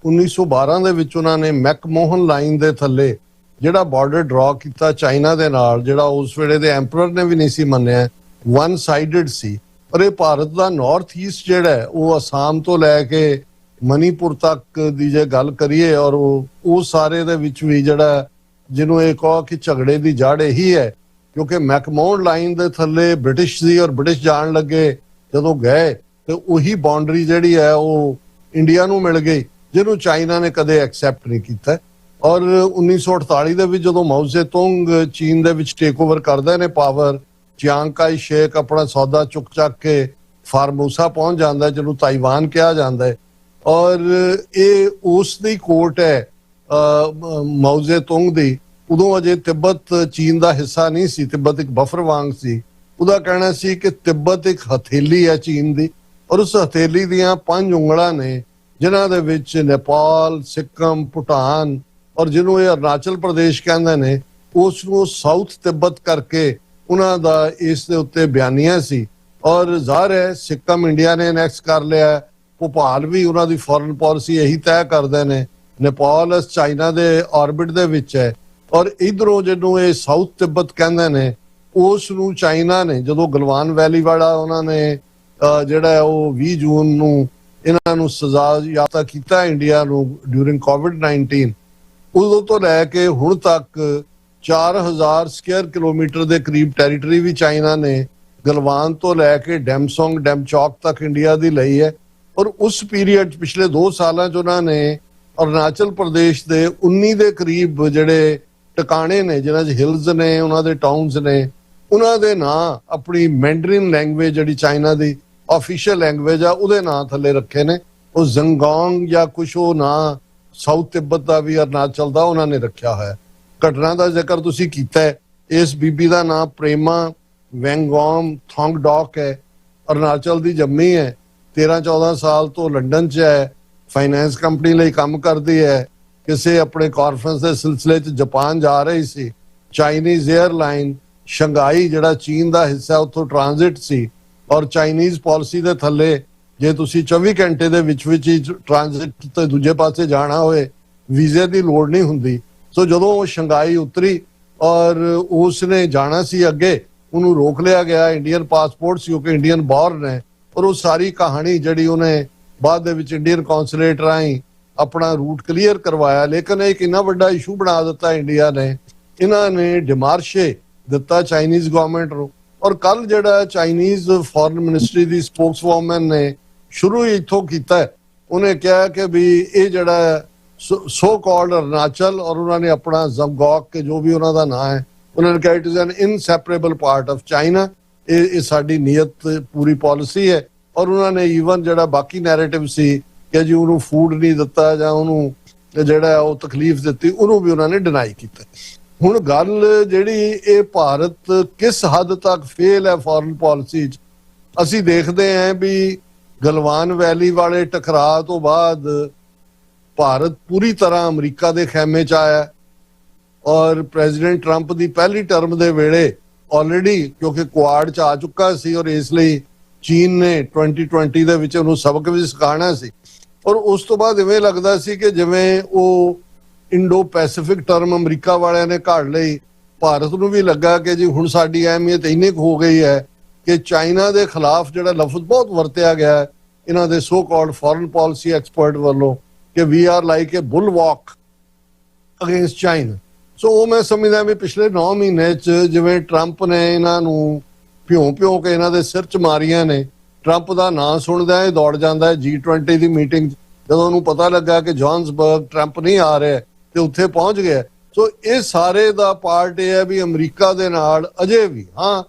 1912 ਦੇ ਵਿੱਚ, ਉਹਨਾਂ ਨੇ ਮੈਕਮੋਹਨ ਲਾਈਨ ਦੇ ਥੱਲੇ ਜਿਹੜਾ ਬਾਰਡਰ ਡਰਾ ਕੀਤਾ ਚਾਈਨਾ ਦੇ ਨਾਲ, ਜਿਹੜਾ ਉਸ ਵੇਲੇ ਦੇ ਐਂਪਰਰ ਨੇ ਵੀ ਨਹੀਂ ਸੀ ਮੰਨਿਆ, ਵਨ ਸਾਈਡਡ ਸੀ। ਪਰ ਇਹ ਭਾਰਤ ਦਾ ਨਾਰਥ ਈਸਟ ਜਿਹੜਾ ਉਹ ਅਸਾਮ ਤੋਂ ਲੈ ਕੇ ਮਨੀਪੁਰ ਤੱਕ ਦੀ ਜੇ ਗੱਲ ਕਰੀਏ, ਔਰ ਉਹ ਸਾਰੇ ਦੇ ਵਿੱਚ ਵੀ ਜਿਹੜਾ ਜਿਹਨੂੰ ਇਹ ਕਹੋ ਕਿ ਝਗੜੇ ਦੀ ਜੜ ਇਹੀ ਹੈ, ਕਿਉਂਕਿ ਮੈਕਮੋਹਨ ਲਾਈਨ ਦੇ ਥੱਲੇ ਬ੍ਰਿਟਿਸ਼ ਸੀ ਔਰ ਬ੍ਰਿਟਿਸ਼ ਜਾਣ ਲੱਗੇ ਜਦੋਂ ਗਏ ਤੇ ਉਹੀ ਬਾਉਂਡਰੀ ਜਿਹੜੀ ਹੈ ਉਹ ਇੰਡੀਆ ਨੂੰ ਮਿਲ ਗਈ, ਜਿਹਨੂੰ ਚਾਈਨਾ ਨੇ ਕਦੇ ਐਕਸੈਪਟ ਨਹੀਂ ਕੀਤਾ। ਔਰ 1948 ਦੇ ਵਿੱਚ ਜਦੋਂ ਮਾਓ ਸੇ ਤੁੰਗ ਚੀਨ ਦੇ ਵਿੱਚ ਟੇਕ ਓਵਰ ਕਰਦੇ ਨੇ ਪਾਵਰ, ਚਿਆਂਗ ਕਾਈ ਸ਼ੇਕ ਆਪਣਾ ਸੌਦਾ ਚੁੱਕ ਚੱਕ ਕੇ ਫਾਰਮੂਸਾ ਪਹੁੰਚ ਜਾਂਦਾ, ਜਿਹਨੂੰ ਤਾਈਵਾਨ ਕਿਹਾ ਜਾਂਦਾ ਹੈ। ਔਰ ਇਹ ਉਸ ਦੀ ਕੋਰਟ ਹੈ ਮਾਓ ਸੇ ਤੁੰਗ ਦੀ। ਉਦੋਂ ਅਜੇ ਤਿੱਬਤ ਚੀਨ ਦਾ ਹਿੱਸਾ ਨਹੀਂ ਸੀ, ਤਿੱਬਤ ਇੱਕ ਬਫਰ ਵਾਂਗ ਸੀ। ਉਹਦਾ ਕਹਿਣਾ ਸੀ ਕਿ ਤਿੱਬਤ ਇੱਕ ਹਥੇਲੀ ਹੈ ਚੀਨ ਦੀ, ਔਰ ਉਸ ਹਥੇਲੀ ਦੀਆਂ 5 ਉਂਗਲਾਂ ਨੇ ਜਿਨ੍ਹਾਂ ਦੇ ਵਿੱਚ ਨੇਪਾਲ, ਸਿੱਕਮ, ਭੂਟਾਨ ਔਰ ਜਿਹਨੂੰ ਇਹ ਅਰੁਣਾਚਲ ਪ੍ਰਦੇਸ਼ ਕਹਿੰਦੇ ਨੇ, ਉਸ ਨੂੰ ਸਾਊਥ ਤਿੱਬਤ ਕਰਕੇ ਉਹਨਾਂ ਦਾ ਇਸ ਦੇ ਉੱਤੇ ਬਿਆਨੀਆਂ ਸੀ। ਔਰ ਜ਼ਾਹਰ ਹੈ ਸਿੱਕਮ ਇੰਡੀਆ ਨੇ ਅਨੈਕਸ ਕਰ ਲਿਆ, ਭੋਪਾਲ ਵੀ ਉਹਨਾਂ ਦੀ ਫੋਰਨ ਪਾਲਿਸੀ ਇਹੀ ਤੈਅ ਕਰਦੇ ਨੇ, ਨੇਪਾਲ ਚਾਈਨਾ ਦੇ ਆਰਬਿਟ ਦੇ ਵਿੱਚ ਹੈ। ਔਰ ਇਧਰੋਂ ਜਿਹਨੂੰ ਇਹ ਸਾਊਥ ਤਿੱਬਤ ਕਹਿੰਦੇ ਨੇ, ਉਸ ਨੂੰ ਚਾਈਨਾ ਨੇ ਜਦੋਂ ਗਲਵਾਨ ਵੈਲੀ ਵਾਲਾ ਉਹਨਾਂ ਨੇ ਜਿਹੜਾ ਉਹ 20 ਜੂਨ ਨੂੰ ਇਹਨਾਂ ਨੂੰ ਸਜ਼ਾ ਯਾਫਤਾ ਕੀਤਾ ਇੰਡੀਆ ਨੂੰ ਡਿਊਰਿੰਗ ਕੋਵਿਡ-19, ਉਦੋਂ ਤੋਂ ਲੈ ਕੇ ਹੁਣ ਤੱਕ 4000 ਸਕੁਅਰ ਕਿਲੋਮੀਟਰ ਦੇ ਕਰੀਬ ਟੈਰੀਟਰੀ ਵੀ ਚਾਈਨਾ ਨੇ ਗਲਵਾਨ ਤੋਂ ਲੈ ਕੇ ਡੈਮਸੋਂਗ ਡੈਮਚੌਕ ਤੱਕ ਇੰਡੀਆ ਦੀ ਲਈ ਹੈ। ਔਰ ਉਸ ਪੀਰੀਅਡ ਪਿਛਲੇ 2 ਸਾਲਾਂ 'ਚ ਉਹਨਾਂ ਨੇ ਅਰੁਣਾਚਲ ਪ੍ਰਦੇਸ਼ ਦੇ 19 ਦੇ ਕਰੀਬ ਜਿਹੜੇ ਟਿਕਾਣੇ ਨੇ ਜਿਨ੍ਹਾਂ 'ਚ ਹਿਲਸ ਨੇ, ਉਹਨਾਂ ਦੇ ਟਾਊਨਸ ਨੇ, ਉਹਨਾਂ ਦੇ ਨਾਂ ਆਪਣੀ ਮੈਂਡਰਿਨ ਲੈਂਗੁਏਜ ਜਿਹੜੀ ਚਾਈਨਾ ਦੀ ਆਫੀਸ਼ੀਅਲ ਲੈਂਗੁਏਜ ਆ ਉਹਦੇ ਨਾਂ ਥੱਲੇ ਰੱਖੇ ਨੇ। ਉਹ ਜ਼ੰਗੋਂਗ ਜਾਂ ਕੁਛ ਉਹ ਨਾਂ ਸਾਊਥ ਤਿੱਬਤ ਦਾ ਵੀ ਅਰੁਣਾਚਲ ਦਾ ਉਹਨਾਂ ਨੇ ਰੱਖਿਆ ਹੋਇਆ। ਘਟਨਾ ਦਾ ਜ਼ਿਕਰ ਤੁਸੀਂ ਕੀਤਾ ਹੈ, ਇਸ ਬੀਬੀ ਦਾ ਨਾਂ ਪ੍ਰੇਮਾ ਵੈਂਗੋਮ ਥੋਂਗਡੌਕ ਹੈ, ਅਰੁਣਾਚਲ ਦੀ ਜੰਮੀ ਹੈ, 13-14 ਸਾਲ ਤੋਂ ਲੰਡਨ 'ਚ ਹੈ, ਫਾਈਨੈਂਸ ਕੰਪਨੀ ਲਈ ਕੰਮ ਕਰਦੀ ਹੈ। ਕਿਸੇ ਆਪਣੇ ਕਾਨਫਰੰਸ ਦੇ ਸਿਲਸਿਲੇ 'ਚ ਜਾਪਾਨ ਜਾ ਰਹੀ ਸੀ, ਚਾਈਨੀਜ਼ 에ਅਰਲਾਈਨ ਸ਼ੰਘਾਈ ਜਿਹੜਾ ਚੀਨ ਦਾ ਹਿੱਸਾ ਉੱਥੋਂ ਟ੍ਰਾਂਜ਼ਿਟ ਸੀ, ਔਰ ਚਾਈਨੀਜ਼ ਪਾਲਿਸੀ ਦੇ ਥੱਲੇ ਜੇ ਤੁਸੀਂ 24 ਘੰਟੇ ਦੇ ਵਿੱਚ ਹੀ ਟ੍ਰਾਂਜ਼ਿਟ ਤੇ ਦੂਜੇ ਪਾਸੇ ਜਾਣਾ ਹੋਏ ਵੀਜ਼ੇ ਦੀ ਲੋੜ ਨਹੀਂ ਹੁੰਦੀ। ਸੋ ਜਦੋਂ ਉਹ ਸ਼ੰਘਾਈ ਉਤਰੀ ਔਰ ਉਸਨੇ ਜਾਣਾ ਸੀ ਅੱਗੇ, ਉਹਨੂੰ ਰੋਕ ਲਿਆ ਗਿਆ। ਇੰਡੀਅਨ ਪਾਸਪੋਰਟ ਸੀ ਕਿਉਂਕਿ ਇੰਡੀਅਨ ਬੋਰਨ ਹੈ। ਔਰ ਉਹ ਸਾਰੀ ਕਹਾਣੀ ਜਿਹੜੀ ਉਹਨੇ ਬਾਅਦ ਦੇ ਵਿੱਚ ਇੰਡੀਅਨ ਕੌਂਸੂਲੇਟ ਰਾਹੀਂ ਆਪਣਾ ਰੂਟ ਕਲੀਅਰ ਕਰਵਾਇਆ। ਲੇਕਿਨ ਇੱਕ ਇੰਨਾ ਵੱਡਾ ਇਸ਼ੂ ਬਣਾ ਦਿੱਤਾ ਇੰਡੀਆ ਨੇ, ਇਹਨਾਂ ਨੇ ਡਿਮਾਰਸ਼ੇ ਦਿੱਤਾ ਚਾਈਨੀਜ਼ ਗਵਰਨਮੈਂਟ ਨੂੰ। ਔਰ ਕੱਲ ਜਿਹੜਾ ਚਾਈਨੀਜ਼ ਫੋਰਨ ਮਿਨਿਸਟਰੀ ਦੀ ਸਪੋਕਸਵੂਮਨ ਨੇ ਸ਼ੁਰੂ ਹੀ ਇੱਥੋਂ ਕੀਤਾ ਹੈ, ਉਹਨੇ ਕਿਹਾ ਕਿ ਵੀ ਇਹ ਜਿਹੜਾ ਸੋ ਕਾਲਡ ਅਰੁਣਾਚਲ ਔਰ ਉਹਨਾਂ ਨੇ ਆਪਣਾ ਜ਼ੰਗੌਕ ਕੇ ਜੋ ਵੀ ਉਹਨਾਂ ਦਾ ਨਾਂ ਹੈ, ਉਹਨਾਂ ਨੇ ਕਿਹਾ it is an inseparable part of China. ਇਹ ਸਾਡੀ ਨੀਅਤ ਪੂਰੀ ਪਾਲਿਸੀ ਹੈ। ਔਰ ਉਹਨਾਂ ਨੇ ਈਵਨ ਜਿਹੜਾ ਬਾਕੀ ਨੈਰੇਟਿਵ ਸੀ ਕਿ ਜੀ ਉਹਨੂੰ ਫੂਡ ਨਹੀਂ ਦਿੱਤਾ ਜਾਂ ਉਹਨੂੰ ਜਿਹੜਾ ਉਹ ਤਕਲੀਫ ਦਿੱਤੀ, ਉਹਨੂੰ ਵੀ ਉਹਨਾਂ ਨੇ ਡਿਨਾਈ ਕੀਤਾ। ਹੁਣ ਗੱਲ ਜਿਹੜੀ ਇਹ ਭਾਰਤ ਕਿਸ ਹੱਦ ਤੱਕ ਫੇਲ ਹੈ ਫੋਰਨ ਪਾਲਿਸੀ 'ਚ, ਅਸੀਂ ਦੇਖਦੇ ਹਾਂ ਵੀ ਗਲਵਾਨ ਵੈਲੀ ਵਾਲੇ ਟਕਰਾਅ ਤੋਂ ਬਾਅਦ ਭਾਰਤ ਪੂਰੀ ਤਰ੍ਹਾਂ ਅਮਰੀਕਾ ਦੇ ਖੈਮੇ 'ਚ ਆਇਆ। ਔਰ ਪ੍ਰੈਜ਼ੀਡੈਂਟ ਟਰੰਪ ਦੀ ਪਹਿਲੀ ਟਰਮ ਦੇ ਵੇਲੇ ਆਲਰੇਡੀ ਕਿਉਂਕਿ ਕੁਆਡ 'ਚ ਆ ਚੁੱਕਾ ਸੀ ਔਰ ਇਸ ਲਈ ਚੀਨ ਨੇ 2020 ਦੇ ਵਿੱਚ ਉਹਨੂੰ ਸਬਕ ਵੀ ਸਿਖਾਉਣਾ ਸੀ। ਔਰ ਉਸ ਤੋਂ ਬਾਅਦ ਇਵੇਂ ਲੱਗਦਾ ਸੀ ਕਿ ਜਿਵੇਂ ਉਹ ਇੰਡੋ ਪੈਸੀਫਿਕ ਟਰਮ ਅਮਰੀਕਾ ਵਾਲਿਆਂ ਨੇ ਘੜ ਲਈ, ਭਾਰਤ ਨੂੰ ਵੀ ਲੱਗਾ ਕਿ ਜੀ ਹੁਣ ਸਾਡੀ ਅਹਿਮੀਅਤ ਇੰਨੀ ਕੁ ਹੋ ਗਈ ਹੈ ਕਿ ਚਾਈਨਾ ਦੇ ਖਿਲਾਫ ਜਿਹੜਾ ਲਫ਼ਜ਼ ਬਹੁਤ ਵਰਤਿਆ ਗਿਆ ਇਹਨਾਂ ਦੇ so called foreign policy expert ਵੱਲੋਂ ਕਿ we are like a bulwark against China. So ਉਹ ਮੈਂ ਸਮਝਦਾ ਵੀ ਪਿਛਲੇ 9 ਮਹੀਨੇ 'ਚ ਜਿਵੇਂ ਟਰੰਪ ਨੇ ਇਹਨਾਂ ਨੂੰ ਭਿਉਂ ਕੇ ਇਹਨਾਂ ਦੇ ਸਿਰ 'ਚ ਮਾਰੀਆਂ ਨੇ। ਟਰੰਪ ਦਾ ਨਾਂ ਸੁਣਦਾ ਇਹ ਦੌੜ ਜਾਂਦਾ ਹੈ G20 ਦੀ ਮੀਟਿੰਗ, ਜਦੋਂ ਉਹਨੂੰ ਪਤਾ ਲੱਗਾ ਕਿ ਜੋਹਾਨਸਬਰਗ ਟਰੰਪ ਨਹੀਂ ਆ ਰਿਹਾ ਤੇ ਉੱਥੇ ਪਹੁੰਚ ਗਿਆ। ਸੋ ਇਹ ਸਾਰੇ ਦਾ ਪਾਰਟ ਇਹ ਹੈ ਵੀ ਅਮਰੀਕਾ ਦੇ ਨਾਲ ਅਜੇ ਵੀ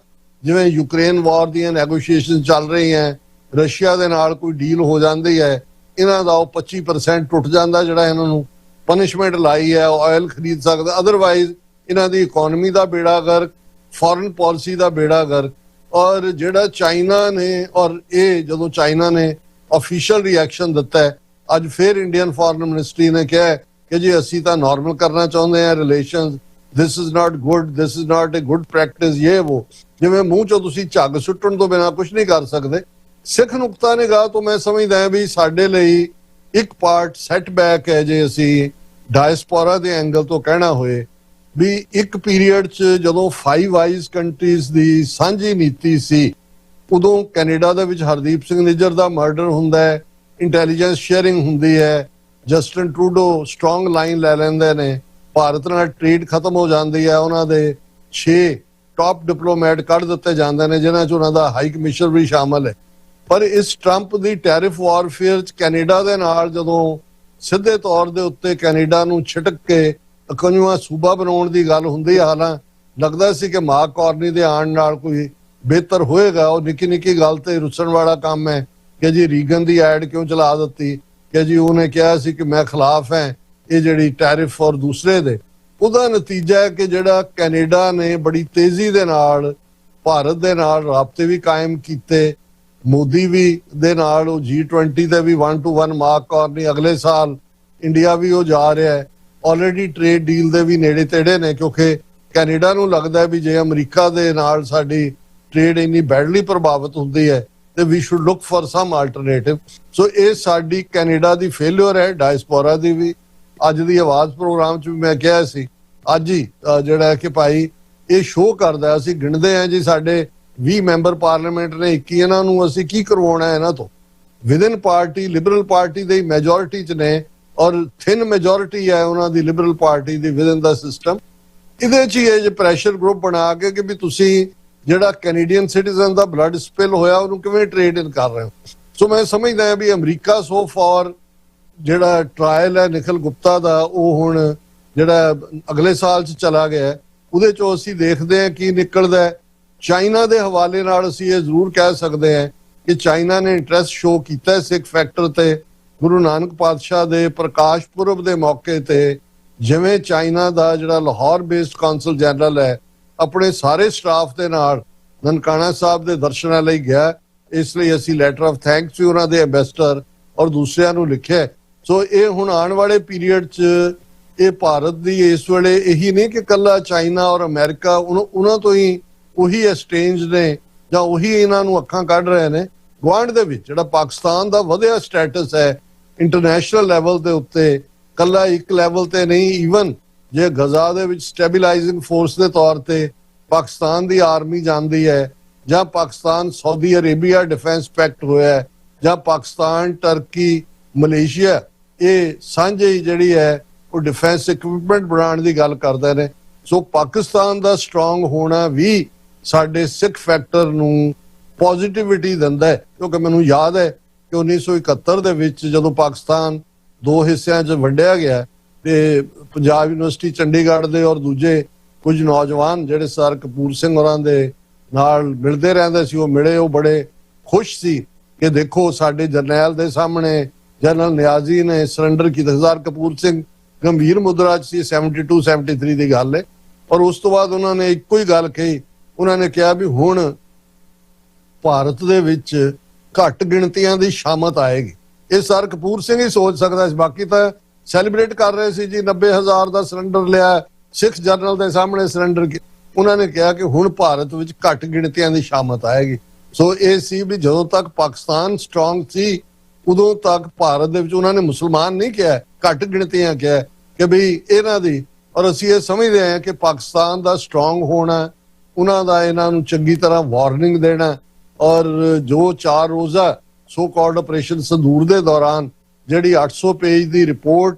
ਜਿਵੇਂ ਯੂਕਰੇਨ ਵਾਰ ਦੀਆਂ ਨੈਗੋਸ਼ੀਏਸ਼ਨ ਚੱਲ ਰਹੀਆਂ, ਰਸ਼ੀਆ ਦੇ ਨਾਲ ਕੋਈ ਡੀਲ ਹੋ ਜਾਂਦੀ ਹੈ, ਇਹਨਾਂ ਦਾ ਉਹ 25% ਟੁੱਟ ਜਾਂਦਾ ਜਿਹੜਾ ਇਹਨਾਂ ਨੂੰ ਪਨਿਸ਼ਮੈਂਟ ਲਾਈ ਹੈ, ਆਇਲ ਖਰੀਦ ਸਕਦਾ। ਅਦਰਵਾਈਜ਼ ਇਹਨਾਂ ਦੀ ਇਕਨੋਮੀ ਦਾ ਬੇੜਾ ਗਰਕ, ਫੋਰਨ ਪਾਲਿਸੀ ਦਾ ਬੇੜਾ ਗਰਕ। ਔਰ ਜਿਹੜਾ ਚਾਈਨਾ ਨੇ ਔਰ ਇਹ ਜਦੋਂ ਚਾਈਨਾ ਨੇ ਆਫੀਸ਼ੀਅਲ ਰਿਐਕਸ਼ਨ ਦਿੱਤਾ ਹੈ, ਅੱਜ ਫਿਰ ਇੰਡੀਅਨ ਫੋਰਨ ਮਿਨਿਸਟਰੀ ਨੇ ਕਿਹਾ ਕਿ ਜੀ ਅਸੀਂ ਤਾਂ ਨਾਰਮਲ ਕਰਨਾ ਚਾਹੁੰਦੇ ਹਾਂ relations, this is not good, this is not A good practice, ਇਹ ਉਹ ਜਿਵੇਂ ਮੂੰਹ ਚੋਂ ਤੁਸੀਂ ਝੱਗ ਸੁੱਟਣ ਤੋਂ ਬਿਨਾਂ ਕੁਝ ਨਹੀਂ ਕਰ ਸਕਦੇ। ਸਿੱਖ ਨੁਕਤਾ ਨਿਗਾਹ ਤੋਂ ਮੈਂ ਸਮਝਦਾ ਹਾਂ ਵੀ ਸਾਡੇ ਲਈ ਇੱਕ ਪਾਰਟ ਸੈਟਬੈਕ ਹੈ ਜੇ ਅਸੀਂ ਡਾਇਸਪੋਰਾ ਦੇ ਐਂਗਲ ਤੋਂ ਕਹਿਣਾ ਹੋਏ ਵੀ ਇੱਕ ਪੀਰੀਅਡ 'ਚ ਜਦੋਂ 5 ਵਾਈਜ਼ ਕੰਟਰੀਜ਼ ਦੀ ਸਾਂਝੀ ਨੀਤੀ ਸੀ, ਉਦੋਂ ਕੈਨੇਡਾ ਦੇ ਵਿੱਚ ਹਰਦੀਪ ਸਿੰਘ ਨਿੱਜਰ ਦਾ ਮਰਡਰ ਹੁੰਦਾ ਹੈ, ਇੰਟੈਲੀਜੈਂਸ ਸ਼ੇਅਰਿੰਗ ਹੁੰਦੀ ਹੈ, ਜਸਟਿਨ ਟਰੂਡੋ ਸਟਰੋਂਗ ਲਾਈਨ ਲੈ ਲੈਂਦੇ ਨੇ, ਭਾਰਤ ਨਾਲ ਟ੍ਰੇਡ ਖਤਮ ਹੋ ਜਾਂਦੀ ਹੈ, ਉਹਨਾਂ ਦੇ 6 ਟਾਪ ਡਿਪਲੋਮੈਟ ਕੱਢ ਦਿੱਤੇ ਜਾਂਦੇ ਨੇ ਜਿਨ੍ਹਾਂ 'ਚ ਉਹਨਾਂ ਦਾ ਹਾਈ ਕਮਿਸ਼ਨਰ ਵੀ ਸ਼ਾਮਲ ਹੈ। ਪਰ ਇਸ ਟਰੰਪ ਦੀ ਟੈਰਿਫ ਵਾਰਫੇਅਰ 'ਚ ਕੈਨੇਡਾ ਦੇ ਨਾਲ ਜਦੋਂ ਸਿੱਧੇ ਤੌਰ ਦੇ ਉੱਤੇ ਕੈਨੇਡਾ ਨੂੰ ਛਿਟਕ ਕੇ 51ਵਾਂ ਸੂਬਾ ਬਣਾਉਣ ਦੀ ਗੱਲ ਹੁੰਦੀ, ਹਾਲਾਂ ਲੱਗਦਾ ਸੀ ਕਿ ਮਾਰਕ ਕਾਰਨੀ ਦੇ ਆਉਣ ਨਾਲ ਕੋਈ ਬਿਹਤਰ ਹੋਏਗਾ। ਉਹ ਨਿੱਕੀ ਨਿੱਕੀ ਗੱਲ ਤੇ ਰੁੱਸਣ ਵਾਲਾ ਕੰਮ ਹੈ ਕਿ ਜੀ ਰੀਗਨ ਦੀ ਐਡ ਕਿਉਂ ਚਲਾ ਦਿੱਤੀ, ਕਿ ਜੀ ਉਹਨੇ ਕਿਹਾ ਸੀ ਕਿ ਮੈਂ ਖਿਲਾਫ ਹੈ ਇਹ ਜਿਹੜੀ ਟੈਰਿਫ ਔਰ ਦੂਸਰੇ ਦੇ। ਉਹਦਾ ਨਤੀਜਾ ਹੈ ਕਿ ਜਿਹੜਾ ਕੈਨੇਡਾ ਨੇ ਬੜੀ ਤੇਜ਼ੀ ਦੇ ਨਾਲ ਭਾਰਤ ਦੇ ਨਾਲ ਰਾਬਤੇ ਵੀ ਕਾਇਮ ਕੀਤੇ, ਮੋਦੀ ਵੀ ਦੇ ਨਾਲ ਉਹ G20 ਤੇ ਵੀ 1-to-1 ਮਾਰਕ ਕਾਰਨੀ, ਅਗਲੇ ਸਾਲ ਇੰਡੀਆ ਵੀ ਉਹ ਜਾ ਰਿਹਾ ਹੈ, ਆਲਰੇਡੀ ਟ੍ਰੇਡ ਡੀਲ ਦੇ ਵੀ ਨੇੜੇ ਤੇੜੇ ਨੇ ਕਿਉਂਕਿ ਕੈਨੇਡਾ ਨੂੰ ਲੱਗਦਾ ਵੀ ਜੇ ਅਮਰੀਕਾ ਦੇ ਨਾਲ ਸਾਡੀ ਟ੍ਰੇਡ ਇੰਨੀ ਬੈਡਲੀ ਪ੍ਰਭਾਵਿਤ ਹੁੰਦੀ ਹੈ ਤੇ we should look for some alternative. So ਇਹ ਸਾਡੀ ਕੈਨੇਡਾ ਦੀ ਫੇਲਿਅਰ ਹੈ, ਡਾਇਸਪੋਰਾ ਦੀ ਵੀ। ਅੱਜ ਦੀ ਆਵਾਜ਼ ਪ੍ਰੋਗਰਾਮ 'ਚ ਵੀ ਮੈਂ ਕਿਹਾ ਸੀ, ਅੱਜ ਹੀ ਜਿਹੜਾ ਕਿ ਭਾਈ ਇਹ ਸ਼ੋਅ ਕਰਦਾ, ਅਸੀਂ ਗਿਣਦੇ ਹਾਂ ਜੀ ਸਾਡੇ 20 ਮੈਂਬਰ ਪਾਰਲੀਮੈਂਟ ਨੇ, 21 ਇਹਨਾਂ ਨੂੰ ਅਸੀਂ ਕੀ ਕਰਵਾਉਣਾ ਇਹਨਾਂ ਤੋਂ। ਵਿਦਨ ਪਾਰਟੀ ਲਿਬਰਲ ਪਾਰਟੀ ਦੇ ਮੈਜੋਰਿਟੀ 'ਚ ਨੇ ਔਰ ਥਿਨ ਮੈਜੋਰਿਟੀ ਹੈ ਉਹਨਾਂ ਦੀ ਲਿਬਰਲ ਪਾਰਟੀ ਦੀ ਵਿਦਨ ਦਾ ਸਿਸਟਮ। ਇਹਦੇ 'ਚ ਹੀ ਇਹ ਜੇ ਪ੍ਰੈਸ਼ਰ ਗਰੁੱਪ ਬਣਾ ਕੇ ਕਿ ਵੀ ਤੁਸੀਂ ਜਿਹੜਾ ਕੈਨੇਡੀਅਨ ਸਿਟੀਜ਼ਨ ਦਾ ਬਲੱਡ ਸਪਿਲ ਹੋਇਆ ਉਹਨੂੰ ਕਿਵੇਂ ਟ੍ਰੇਡ ਇਨ ਕਰ ਰਹੇ ਹੋ। ਸੋ ਮੈਂ ਸਮਝਦਾ ਵੀ ਅਮਰੀਕਾ ਸੋ ਫਾਰ ਜਿਹੜਾ ਟ੍ਰਾਇਲ ਹੈ ਨਿਖਿਲ ਗੁਪਤਾ ਦਾ ਉਹ ਹੁਣ ਜਿਹੜਾ ਅਗਲੇ ਸਾਲ 'ਚ ਚਲਾ ਗਿਆ, ਉਹਦੇ 'ਚੋਂ ਅਸੀਂ ਦੇਖਦੇ ਹਾਂ ਕੀ ਨਿਕਲਦਾ ਹੈ। ਚਾਈਨਾ ਦੇ ਹਵਾਲੇ ਨਾਲ ਅਸੀਂ ਇਹ ਜ਼ਰੂਰ ਕਹਿ ਸਕਦੇ ਹਾਂ ਕਿ ਚਾਈਨਾ ਨੇ ਇੰਟਰਸਟ ਸ਼ੋ ਕੀਤਾ ਸਿੱਖ ਫੈਕਟਰ ਤੇ। ਗੁਰੂ ਨਾਨਕ ਪਾਤਸ਼ਾਹ ਦੇ ਪ੍ਰਕਾਸ਼ ਪੁਰਬ ਦੇ ਮੌਕੇ ਤੇ ਜਿਵੇਂ ਚਾਈਨਾ ਦਾ ਜਿਹੜਾ ਲਾਹੌਰ ਬੇਸਡ ਕੌਂਸਲ ਜਨਰਲ ਹੈ ਆਪਣੇ ਸਾਰੇ ਸਟਾਫ ਦੇ ਨਾਲ ਨਨਕਾਣਾ ਸਾਹਿਬ ਦੇ ਦਰਸ਼ਨਾਂ ਲਈ ਗਿਆ, ਇਸ ਲਈ ਅਸੀਂ ਲੈਟਰ ਆਫ ਥੈਂਕਸ ਵੀ ਉਹਨਾਂ ਦੇ ਐਂਬੈਸਡਰ ਔਰ ਦੂਸਰਿਆਂ ਨੂੰ ਲਿਖਿਆ। ਸੋ ਇਹ ਹੁਣ ਆਉਣ ਵਾਲੇ ਪੀਰੀਅਡ 'ਚ ਇਹ ਭਾਰਤ ਦੀ ਇਸ ਵੇਲੇ ਇਹੀ ਨਹੀਂ ਕਿ ਕੱਲਾ ਚਾਈਨਾ ਔਰ ਅਮਰੀਕਾ ਉਹਨਾਂ ਤੋਂ ਹੀ ਉਹੀ ਐਕਸਚੇਂਜ ਨੇ ਜਾਂ ਉਹੀ ਇਹਨਾਂ ਨੂੰ ਅੱਖਾਂ ਕੱਢ ਰਹੇ ਨੇ। ਗੁਆਂਢ ਦੇ ਵਿੱਚ ਜਿਹੜਾ ਪਾਕਿਸਤਾਨ ਦਾ ਵਧਿਆ ਸਟੇਟਸ ਹੈ ਇੰਟਰਨੈਸ਼ਨਲ ਲੈਵਲ ਦੇ ਉੱਤੇ, ਕੱਲਾ ਇੱਕ ਲੈਵਲ ਤੇ ਨਹੀਂ, ਈਵਨ ਜੇ ਗਜ਼ਾ ਦੇ ਵਿੱਚ ਸਟੈਬਿਲਾਈਜ਼ਿੰਗ ਫੋਰਸ ਦੇ ਤੌਰ ਤੇ ਪਾਕਿਸਤਾਨ ਦੀ ਆਰਮੀ ਜਾਂਦੀ ਹੈ, ਜਾਂ Pakistan Saudi Arabia defence packet ਹੋਇਆ, ਜਾਂ ਪਾਕਿਸਤਾਨ ਟਰਕੀ ਮਲੇਸ਼ੀਆ ਇਹ ਸਾਂਝੀ ਜਿਹੜੀ ਹੈ ਉਹ ਡਿਫੈਂਸ ਇਕਵਿਪਮੈਂਟ ਬਣਾਉਣ ਦੀ ਗੱਲ ਕਰਦੇ ਨੇ। ਸੋ ਪਾਕਿਸਤਾਨ ਦਾ ਸਟਰੋਂਗ ਹੋਣਾ ਵੀ ਸਾਡੇ ਸਿੱਖ ਫੈਕਟਰ ਨੂੰ ਪੋਜ਼ਿਟਿਵਿਟੀ ਦਿੰਦਾ ਹੈ, ਕਿਉਂਕਿ ਮੈਨੂੰ ਯਾਦ ਹੈ ਕਿ 1971 ਦੇ ਵਿੱਚ ਜਦੋਂ ਪਾਕਿਸਤਾਨ ਦੋ ਹਿੱਸਿਆਂ 'ਚ ਵੰਡਿਆ ਗਿਆ ਤੇ ਪੰਜਾਬ ਯੂਨੀਵਰਸਿਟੀ ਚੰਡੀਗੜ੍ਹ ਦੇ ਔਰ ਦੂਜੇ ਕੁਝ ਨੌਜਵਾਨ ਜਿਹੜੇ ਸਰ ਕਪੂਰ ਸਿੰਘ ਹੋਰਾਂ ਦੇ ਨਾਲ ਮਿਲਦੇ ਰਹਿੰਦੇ ਸੀ, ਉਹ ਮਿਲੇ, ਉਹ ਬੜੇ ਖੁਸ਼ ਸੀ ਕਿ ਦੇਖੋ ਸਾਡੇ ਜਰਨੈਲ ਦੇ ਸਾਹਮਣੇ ਜਨਰਲ ਨਿਆਜ਼ੀ ਨੇ ਸਰੈਂਡਰ ਕੀਤਾ। ਸਰ ਕਪੂਰ ਸਿੰਘ ਗੰਭੀਰ ਮੁਦਰਾ 'ਚ ਸੀ, 72 73 ਦੀ ਗੱਲ ਹੈ। ਔਰ ਉਸ ਤੋਂ ਬਾਅਦ ਉਹਨਾਂ ਨੇ ਇੱਕੋ ਹੀ ਗੱਲ ਕਹੀ, ਉਹਨਾਂ ਨੇ ਕਿਹਾ ਵੀ ਹੁਣ ਭਾਰਤ ਦੇ ਵਿੱਚ ਘੱਟ ਗਿਣਤੀਆਂ ਦੀ ਸ਼ਾਮਤ ਆਏਗੀ। ਇਹ ਸਰ ਕਪੂਰ ਸਿੰਘ ਹੀ ਸੋਚ ਸਕਦਾ ਸੀ, ਬਾਕੀ ਤਾਂ ਸੈਲੀਬ੍ਰੇਟ ਕਰ ਰਹੇ ਸੀ ਜੀ 90,000 ਦਾ ਸਿਲੰਡਰ ਲਿਆ, ਸਿੱਖ ਜਰਨਲ ਦੇ ਸਾਹਮਣੇ ਸਿਲੰਡਰ। ਉਹਨਾਂ ਨੇ ਕਿਹਾ ਕਿ ਹੁਣ ਭਾਰਤ ਵਿੱਚ ਘੱਟ ਗਿਣਤੀਆਂ ਦੀ ਸ਼ਾਮਤ ਆਏਗੀ। ਸੋ ਇਹ ਸੀ ਵੀ ਜਦੋਂ ਤੱਕ ਪਾਕਿਸਤਾਨ ਸਟਰੋਂਗ ਸੀ ਉਦੋਂ ਤੱਕ ਭਾਰਤ ਦੇ ਵਿੱਚ ਉਹਨਾਂ ਨੇ ਮੁਸਲਮਾਨ ਨਹੀਂ ਕਿਹਾ, ਘੱਟ ਗਿਣਤੀਆਂ ਕਿਹਾ ਕਿ ਵੀ ਇਹਨਾਂ ਦੀ। ਔਰ ਅਸੀਂ ਇਹ ਸਮਝਦੇ ਹਾਂ ਕਿ ਪਾਕਿਸਤਾਨ ਦਾ ਸਟਰੋਂਗ ਹੋਣਾ, ਉਹਨਾਂ ਦਾ ਇਹਨਾਂ ਨੂੰ ਚੰਗੀ ਤਰ੍ਹਾਂ ਵਾਰਨਿੰਗ ਦੇਣਾ, ਔਰ ਜੋ 4 ਰੋਜ਼ਾ ਸੋ ਕਾਲਡ ਆਪਰੇਸ਼ਨ ਸੰਦੂਰ ਦੇ ਦੌਰਾਨ ਜਿਹੜੀ 800 ਪੇਜ ਦੀ ਰਿਪੋਰਟ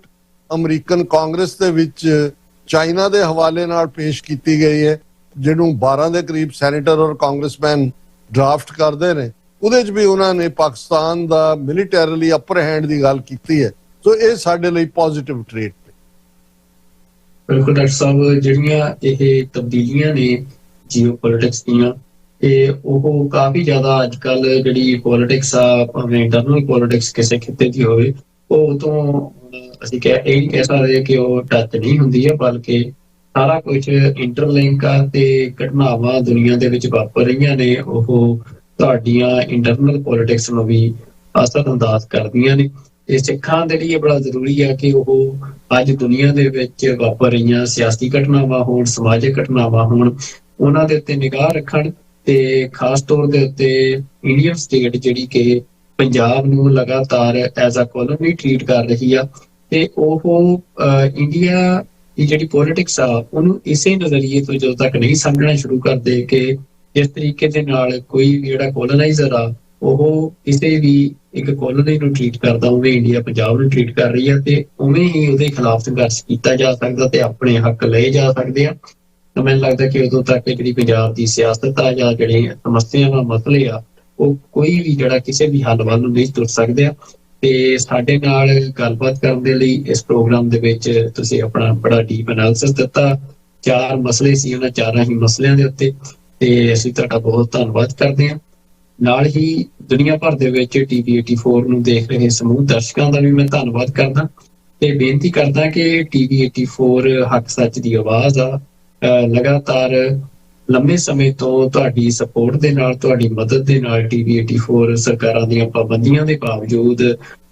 ਅਮਰੀਕਨ ਕਾਂਗਰਸ ਦੇ ਵਿੱਚ ਚਾਈਨਾ ਦੇ ਹਵਾਲੇ ਨਾਲ ਪੇਸ਼ ਕੀਤੀ ਗਈ ਹੈ, ਜਿਹਨੂੰ 12 ਦੇ ਕਰੀਬ ਸੈਨੇਟਰ ਔਰ ਕਾਂਗਰਸਮੈਨ ਡਰਾਫਟ ਕਰਦੇ ਨੇ, ਉਹਦੇ 'ਚ ਵੀ ਉਹਨਾਂ ਨੇ ਪਾਕਿਸਤਾਨ ਦਾ ਮਿਲੀਟੈਰਲੀ ਅਪਰ ਹੈਂਡ ਦੀ ਗੱਲ ਕੀਤੀ ਹੈ। ਸੋ ਇਹ ਸਾਡੇ ਲਈ ਪੋਜ਼ਿਟਿਵ ਟ੍ਰੇਟ ਨੇ। ਬਿਲਕੁਲ ਡਾਕਟਰ ਸਾਹਿਬ, ਜਿਹੜੀਆਂ ਇਹ ਤਬਦੀਲੀਆਂ ਨੇ ਜੀਓਪੋਲਿਟਿਕਸ ਦੀਆਂ, ਇਹ ਉਹ ਕਾਫੀ ਜ਼ਿਆਦਾ ਅੱਜ ਕੱਲ ਜਿਹੜੀ ਪੋਲਿਟਿਕਸ ਆ, ਭਾਵੇਂ ਇੰਟਰਨਲ ਪੋਲਿਟਿਕਸ ਕਿਸੇ ਖਿੱਤੇ ਦੀ ਹੋਵੇ, ਉਹ ਤੋਂ ਅਸੀਂ ਇਹ ਨਹੀਂ ਕਹਿ ਸਕਦੇ ਕਿ ਉਹ ਟੱਚ ਨਹੀਂ ਹੁੰਦੀ ਹੈ, ਬਲਕਿ ਸਾਰਾ ਕੁਝ ਇੰਟਰਲਿੰਕ ਆ ਤੇ ਘਟਨਾਵਾਂ ਦੁਨੀਆ ਦੇ ਵਿੱਚ ਵਾਪਰ ਰਹੀਆਂ ਨੇ ਉਹ ਤੁਹਾਡੀਆਂ ਇੰਟਰਨਲ ਪੋਲਿਟਿਕਸ ਨੂੰ ਵੀ ਅਸਰ ਅੰਦਾਜ਼ ਕਰਦੀਆਂ ਨੇ। ਇਹ ਸਿੱਖਾਂ ਦੇ ਲਈ ਬੜਾ ਜ਼ਰੂਰੀ ਆ ਕਿ ਉਹ ਅੱਜ ਦੁਨੀਆ ਦੇ ਵਿੱਚ ਵਾਪਰ ਰਹੀਆਂ ਸਿਆਸੀ ਘਟਨਾਵਾਂ ਹੋਣ, ਸਮਾਜਿਕ ਘਟਨਾਵਾਂ ਹੋਣ, ਉਹਨਾਂ ਦੇ ਉੱਤੇ ਨਿਗਾਹ ਰੱਖਣ। ਤੇ ਖਾਸ ਤੌਰ ਦੇ ਉੱਤੇ ਇੰਡੀਅਨ ਸਟੇਟ ਜਿਹੜੀ ਕਿ ਪੰਜਾਬ ਨੂੰ ਲਗਾਤਾਰ ਐਜ਼ ਅ ਕੋਲੋਨੀ ਟ੍ਰੀਟ ਕਰ ਰਹੀ ਆ, ਤੇ ਉਹ ਇੰਡੀਆ ਦੀ ਜਿਹੜੀ ਪੋਲਿਟਿਕਸ ਆ ਉਹਨੂੰ ਇਸੇ ਨਜ਼ਰੀਏ ਤੋਂ ਜਦੋਂ ਤੱਕ ਨਹੀਂ ਸਮਝਣਾ ਸ਼ੁਰੂ ਕਰਦੇ ਕਿ ਜਿਸ ਤਰੀਕੇ ਦੇ ਨਾਲ ਕੋਈ ਜਿਹੜਾ ਕੋਲੋਨਾਈਜ਼ਰ ਆ ਉਹ ਕਿਸੇ ਵੀ ਇੱਕ ਕੋਲੋਨੀ ਨੂੰ ਟ੍ਰੀਟ ਕਰਦਾ, ਉਵੇਂ ਇੰਡੀਆ ਪੰਜਾਬ ਨੂੰ ਟ੍ਰੀਟ ਕਰ ਰਹੀ ਆ, ਤੇ ਉਵੇਂ ਹੀ ਉਹਦੇ ਖਿਲਾਫ ਸੰਘਰਸ਼ ਕੀਤਾ ਜਾ ਸਕਦਾ ਤੇ ਆਪਣੇ ਹੱਕ ਲਏ ਜਾ ਸਕਦੇ ਆ। ਤਾਂ ਮੈਨੂੰ ਲੱਗਦਾ ਕਿ ਉਦੋਂ ਤੱਕ ਜਿਹੜੀ ਪੰਜਾਬ ਦੀ ਸਿਆਸਤ ਆ ਜਾਂ ਜਿਹੜੇ ਸਮੱਸਿਆਵਾਂ ਮਸਲੇ ਆ ਉਹ ਕੋਈ ਵੀ ਜਿਹੜਾ ਕਿਸੇ ਵੀ ਹੱਲ ਵੱਲ ਨੂੰ ਨਹੀਂ ਤੁਰ ਸਕਦੇ ਆ। ਤੇ ਸਾਡੇ ਨਾਲ ਗੱਲਬਾਤ ਕਰਨ ਦੇ ਲਈ ਇਸ ਪ੍ਰੋਗਰਾਮ ਦੇ ਵਿੱਚ ਤੁਸੀਂ ਆਪਣਾ ਬੜਾ ਡੀਪ ਐਨਾਲਿਸਿਸ ਦਿੱਤਾ। 4 ਮਸਲੇ ਸੀ, ਉਹਨਾਂ 4 ਹੀ ਮਸਲਿਆਂ ਦੇ ਉੱਤੇ, ਤੇ ਅਸੀਂ ਤੁਹਾਡਾ ਬਹੁਤ ਧੰਨਵਾਦ ਕਰਦੇ ਹਾਂ। ਨਾਲ ਹੀ ਦੁਨੀਆ ਭਰ ਦੇ ਵਿੱਚ TV 84 ਨੂੰ ਦੇਖ ਰਹੇ ਸਮੂਹ ਦਰਸ਼ਕਾਂ ਦਾ ਵੀ ਮੈਂ ਧੰਨਵਾਦ ਕਰਦਾ ਤੇ ਬੇਨਤੀ ਕਰਦਾ ਕਿ TV 84 ਹੱਕ ਸੱਚ ਦੀ ਆਵਾਜ਼ ਆ। ਲਗਾਤਾਰ ਲੰਮੇ ਸਮੇਂ ਤੋਂ ਤੁਹਾਡੀ ਸਪੋਰਟ ਦੇ ਨਾਲ, ਤੁਹਾਡੀ ਮਦਦ ਦੇ ਨਾਲ TV 84 ਸਰਕਾਰਾਂ ਦੀਆਂ ਪਾਬੰਦੀਆਂ ਦੇ ਬਾਵਜੂਦ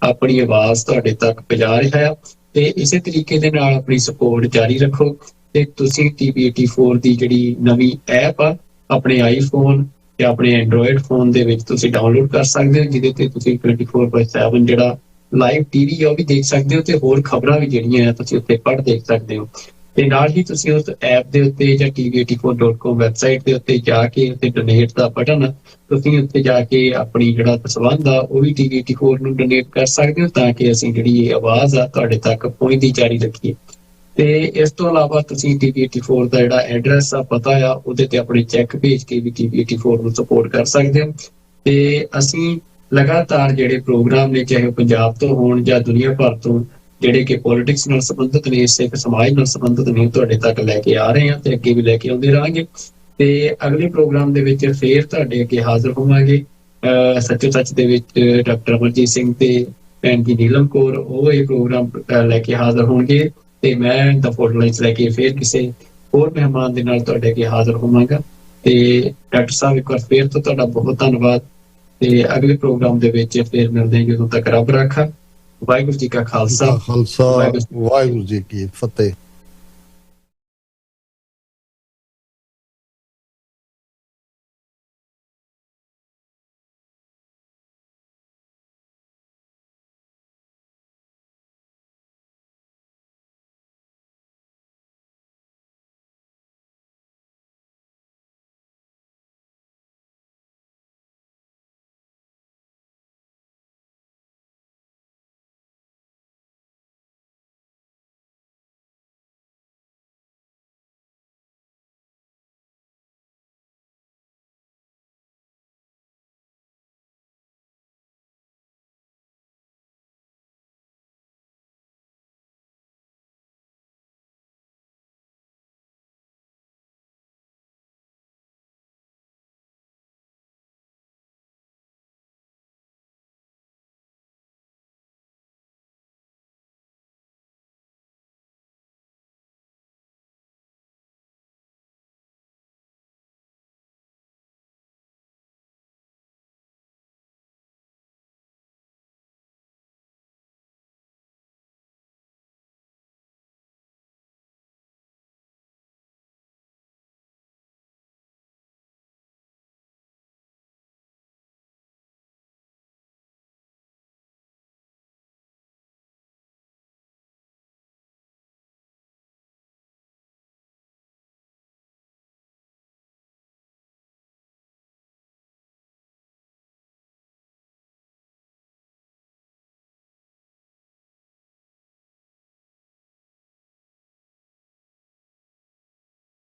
ਆਪਣੀ ਆਵਾਜ਼ ਤੁਹਾਡੇ ਤੱਕ ਪਹੁੰਚਾ ਰਿਹਾ ਹੈ, ਤੇ ਇਸੇ ਤਰੀਕੇ ਦੇ ਨਾਲ ਆਪਣੀ ਸਪੋਰਟ ਜਾਰੀ ਰੱਖੋ। ਤੇ ਤੁਸੀਂ TV 84 ਦੀ ਜਿਹੜੀ ਨਵੀਂ ਐਪ ਆ ਆਪਣੇ ਆਈਫੋਨ ਜਾਂ ਆਪਣੇ ਐਂਡਰੋਇਡ ਫੋਨ ਦੇ ਵਿੱਚ ਤੁਸੀਂ ਡਾਊਨਲੋਡ ਕਰ ਸਕਦੇ ਹੋ, ਜਿਹਦੇ ਤੇ ਤੁਸੀਂ 24/7 ਜਿਹੜਾ ਲਾਈਵ TV ਆ ਉਹ ਵੀ ਦੇਖ ਸਕਦੇ ਹੋ, ਤੇ ਹੋਰ ਖਬਰਾਂ ਵੀ ਜਿਹੜੀਆਂ ਆ ਤੁਸੀਂ ਉੱਤੇ ਪੜ੍ਹ ਦੇਖ ਸਕਦੇ ਹੋ। ਤੇ ਨਾਲ ਹੀ ਤੁਸੀਂ ਉਸ ਐਪ ਦੇ ਉੱਤੇ ਜਾਂ tv84.com ਵੈਬਸਾਈਟ ਦੇ ਉੱਤੇ ਜਾ ਕੇ ਉੱਤੇ ਡੋਨੇਟ ਦਾ ਬਟਨ, ਤੁਸੀਂ ਉੱਤੇ ਜਾ ਕੇ ਆਪਣੀ ਜਿਹੜਾ ਦਸਵੰਧ ਆ ਉਹ ਵੀ TV 84 ਨੂੰ ਡੋਨੇਟ ਕਰ ਸਕਦੇ ਹੋ, ਤਾਂ ਕਿ ਅਸੀਂ ਜਿਹੜੀ ਇਹ ਆਵਾਜ਼ ਆ ਤੁਹਾਡੇ ਤੱਕ ਪਹੁੰਚਦੀ ਜਾਰੀ ਰੱਖੀਏ। ਤੇ ਇਸ ਤੋਂ ਇਲਾਵਾ ਤੁਸੀਂ TP84 ਦਾ ਜਿਹੜਾ ਐਡਰੈਸ ਆ, ਪਤਾ ਆ, ਉਹਦੇ ਤੇ ਆਪਣੇ ਚੈੱਕ ਭੇਜ ਕੇ ਵੀ TP84 ਨੂੰ ਸਪੋਰਟ ਕਰ ਸਕਦੇ ਹੋ। ਤੇ ਅਸੀਂ ਲਗਾਤਾਰ ਜਿਹੜੇ ਪ੍ਰੋਗਰਾਮ ਨੇ, ਚਾਹੇ ਉਹ ਪੰਜਾਬ ਤੋਂ ਹੋਣ ਜਾਂ ਦੁਨੀਆ ਭਰ ਤੋਂ, ਜਿਹੜੇ ਕਿ ਪੋਲਿਟਿਕਸ ਨਾਲ ਸੰਬੰਧਿਤ ਨੇ, ਸਿੱਖ ਸਮਾਜ ਨਾਲ ਸੰਬੰਧਿਤ ਨੇ, ਤੁਹਾਡੇ ਤੱਕ ਲੈ ਕੇ ਆ ਰਹੇ ਹਾਂ ਤੇ ਅੱਗੇ ਵੀ ਲੈ ਕੇ ਆਉਂਦੇ ਰਹਾਂਗੇ। ਤੇ ਅਗਲੇ ਪ੍ਰੋਗਰਾਮ ਦੇ ਵਿੱਚ ਫੇਰ ਤੁਹਾਡੇ ਅੱਗੇ ਹਾਜ਼ਰ ਹੋਵਾਂਗੇ। ਸੱਚੋ ਸੱਚ ਦੇ ਵਿੱਚ ਡਾਕਟਰ ਅਮਰਜੀਤ ਸਿੰਘ ਤੇ ਭੈਣ ਜੀ ਨੀਲਮ ਕੌਰ, ਉਹ ਇਹ ਪ੍ਰੋਗਰਾਮ ਲੈ ਕੇ ਹਾਜ਼ਰ ਹੋਣਗੇ ਤੇ ਮੈਂ ਦਾ ਫੋਟੋਲਾਈਨਸ ਲੈ ਕੇ ਫੇਰ ਕਿਸੇ ਹੋਰ ਮਹਿਮਾਨ ਦੇ ਨਾਲ ਤੁਹਾਡੇ ਅੱਗੇ ਹਾਜ਼ਰ ਹੋਵਾਂਗਾ। ਤੇ ਡਾਕਟਰ ਸਾਹਿਬ, ਇੱਕ ਵਾਰ ਫੇਰ ਤੋਂ ਤੁਹਾਡਾ ਬਹੁਤ ਧੰਨਵਾਦ ਤੇ ਅਗਲੇ ਪ੍ਰੋਗਰਾਮ ਦੇ ਵਿੱਚ ਫੇਰ ਮਿਲਦੇ ਹਾਂ। ਜਦੋਂ ਤੱਕ ਰੱਬ ਰਾਖਾ। ਵਾਹਿਗੁਰੂ ਜੀ ਕਾ ਖਾਲਸਾ, ਵਾਹਿਗੁਰੂ ਜੀ ਕੀ ਫਤਿਹ।